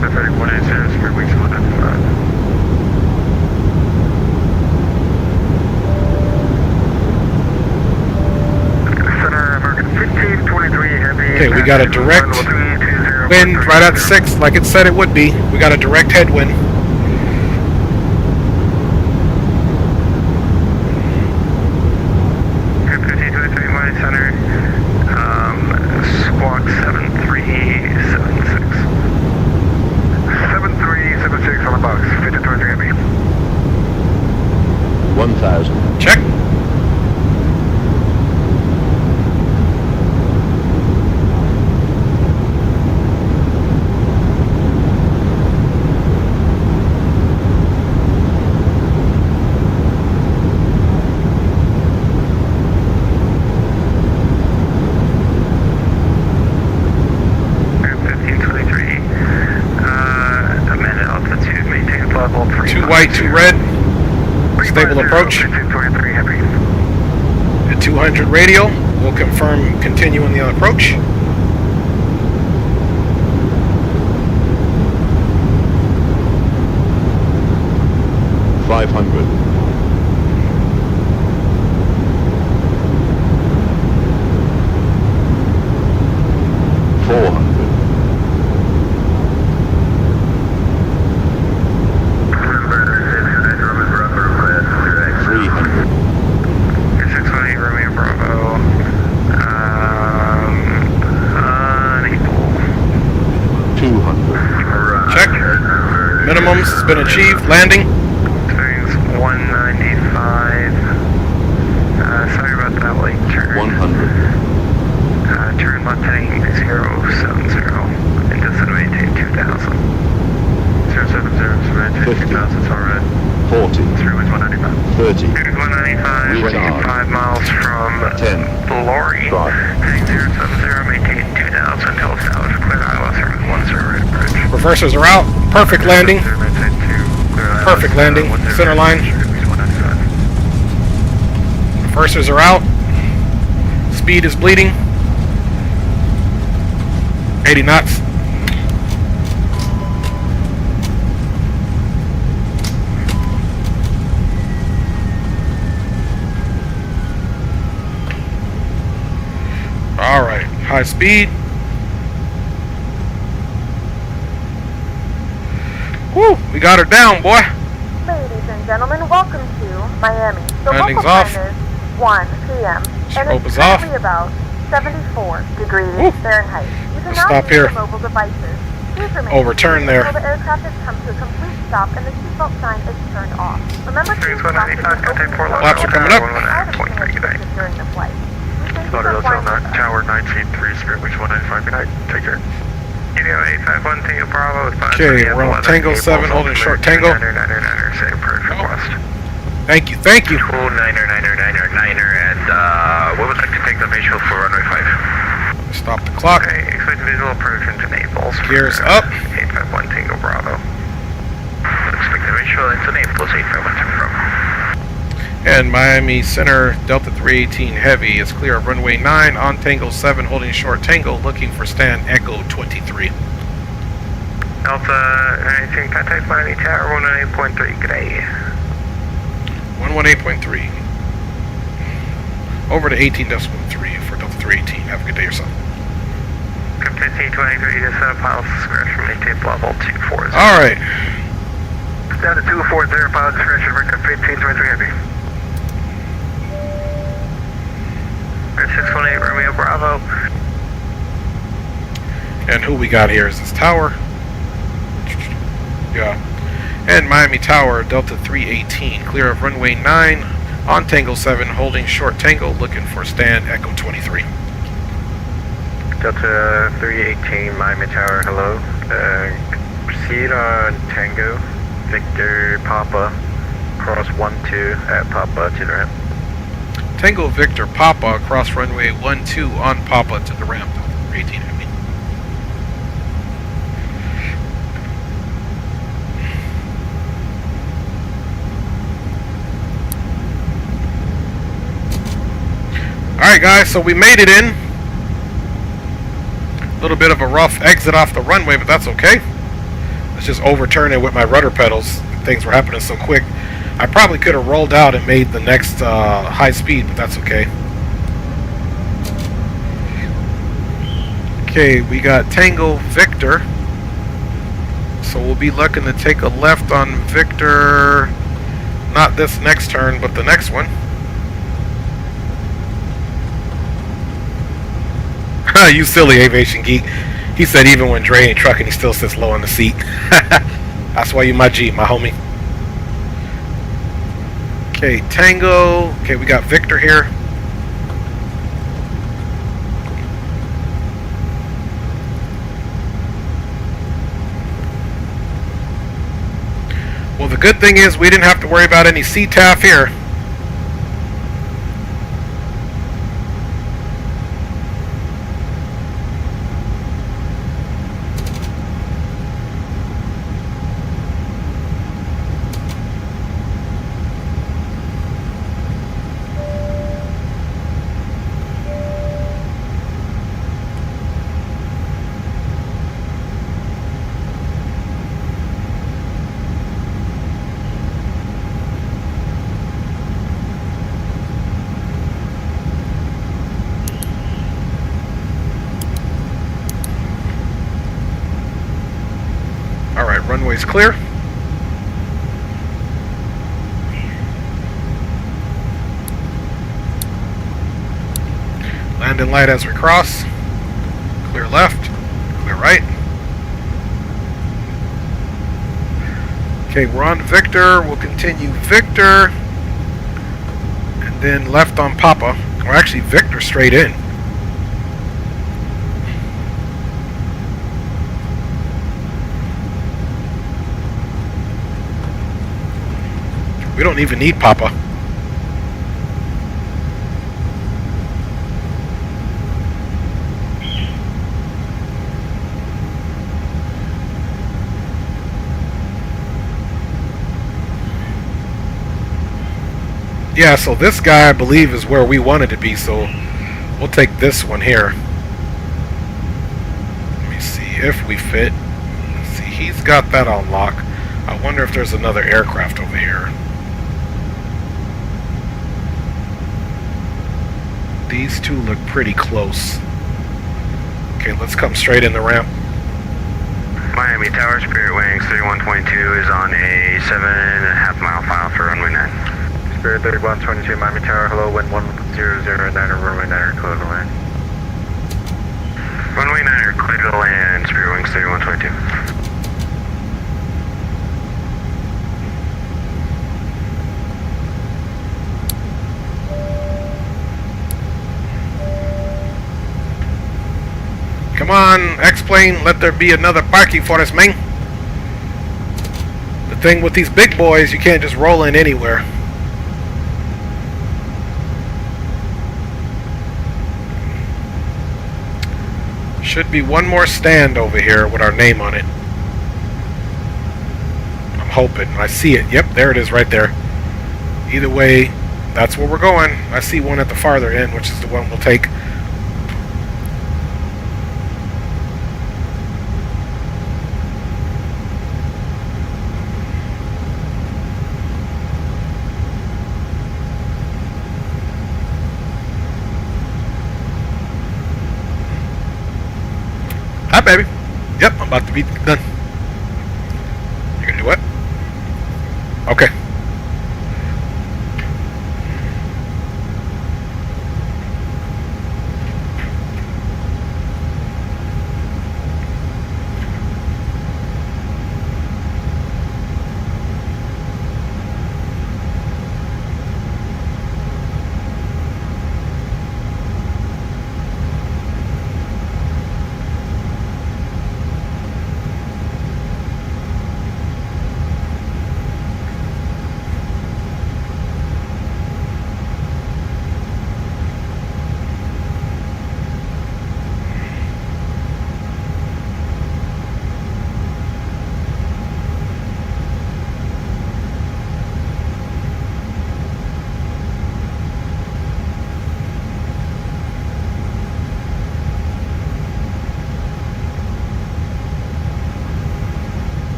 That's 180, spirit weeks 195. Center, American 1523 heavy. Okay, we got a direct wind right at 6, like it said it would be. We got a direct headwind. Center, squawk 7376. 7376 on the box, 1523 heavy. 1000. Check. White, 2 red. Stable approach. At 200 radial, we'll confirm continuing the approach. $500. 400. 618 Romeo Bravo. Unable. 200. Check. Minimums has been achieved. Landing. Bearings 195. Sorry about that late turn. 100. Turn left heading 070. And just maintain 2000. 070, maintain 2000, it's alright. 40. Through is 195. 30. 195, Retard. 5 miles from 10. Lorry. Drive. Heading 070, maintain 2000 until established. Clear ILS service 10 right bridge. Reversers are out. Perfect landing. Perfect landing. Center line. Reversers are out. Speed is bleeding. 80 knots. Alright, high speed. Woo, we got her down, boy. Ladies and gentlemen, welcome to Miami. The Landing's local off. time is 1 p.m. and Scope it's is off. currently about 74 degrees Woo. Fahrenheit. You can Let's now stop use here. your mobile devices. Please remain Overturn there. until the aircraft has come to a complete stop and the seatbelt sign is turned off. Remember to use 195, contact 4 left. Flaps are coming up. 109.3, good night. during the flight. We thank you Slaughter for Hotel flying with us. Tower 193, Spirit Wish 195, good night. Take care. Studio 851 Tango Bravo is fine. Okay, we're on Tango 7, holding short Tango. 999, say approach request. Thank you, thank you. Cool, 9er, and we would like to take the visual for runway 5. Stop the clock. Okay, expect visual approach into Naples. Gears up. 851 Tango Bravo. Expect the visual into Naples, 851 Tango. And Miami Center, Delta 318 Heavy is clear of runway 9 on Tango 7, holding short Tango, looking for stand Echo 23. Delta 19, contact Miami Tower 118.3, good day. 118.3. Over to 18.3 for Delta 318. Have a good day yourself. 1523 to set up pilot discretion, maintain level 240. Alright. Down to 240, pilot discretion, American 1523 runway 3 heavy. Alright, 618 Romeo Bravo. And who we got here is this tower. Yeah. And Miami Tower, Delta 318, clear of runway 9 on Tango 7, holding short Tango, looking for stand Echo 23. Delta 318 Miami Tower, hello. Proceed on Tango, Victor Papa, cross 12 at Papa to the ramp. Tango Victor Papa, across runway 12 on Papa to the ramp, Delta 318 heavy. Alright guys, so we made it in. A little bit of a rough exit off the runway, but that's okay. Let's just overturn it with my rudder pedals. Things were happening so quick. I probably could have rolled out and made the next high speed, but that's okay. Okay, we got Tango Victor. So we'll be looking to take a left on Victor. Not this next turn, but the next one. You silly aviation geek. He said even when Dre ain't trucking, he still sits low on the seat. That's why you my G, my homie. Okay, Tango. Okay, we got Victor here. Well, the good thing is we didn't have to worry about any CTAF here. Alright, runway's clear. Landing light as we cross. Clear left, clear right. Okay, we're on Victor. We'll continue Victor. And then left on Papa. Or actually Victor straight in. We don't even need Papa. Yeah, so this guy I believe is where we wanted to be, so we'll take this one here. Let me see if we fit. Let's see, he's got that on lock. I wonder if there's another aircraft over here. These two look pretty close. Okay, let's come straight in the ramp. Miami Tower, Spirit Wings 3122 is on a 7.5 mile file for runway 9. Spirit 3122, Miami Tower, hello, wind 1009, runway 9 clear to land. Runway 9 clear to land, Spirit Wings 3122. Come on, X-Plane, let there be another parking for us, man. The thing with these big boys, you can't just roll in anywhere. Should be one more stand over here with our name on it. I'm hoping. I see it. Yep, there it is right there. Either way, that's where we're going. I see one at the farther end, which is the one we'll take. Hi, baby. Yep, I'm about to be done. You gonna do what? Okay.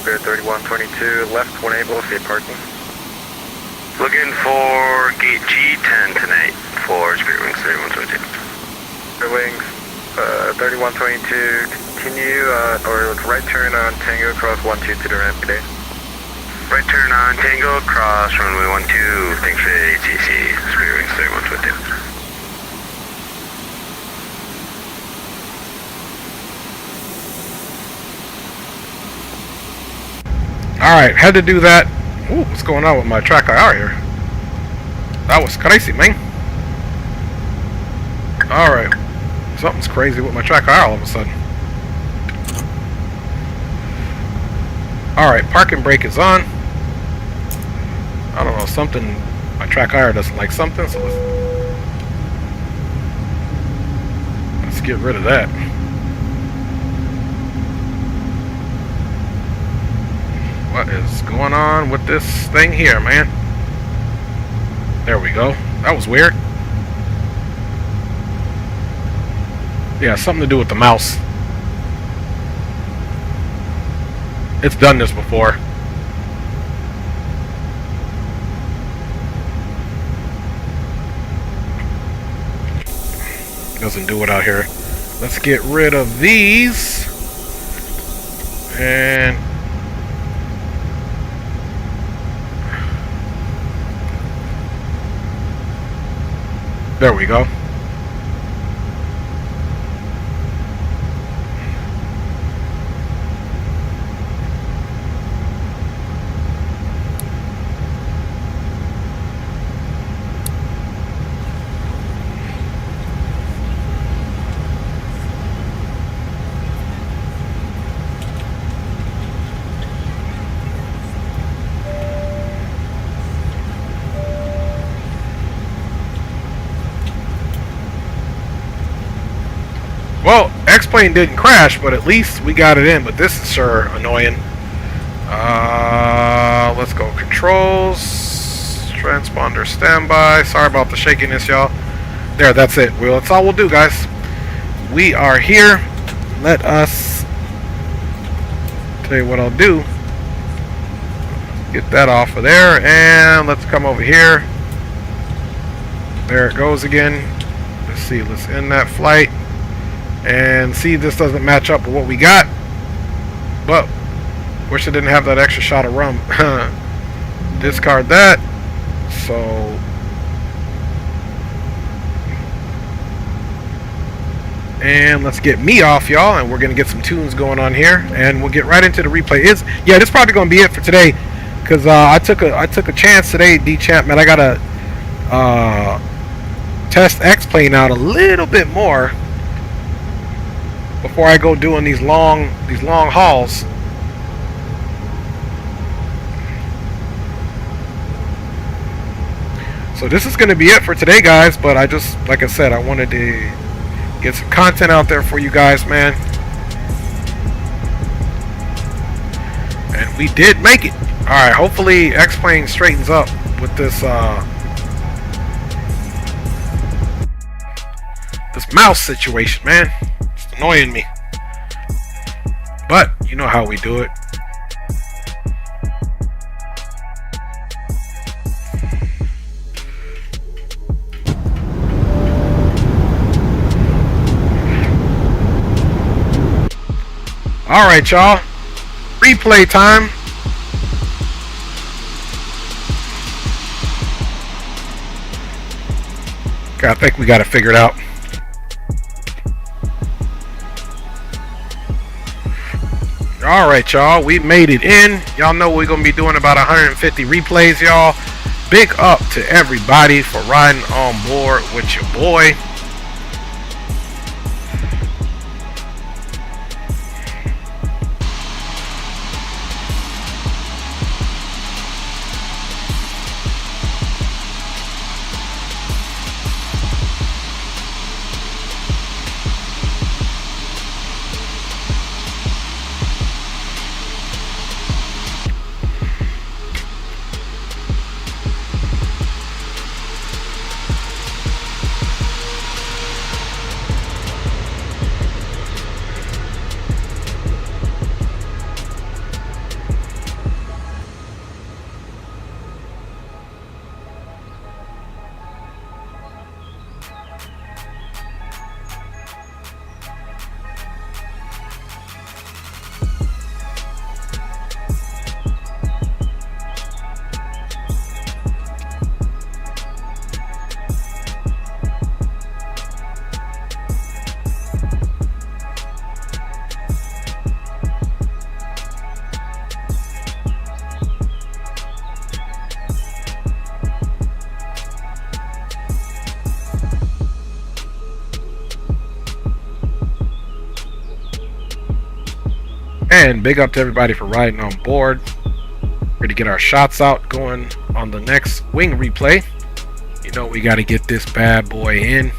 Spirit 3122, left 18, we'll see parking. Looking for gate G10 tonight for Spirit Wings 3122. Spirit Wings 3122, continue, or right turn on Tango, cross 12 to the ramp today. Right turn on Tango, cross runway 12, thanks for the ATC, Spirit Wings 3122. Alright, had to do that. Ooh, what's going on with my track IR here? That was crazy, man. Alright. Something's crazy with my track IR all of a sudden. Alright, parking brake is on. I don't know, something, my track IR doesn't like something, so let's get rid of that. What is going on with this thing here, man? There we go. That was weird. Yeah, something to do with the mouse. It's done this before. Doesn't do it out here. Let's get rid of these. And there we go. Well, X-Plane didn't crash, but at least we got it in. But this is sure annoying. Let's go. Controls. Transponder standby. Sorry about the shakiness, y'all. There, that's it. Well, that's all we'll do, guys. We are here. Let us tell you what I'll do. Get that off of there. And let's come over here. There it goes again. Let's see. Let's end that flight. And see, this doesn't match up with what we got, but wish I didn't have that extra shot of rum. Discard that. So and let's get me off, y'all, and we're gonna get some tunes going on here, and we'll get right into the replay. Yeah, this is probably gonna be it for today, because I took a chance today, D-Champ, man. I gotta test X-Plane out a little bit more before I go doing these long hauls. So this is going to be it for today, guys, but I just, like I said, I wanted to get some content out there for you guys, man. And we did make it. Alright, hopefully X-Plane straightens up with this this mouse situation, man. Annoying me, but you know how we do it. All right, y'all, replay time. Okay, I think we got it figured out. Alright, y'all, we made it in. Y'all know we're gonna be doing about 150 replays, y'all. Big up to everybody for riding on board with your boy. And big up to everybody for riding on board. We're going to get our shots out going on the next wing replay. You know we got to get this bad boy in.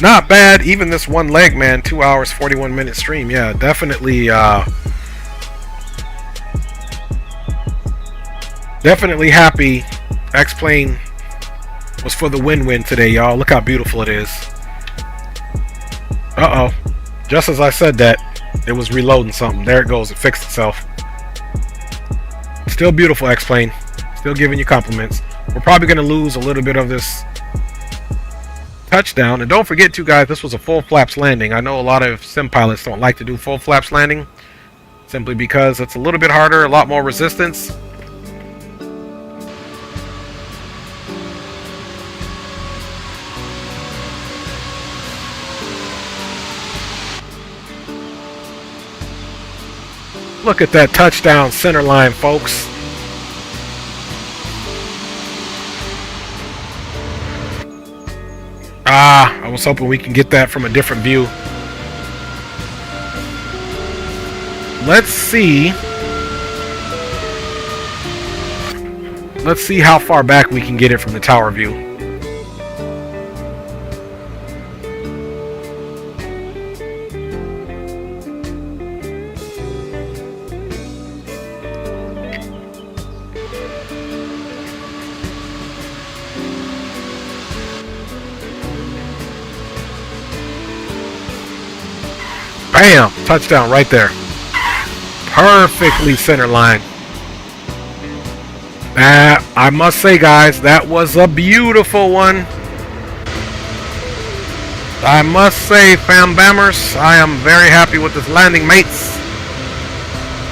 Not bad, even this one leg, man. 2 hours, 41 minute stream. Yeah, definitely definitely happy X-Plane was for the win-win today, y'all. Look how beautiful it is. Uh-oh. Just as I said that, it was reloading something. There it goes. It fixed itself. Still beautiful, X-Plane. Still giving you compliments. We're probably going to lose a little bit of this touchdown. And don't forget, too, guys, this was a full flaps landing. I know a lot of sim pilots don't like to do full flaps landing simply because it's a little bit harder, a lot more resistance. Look at that touchdown center line, folks. I was hoping we can get that from a different view. Let's see. Let's see how far back we can get it from the tower view. Bam! Touchdown right there. Perfectly center line. I must say, guys, that was a beautiful one. I must say, fam bammers, I am very happy with this landing, mates.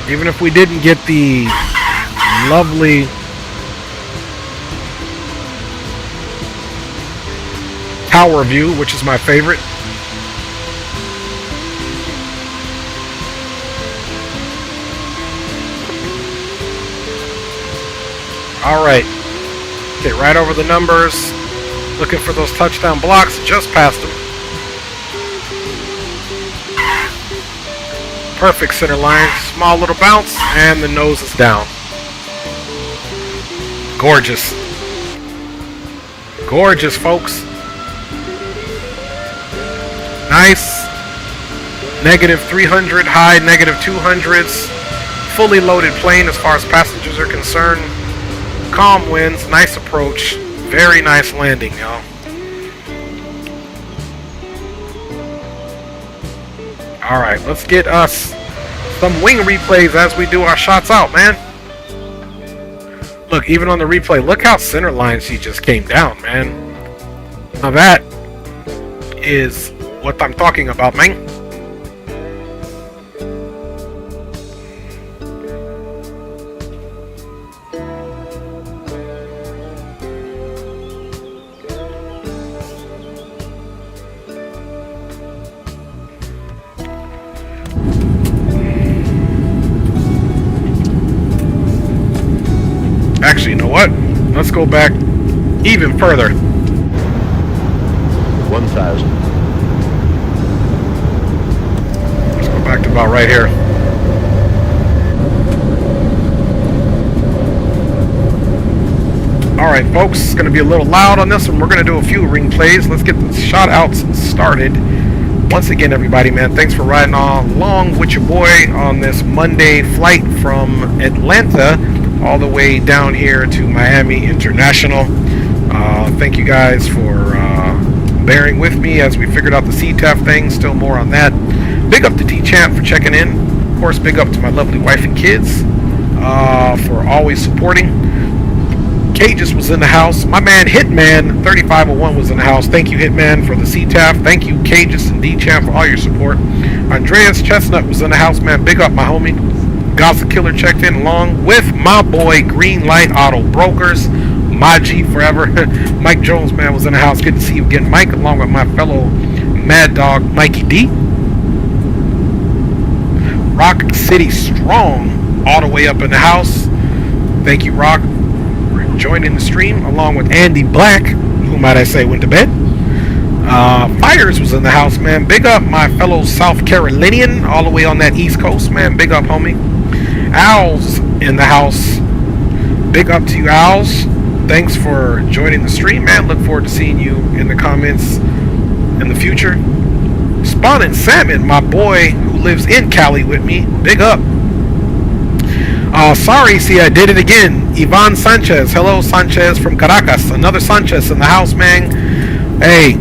Even if we didn't get the lovely tower view, which is my favorite. Alright, get right over the numbers, looking for those touchdown blocks, just past them. Perfect center line, small little bounce, and the nose is down. Gorgeous. Gorgeous, folks. Nice. -300, high -200s. Fully loaded plane as far as passengers are concerned. Calm winds, nice approach, very nice landing, y'all. Alright, let's get us some wing replays as we do our shots out, man. Look, even on the replay, look how center line she just came down, man. Now that is what I'm talking about, man. Actually, you know what? Let's go back even further. 1,000. Let's go back to about right here. Alright, folks, it's going to be a little loud on this one. We're going to do a few ring plays. Let's get the shot outs started. Once again, everybody, man, thanks for riding along with your boy on this Monday flight from Atlanta all the way down here to Miami International. Thank you guys for bearing with me as we figured out the CTAF thing. Still more on that. Big up to D-Champ for checking in. Of course, big up to my lovely wife and kids for always supporting. Cages was in the house. My man Hitman 3501 was in the house. Thank you, Hitman, for the CTAF. Thank you, Cages and D-Champ, for all your support. Andreas Chestnut was in the house, man. Big up, my homie. Gaza Killer checked in along with my boy Green Light Auto Brokers, my G forever. Mike Jones, man, was in the house. Good to see you again, Mike, along with my fellow Mad Dog Mikey D. Rock City Strong all the way up in the house. Thank you, Rock, for joining the stream, along with Andy Black, who might I say went to bed. Fires was in the house, man. Big up my fellow South Carolinian, all the way on that East Coast, man. Big up, homie. Owls in the house. Big up to you, Owls. Thanks for joining the stream, man. Look forward to seeing you in the comments in the future. Spawning Salmon, my boy who lives in Cali with me. Big up. Sorry, see, I did it again. Ivan Sanchez. Hello, Sanchez from Caracas. Another Sanchez in the house, man. Hey,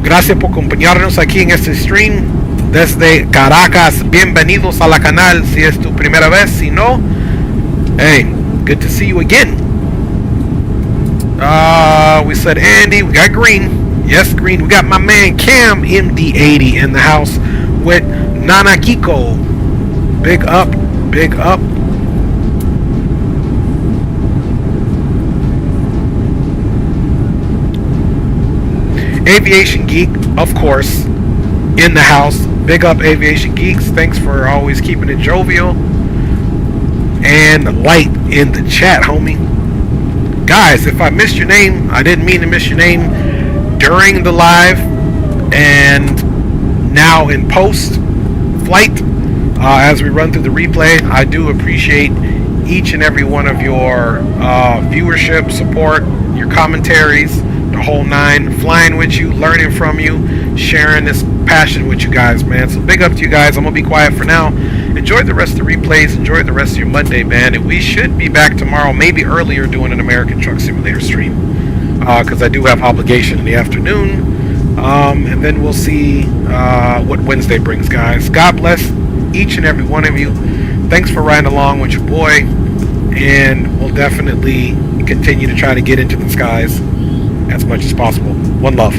gracias por acompañarnos aquí en este stream desde Caracas. Bienvenidos a la canal si es tu primera vez. Si no, hey, good to see you again. We said Andy. We got Green. Yes, Green. We got my man Cam MD80 in the house with Nana Kiko. Big up. Big up. Aviation Geek, of course, in the house. Big up, Aviation Geeks. Thanks for always keeping it jovial and light in the chat, homie. Guys, if I missed your name, I didn't mean to miss your name during the live and now in post flight as we run through the replay. I do appreciate each and every one of your viewership, support, your commentaries, the whole nine, flying with you, learning from you, sharing this passion with you guys, man. So big up to you guys. I'm gonna be quiet for now. Enjoy the rest of the replays, enjoy the rest of your Monday, man, and we should be back tomorrow, maybe earlier, doing an American Truck Simulator stream because I do have obligation in the afternoon, and then we'll see what Wednesday brings, guys. God bless each and every one of you. Thanks for riding along with your boy, and we'll definitely continue to try to get into the skies as much as possible. One love.